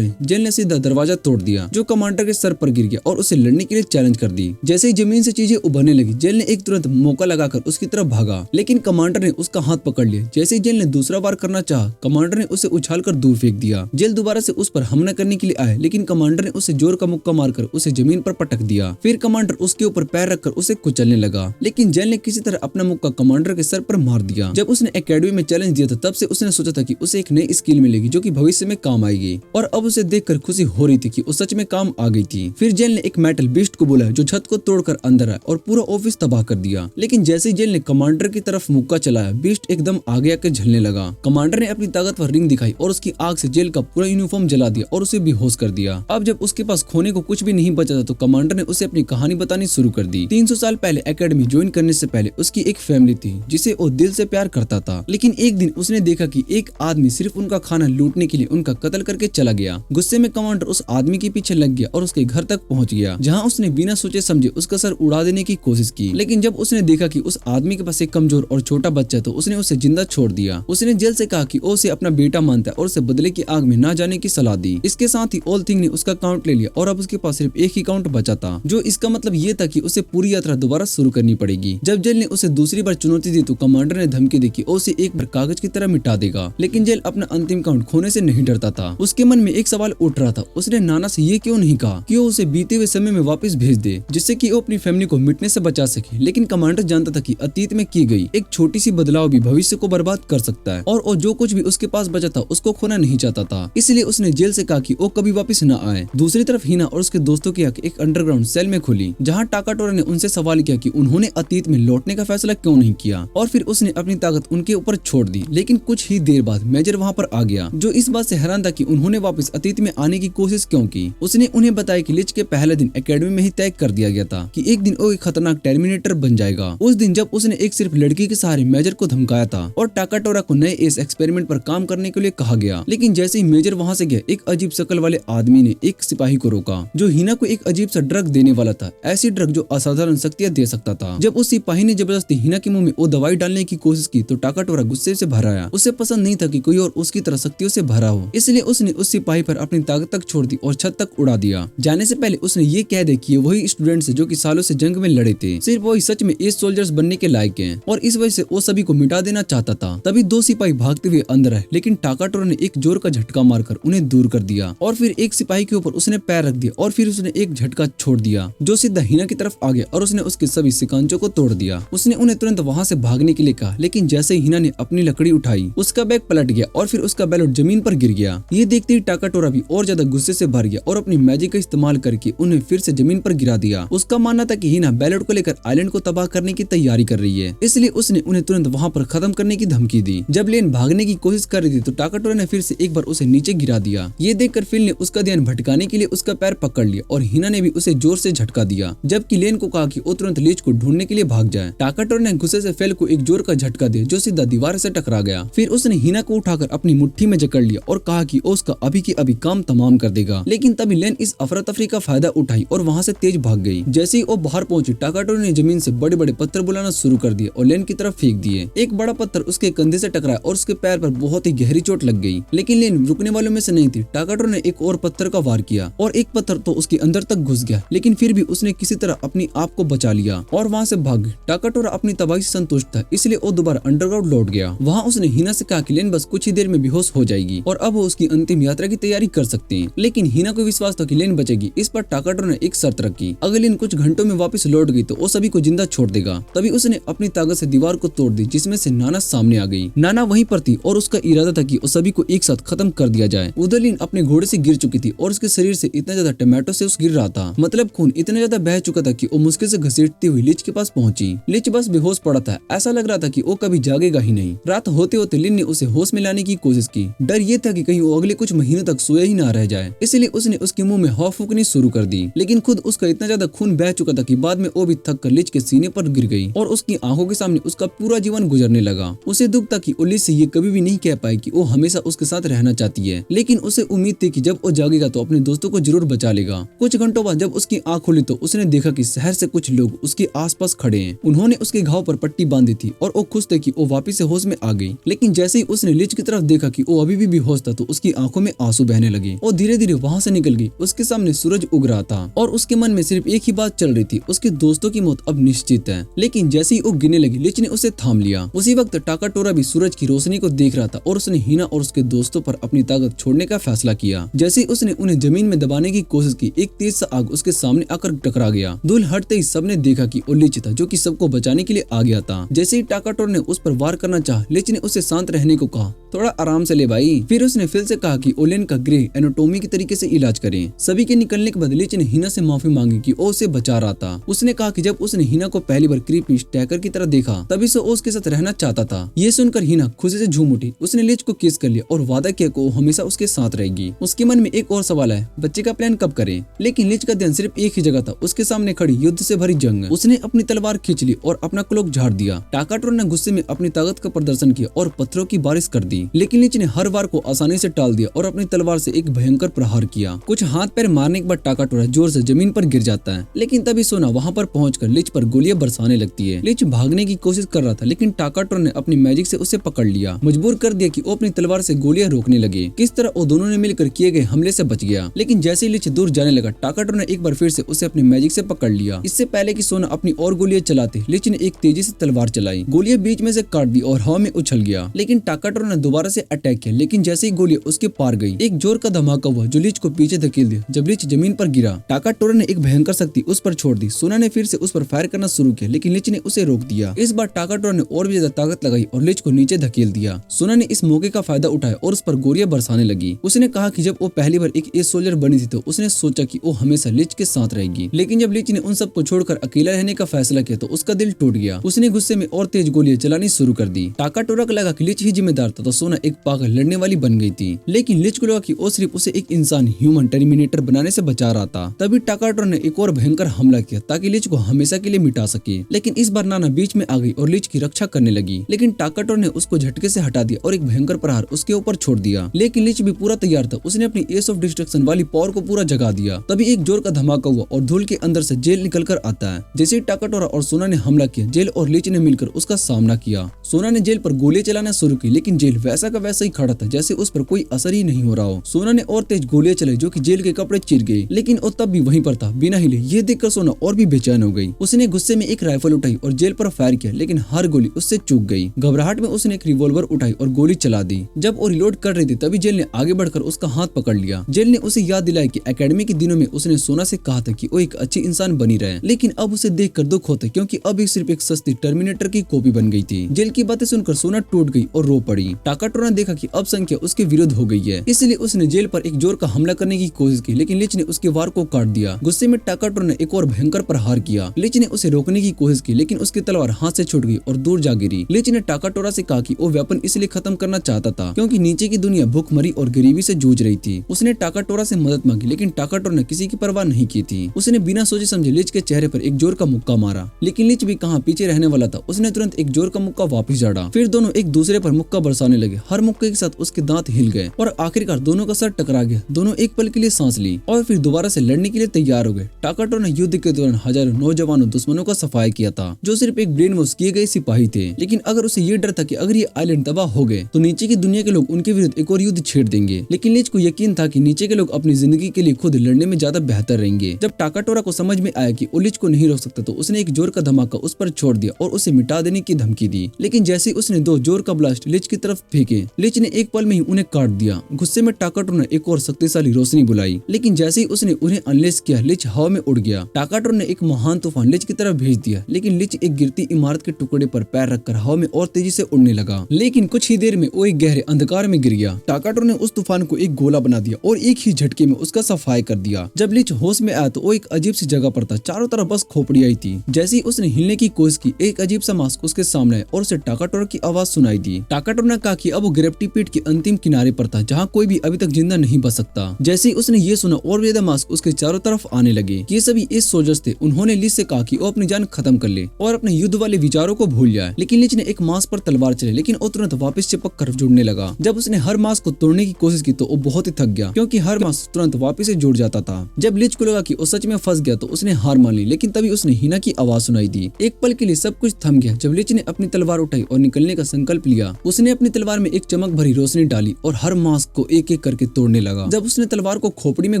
हैं, जेल ने सीधा दरवाजा तोड़ दिया जो कमांडर के सर पर गिर गया और उसे लड़ने के लिए चैलेंज कर दी। जैसे ही जमीन से चीजें उभरने लगी, जेल ने एक तुरंत मौका लगाकर उसकी तरफ भागा, लेकिन कमांडर ने उसका हाथ पकड़ लिया। जैसे ही जेल ने दूसरा बार करना चाहा, कमांडर ने उसे उछालकर दूर फेंक दिया। जेल दोबारा से उस पर हमला करने के लिए आया, लेकिन कमांडर ने उसे जोर का मुक्का मारकर उसे जमीन पर पटक दिया। फिर कमांडर उसके ऊपर पैर रखकर उसे कुचलने लगा, लेकिन जेल ने किसी तरह अपना मुक्का कमांडर के सर पर मार दिया। जब उसने एकेडमी में चैलेंज दिया था, तब से उसने सोचा था कि उसे एक नई स्किल मिलेगी जो कि भविष्य में काम आएगी, और अब उसे देखकर खुशी हो रही थी कि वो सच में काम आ गई थी। फिर जेल ने एक मेटल बीस्ट को बुलाया जो छत को तोड़कर अंदर आया और पूरा ऑफिस तबाह कर दिया। लेकिन जैसे ही जेल ने कमांडर की तरफ मुक्का चलाया, बीस्ट एकदम आगे आकर झलने लगा। कमांडर ने अपनी ताकतवर रिंग दिखाई और उसकी आग से जेल का पूरा यूनिफॉर्म जला दिया और उसे बेहोश कर दिया। अब जब उसके पास खोने को कुछ भी नहीं बचा था, तो कमांडर ने उसे अपनी कहानी बतानी शुरू कर दी। 300 साल पहले एकेडमी ज्वाइन करने से पहले उसकी एक फैमिली थी जिसे वो दिल से प्यार करता था। लेकिन एक दिन उसने देखा कि एक आदमी सिर्फ उनका खाना लूटने के लिए उनका कत्ल करके चला गया। गुस्से में कमांडर उस आदमी के पीछे लग गया और उसके घर तक पहुंच गया, जहां उसने बिना सोचे समझे उसका सर उड़ा देने की कोशिश की। लेकिन जब उसने देखा कि उस आदमी के पास एक कमजोर और छोटा बच्चा, तो उसने उसे जिंदा छोड़ दिया। उसने जेल से कहा कि वो उसे अपना बेटा मानता है और उसे बदले की आग में ना जाने की सलाह दी। इसके साथ ही ऑल थिंग ने उसका काउंट ले लिया और अब उसके पास सिर्फ एक ही काउंट बचा था, जो इसका मतलब ये था कि उसे पूरी यात्रा दोबारा शुरू करनी पड़ेगी। जब जेल ने उसे दूसरी बार चुनौती दी, तो कमांडर ने धमकी दी कि वो उसे एक बार कागज की तरह मिटा देगा। लेकिन जेल अपना अंतिम काउंट खोने से नहीं डरता था। उसके मन में एक सवाल उठ रहा था, उसने नाना से ये क्यों नहीं कहा कि वो उसे बीते हुए समय में वापस भेज दे, जिससे कि वो अपनी फैमिली को मिटने से बचा सके। लेकिन कमांडर जानता था कि अतीत में की गई एक छोटी सी बदलाव भी भविष्य को बर्बाद कर सकता है, और वो जो कुछ भी उसके पास बचा था उसको खोना नहीं चाहता था। इसलिए उसने जेल से कहा कि वो कभी वापस न आए। दूसरी तरफ हिना और उसके दोस्तों की आंखें एक अंडरग्राउंड सेल में खुली, जहाँ टाकाटोरा ने उनसे सवाल किया कि उन्होंने अतीत में लौटने का फैसला क्यों नहीं किया, और फिर उसने अपनी ताकत उनके ऊपर छोड़ दी। लेकिन कुछ ही देर बाद मेजर वहाँ पर आ गया, जो इस बात से हैरान था कि उन्होंने वापस अतीत में आने की कोशिश क्यों की। उसने उन्हें बताया कि लीच के पहले दिन एकेडमी में ही तय कर दिया गया था कि एक दिन वो एक खतरनाक टर्मिनेटर बन जाएगा। उस दिन जब उसने एक सिर्फ लड़की के सहारे मेजर को धमकाया था और टाकाटोरा को नए इस एक्सपेरिमेंट पर काम करने के लिए कहा गया। लेकिन जैसे ही मेजर वहाँ से गया, एक अजीब शक्ल वाले आदमी ने एक सिपाही को रोका जो हिना को एक अजीब सा ड्रग देने वाला था, ऐसी ड्रग जो असाधारण शक्तियां दे सकता था। जब उस सिपाही ने जबरदस्ती हिना के मुंह में वो दवाई डालने की कोशिश की, तो टाकाटोरा गुस्से से भर आया। उसे पसंद नहीं था कि कोई और उसकी तरह शक्तियों से भरा हो, इसलिए उसने उस सिपाही पर अपनी ताकत तक छोड़ दी और छत तक उड़ा दिया। जाने से पहले उसने ये कह दे कि वही स्टूडेंट्स जो कि सालों से जंग में लड़े थे, सिर्फ वही सच में एस सोल्जर्स बनने के लायक हैं, और इस वजह से वो सभी को मिटा देना चाहता था। तभी दो सिपाही भागते हुए अंदर आए, लेकिन टाकाटोरा ने एक जोर का झटका मारकर उन्हें दूर कर दिया, और फिर एक सिपाही के ऊपर उसने पैर रख दिया, और फिर उसने एक झटका छोड़ दिया जो सीधा हिना की तरफ आ गया, और उसने उसके सभी शिकंजों को तोड़ दिया। उसने उन्हें तुरंत वहाँ से भागने के लिए कहा, लेकिन जैसे ही हिना ने अपनी लकड़ी उठाई, उसका बैग पलट गया और फिर उसका बैलेट जमीन पर गिर गया। ये देखते ही टाकाटोरा भी और ज्यादा गुस्से से भर गया और अपनी मैजिक का इस्तेमाल करके उन्हें फिर से जमीन पर गिरा दिया। उसका मानना था कि हिना बैलेट को लेकर आइलैंड को तबाह करने की तैयारी कर रही है, इसलिए उसने उन्हें तुरंत वहाँ पर खत्म करने की धमकी दी। जब लेन भागने की कोशिश कर रही थी, तो टाकाटोरा ने फिर से एक बार उसे नीचे गिरा दिया। ये देखकर फिल ने उसका ध्यान भटकाने के लिए उसका पैर पकड़ लिया और हिना ने भी उसे जोर से झटका दिया, जबकि लेन को कहा कि वो तुरंत लीच को ढूंढने के लिए भाग जाए। टाकाटोरा ने गुस्से से फेल को एक जोर का झटका लगा दिया जो सीधा दीवार से टकरा गया। फिर उसने हिना को उठाकर अपनी मुट्ठी में जकड़ लिया और कहा कि वो उसका अभी की अभी काम तमाम कर देगा। लेकिन तभी लेन इस अफरा तफरी का फायदा उठाई और वहाँ से तेज भाग गई। जैसे ही वो बाहर पहुंची, टाकाटोरा ने जमीन से बड़े बड़े पत्थर बुलाना शुरू कर दिए और लेन की तरफ फेंक दिए। एक बड़ा पत्थर उसके कंधे से टकराया और उसके पैर पर बहुत ही गहरी चोट लग गई। लेकिन लेन रुकने वालों में से नहीं थी। टाकाटोरा ने एक और पत्थर का वार किया और एक पत्थर तो उसके अंदर तक घुस गया, लेकिन फिर भी उसने किसी तरह अपनी आप को बचा लिया और वहाँ से भाग गई। टाकाटोरा अपनी तबाही से संतुष्ट था, इसलिए वो दोबारा अंडरग्राउंड लौट गया। वहाँ उसने हिना से कहा कि लेन बस कुछ ही देर में बेहोश हो जाएगी और अब वो उसकी अंतिम यात्रा की तैयारी कर सकते हैं। लेकिन हिना को विश्वास था कि लेन बचेगी। इस पर टाकाटोरा ने एक शर्त रखी, अगर लेन कुछ घंटों में वापस लौट गई तो वो सभी को जिंदा छोड़ देगा। तभी उसने अपनी ताकत से दीवार को तोड़ दी, जिसमें से नाना सामने आ गई। नाना वहीं पर थी और उसका इरादा था कि वो सभी को एक साथ खत्म कर दिया जाए। उधर लेन अपने घोड़े से गिर चुकी थी और उसके शरीर से इतना ज्यादा टमाटो से गिर रहा था, मतलब खून इतना ज्यादा बह चुका था कि वो मुश्किल से घसीटती हुई लिच के पास पहुंची। लिच बस बेहोश पड़ा था, ऐसा लग रहा था कि वो कभी जागेगा ही नहीं। रात होते होते लिन ने उसे होश में लाने की कोशिश की। डर ये था कि कहीं वो अगले कुछ महीनों तक सोया ही ना रह जाए, इसलिए उसने उसके मुंह में हवा फूकनी शुरू कर दी। लेकिन खुद उसका इतना ज्यादा खून बह चुका था कि बाद में वो भी थक कर लिच के सीने पर गिर गई और उसकी आंखों के सामने उसका पूरा जीवन गुजरने लगा। उसे दुख था कि वो लिच से ये कभी भी नहीं कह पाई कि वो हमेशा उसके साथ रहना चाहती है, लेकिन उसे उम्मीद थी कि जब वो जागेगा तो अपने दोस्तों को जरूर बचा लेगा। कुछ घंटों बाद जब उसकी आंख खुली तो उसने देखा कि शहर से कुछ लोग उसके आसपास खड़े हैं। उन्होंने उसके घाव पर पट्टी बांधी थी और वो खुश थे कि वो वापस से होश में आ गई। लेकिन जैसे ही उसने लिच की तरफ देखा कि वो अभी भी बेहोश था तो उसकी आंखों में आंसू बहने लगे। वो धीरे धीरे वहाँ से निकल गई। उसके सामने सूरज उग रहा था और उसके मन में सिर्फ एक ही बात चल रही थी, उसके दोस्तों की मौत अब निश्चित है। लेकिन जैसे ही वो गिरने लगी, लिच ने उसे थाम लिया। उसी वक्त टाकाटोरा भी सूरज की रोशनी को देख रहा था और उसने हिना और उसके दोस्तों पर अपनी ताकत छोड़ने का फैसला किया। जैसे ही उसने उन्हें जमीन में दबाने की कोशिश की, एक तेज सा आग उसके सामने आकर टकरा गया। धूल हटते ही सबने देखा कि वो लिच था जो कि सबको बचाने के लिए आ गया था। जैसे ही टाकाटोरा ने उस पर वार करना चाहा, लिच ने उसे शांत रहने को कहा, थोड़ा आराम से ले भाई। फिर उसने फिर से कहा कि ओलेन का गृह एनाटोमी की तरीके से इलाज करें। सभी के निकलने के बाद लिच ने हिना से माफी मांगी कि वो उसे बचा रहा था। उसने कहा कि जब उसने हिना को पहली बार क्रीपी स्टैकर की तरह देखा तभी से वो उसके साथ रहना चाहता था। ये सुनकर हिना खुशी से झूम उठी। उसने लिच को किस कर लिया और वादा किया कि वो हमेशा उसके साथ रहेगी। उसके मन में एक और सवाल है, बच्चे का प्लान कब करें? लेकिन लिच का ध्यान सिर्फ एक ही जगह था, उसके सामने खड़ी युद्ध से भरी जंग। उसने अपनी तलवार खींच ली और अपना क्लोक झाड़ दिया। टाकाटोरा ने गुस्से में अपनी ताकत का प्रदर्शन किया और पत्थरों की बारिश कर दी। लेकिन लिच ने हर वार को आसानी से टाल दिया और अपनी तलवार से एक भयंकर प्रहार किया। कुछ हाथ पैर मारने के बाद टाकाटोरा जोर से जमीन पर गिर जाता है। लेकिन तभी सोना वहाँ पर पहुंचकर लिच पर गोलियां बरसाने लगती है। लिच भागने की कोशिश कर रहा था, लेकिन टाकाटोरा ने अपनी मैजिक से उसे पकड़ लिया, मजबूर कर दिया कि वो अपनी तलवार से गोलियां रोकने लगे। किस तरह वो दोनों ने मिलकर किए गए हमले से बच गया। लेकिन जैसे ही लिच दूर जाने लगा, टाकाटोरा ने एक बार फिर से उसे अपनी मैजिक से पकड़ लिया। इससे पहले कि सोना अपनी और गोलियां चलाते, लिच ने एक तेजी से तलवार चलाई। गोलियां बीच में से काट दी और हवा में उछल गया। लेकिन टाकाटोरा ने दोबारा से अटैक किया, लेकिन जैसे ही गोलियां उसके पार गई, एक जोर का धमाका हुआ जो लिच को पीछे धकेल दिया। जब लिच जमीन पर गिरा, टाकाटोरा ने एक भयंकर शक्ति उस पर छोड़ दी। सोना ने फिर से उस पर फायर करना शुरू किया, लेकिन लिच ने उसे रोक दिया। इस बार टाकाटोरा ने और भी ज्यादा ताकत लगाई और लिच को नीचे धकेल दिया। सोना ने इस मौके का फायदा उठाया और उस पर गोलियां बरसाने लगी। उसने कहा कि जब वो पहली बार एक एस सोल्जर बनी थी तो उसने सोचा कि वो हमेशा लिच के साथ रहेगी। लेकिन जब लिच ने उन सबको छोड़कर अकेला रहने का फैसला किया तो उसका दिल टूट गया। उसने गुस्से में और तेज गोलियां चलानी शुरू कर दी। टाकाटोरा को लगा कि लिच ही जिम्मेदार था तो सोना एक पागल लड़ने वाली बन गई थी। लेकिन लिच को लगा कि वो सिर्फ उसे एक इंसान ह्यूमन टर्मिनेटर बनाने से बचा रहा था। तभी टाकाटोरा ने एक और भयंकर हमला किया ताकि लिच को हमेशा के लिए मिटा सके। लेकिन इस बार नाना बीच में आ गई और लिच की रक्षा करने लगी। लेकिन टाकाटोरा ने उसको झटके से हटा दिया और एक भयंकर प्रहार उसके ऊपर छोड़ दिया। लेकिन लिच भी पूरा तैयार था। उसने अपनी एस ऑफ डिस्ट्रक्शन वाली पावर को पूरा जगा दिया। तभी एक जोर का धमाका हुआ और धूल के अंदर से जेल निकल कर आता है। जैसे ही टाकाटोरा और सोना ने हमला किया, जेल और लिच ने मिलकर उसका सामना किया। सोना ने जेल पर गोलियां चलाना शुरू की, लेकिन जेल वैसा का वैसा ही खड़ा था, जैसे उस पर कोई असर ही नहीं हो रहा हो। सोना ने और तेज गोलियां चलाई जो कि जेल के कपड़े चिर गए, लेकिन वो तब भी वहीं पर था बिना हिले। ये देखकर सोना और भी बेचैन हो गई। उसने गुस्से में एक राइफल उठाई और जेल पर फायर किया, लेकिन हर गोली उससे चूक गई। घबराहट में उसने एक रिवॉल्वर उठाई और गोली चला दी। जब वो रिलोड कर रही थी तभी जेल ने आगे बढ़कर उसका हाथ पकड़ लिया। जेल ने उसे याद दिलाया कि एकेडमी के दिनों में उसने सोना से कहा था कि वो एक अच्छी इंसान बनी रहे, लेकिन अब उसे देखकर दुख होता क्योंकि अब सिर्फ एक सस्ती टर्मिनेटर की कॉपी बन गई थी। जेल की बातें सुनकर सोना टूट गई और रो पड़ी। टाकाटोरा ने देखा कि अब संख्या उसके विरुद्ध हो गई है, इसलिए उसने जेल पर एक जोर का हमला करने की कोशिश की, लेकिन लिच ने उसके वार को काट दिया। गुस्से में टाकाटोरा ने एक और भयंकर प्रहार किया। लिच ने उसे रोकने की कोशिश की, लेकिन उसकी तलवार हाथ से छूट गई और दूर जा गिरी। लिच ने टाकाटोरा से कहा कि वो वेपन इसलिए खत्म करना चाहता था क्योंकि नीचे की दुनिया भूखमरी और गरीबी से जूझ रही थी। उसने टाकाटोरा से मदद मांगी, लेकिन टाकाटोरा ने किसी की परवाह नहीं की थी। उसने बिना सोचे समझे लिच के चेहरे पर एक जोर का मुक्का मारा, लेकिन लिच भी कहां पीछे रहने वाला था। उसने तुरंत एक जोर जोर का मुक्का वापस झाड़ा। फिर दोनों एक दूसरे पर मुक्का बरसाने लगे। हर मुक्के के साथ उसके दांत हिल गए और आखिरकार दोनों का सर टकरा गया। दोनों एक पल के लिए सांस ली और फिर दोबारा से लड़ने के लिए तैयार हो गए। टाकाटो ने युद्ध के दौरान हजारों नौजवानों दुश्मनों का सफाया किया था जो सिर्फ एक ब्रेन वॉश किए गए सिपाही थे। लेकिन अगर उसे ये डर था कि अगर ये आइलैंड तबाह हो गए तो नीचे की दुनिया के लोग उनके विरुद्ध एक और युद्ध छेड़ देंगे। लेकिन लिच को यकीन था कि नीचे के लोग अपनी जिंदगी के लिए खुद लड़ने में ज्यादा बेहतर रहेंगे। जब टाकाटोरा को समझ में आया कि वो लिच को नहीं रोक सकता तो उसने एक जोर का धमाका उस पर छोड़ दिया और उसे मिटा देने की धमकी दी। लेकिन जैसे उसने दो जोर का ब्लास्ट लिच की तरफ फेंके, लिच ने एक पल में ही उन्हें काट दिया। गुस्से में टाकाटोरा ने एक और शक्तिशाली रोशनी बुलाई, लेकिन जैसे ही उसने उन्हें अनलेस किया, लिच हवा में उड़ गया। टाकाटोरा ने एक महान तूफान लिच की तरफ भेज दिया, लेकिन लिच एक गिरती इमारत के टुकड़े पर पैर रखकर हवा में और तेजी से उड़ने लगा। लेकिन कुछ ही देर में वो एक गहरे अंधकार में गिर गया। टाकाटोरा ने उस तूफान को एक गोला बना दिया और एक ही झटके में उसका सफाया कर दिया। जब लिच होश में आया तो वो एक अजीब सी जगह पर था। चारों तरफ बस खोपड़ी आई थी। जैसे ही उसने हिलने की कोशिश की, एक अजीब सा मास्क उसके सामने आया और उसे टाकाटोरा की आवाज सुनाई दी। टाकाटोरा ने कहा कि अब वो ग्रेविटी पीट के अंतिम किनारे पर था जहाँ कोई भी अभी तक जिंदा नहीं बच सकता। जैसे ही उसने ये सुना और ज्यादा मास्क उसके चारों तरफ आने लगे। ये सभी इस सोल्जर्स थे। उन्होंने लिच से कहा कि वो अपनी जान खत्म कर ले और अपने युद्ध वाले विचारों को भूल जाए। लेकिन लिच ने एक मास्क पर तलवार चले, लेकिन वो तुरंत वापस चिपक कर जुड़ने लगा। जब उसने हर मास्क को तोड़ने की कोशिश की तो वो बहुत ही थक गया, क्योंकि हर मास्क तुरंत वापस से जुड़ जाता था। जब लिच को लगा कि वो सच में फंस गया तो उसने हार मान ली। लेकिन तभी उसने हिना की आवाज सुनाई दी। एक पल के लिए सब कुछ थम गया। जब लिच ने अपनी तलवार उठाई और निकलने का संकल्प लिया, उसने अपनी तलवार में एक चमक भरी रोशनी डाली और हर मास्क को एक एक करके तोड़ने लगा। जब उसने तलवार को खोपड़ी में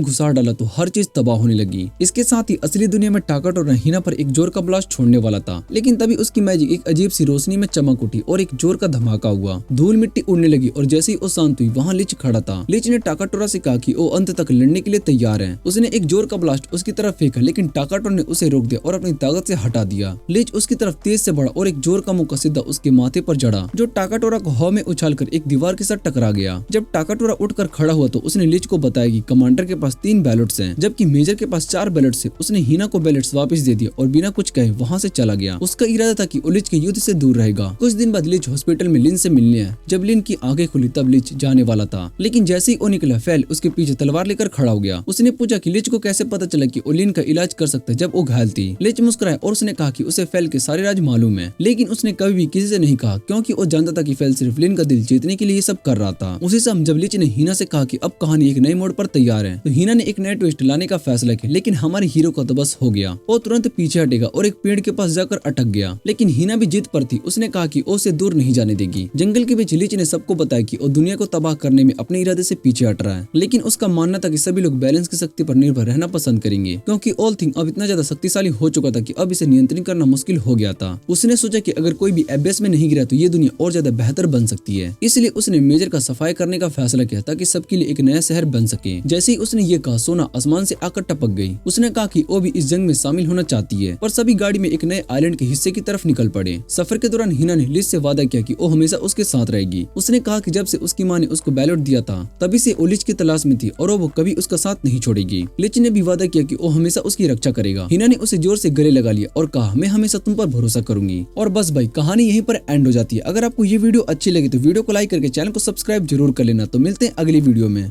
घुसा डाला तो हर चीज तबाह होने लगी। इसके साथ ही असली दुनिया में टाकाटोरा हिना पर एक जोर का ब्लास्ट छोड़ने वाला था, लेकिन तभी उसकी मैजिक एक अजीब सी रोशनी में चमक उठी और एक जोर का धमाका हुआ। धूल मिट्टी उड़ने लगी और जैसे ही वो शांत हुई, वहाँ लिच खड़ा था। लिच ने टाकाटोरा से कहा कि वो अंत तक लड़ने के लिए तैयार है। उसने एक जोर का ब्लास्ट उसकी तरफ फेंका, लेकिन टाकाटोरा ने उसे रोक दिया और अपनी ताकत से हटा दिया। लिच उसकी तरफ तेज से बढ़ा और एक जोर का मुक्का सीधा उसके माथे पर जड़ा, जो टाकाटोरा को हवा में उछालकर एक दीवार के साथ टकरा गया। जब टाकाटोरा उठकर खड़ा हुआ तो उसने लिच को बताया कि कमांडर के पास 3 बैलेट्स हैं, जबकि मेजर के पास 4 बैलेट्स हैं। उसने हिना को बैलेट्स वापस दे दिया और बिना कुछ कहे वहाँ से चला गया। उसका इरादा था कि वो लिच के युद्ध से दूर रहेगा। कुछ दिन बाद लिच हॉस्पिटल में लिन से मिलने आया। जब लिन की आंखें खुली तब लिच जाने वाला था, लेकिन जैसे ही वो निकला, फेल उसके पीछे तलवार लेकर खड़ा हो गया। उसने पूछा कि लिच को कैसे पता चला कि वो लिन का इलाज कर सकता है जब वो घायल थी। लिच मुस्कुराया और उसने कहा कि उसे फेल के सारे राज मालूम है, लेकिन उसने कभी भी किसी से नहीं कहा, क्योंकि वो जानता था कि फेल सिर्फ लिन का दिल जीतने के लिए सब कर रहा था। उसी समय जब लिच ने हिना से कहा कि अब कहानी एक नए मोड़ पर तैयार है, तो हिना ने एक नया ट्विस्ट लाने का फैसला किया। लेकिन हमारे हीरो का तो बस हो गया। वो तुरंत पीछे हटेगा और एक पेड़ के पास जाकर अटक गया। लेकिन हिना भी जिद पर थी। उसने कहा कि वो उसे दूर नहीं जाने देगी। जंगल के बीच लिच ने सबको बताया कि वो दुनिया को तबाह करने में अपने इरादे से पीछे हट रहा है। लेकिन उसका मानना था कि सभी लोग बैलेंस की शक्ति पर निर्भर रहना पसंद करेंगे, क्योंकि ऑल थिंग अब इतना ज्यादा शक्तिशाली हो चुका था कि अब इसे नियंत्रण करना मुश्किल हो गया था। उसने सोचा कि अगर कोई भी एबेस में नहीं गिरा तो ये दुनिया और ज्यादा बेहतर बन सकती है। इसलिए उसने मेजर का सफाई करने का फैसला किया ताकि सबके लिए एक नया शहर बन सके। जैसे ही उसने ये कहा, सोना आसमान से आकर टपक गई। उसने कहा कि वो भी इस जंग में शामिल होना चाहती है, पर सभी गाड़ी में एक नए आइलैंड के हिस्से की तरफ निकल पड़े। सफर के दौरान हिना ने लिच से वादा किया कि वो हमेशा उसके साथ रहेगी। उसने कहा कि जब से उसकी माँ ने उसको बैलेट दिया था तभी से वो लिच की तलाश में थी और वो कभी उसका साथ नहीं छोड़ेगी। लिच ने भी वादा किया कि वो हमेशा उसकी रक्षा करेगा। हिना ने उसे जोर से गले लगा लिया और कहा, मैं हमेशा तुम पर भरोसा करूंगी। और बस भाई, कहानी यहीं पर एंड हो जाती है। अगर आपको ये वीडियो अच्छी लगी तो वीडियो को लाइक करके चैनल को सब्सक्राइब जरूर कर लेना। तो मिलते हैं अगली वीडियो में।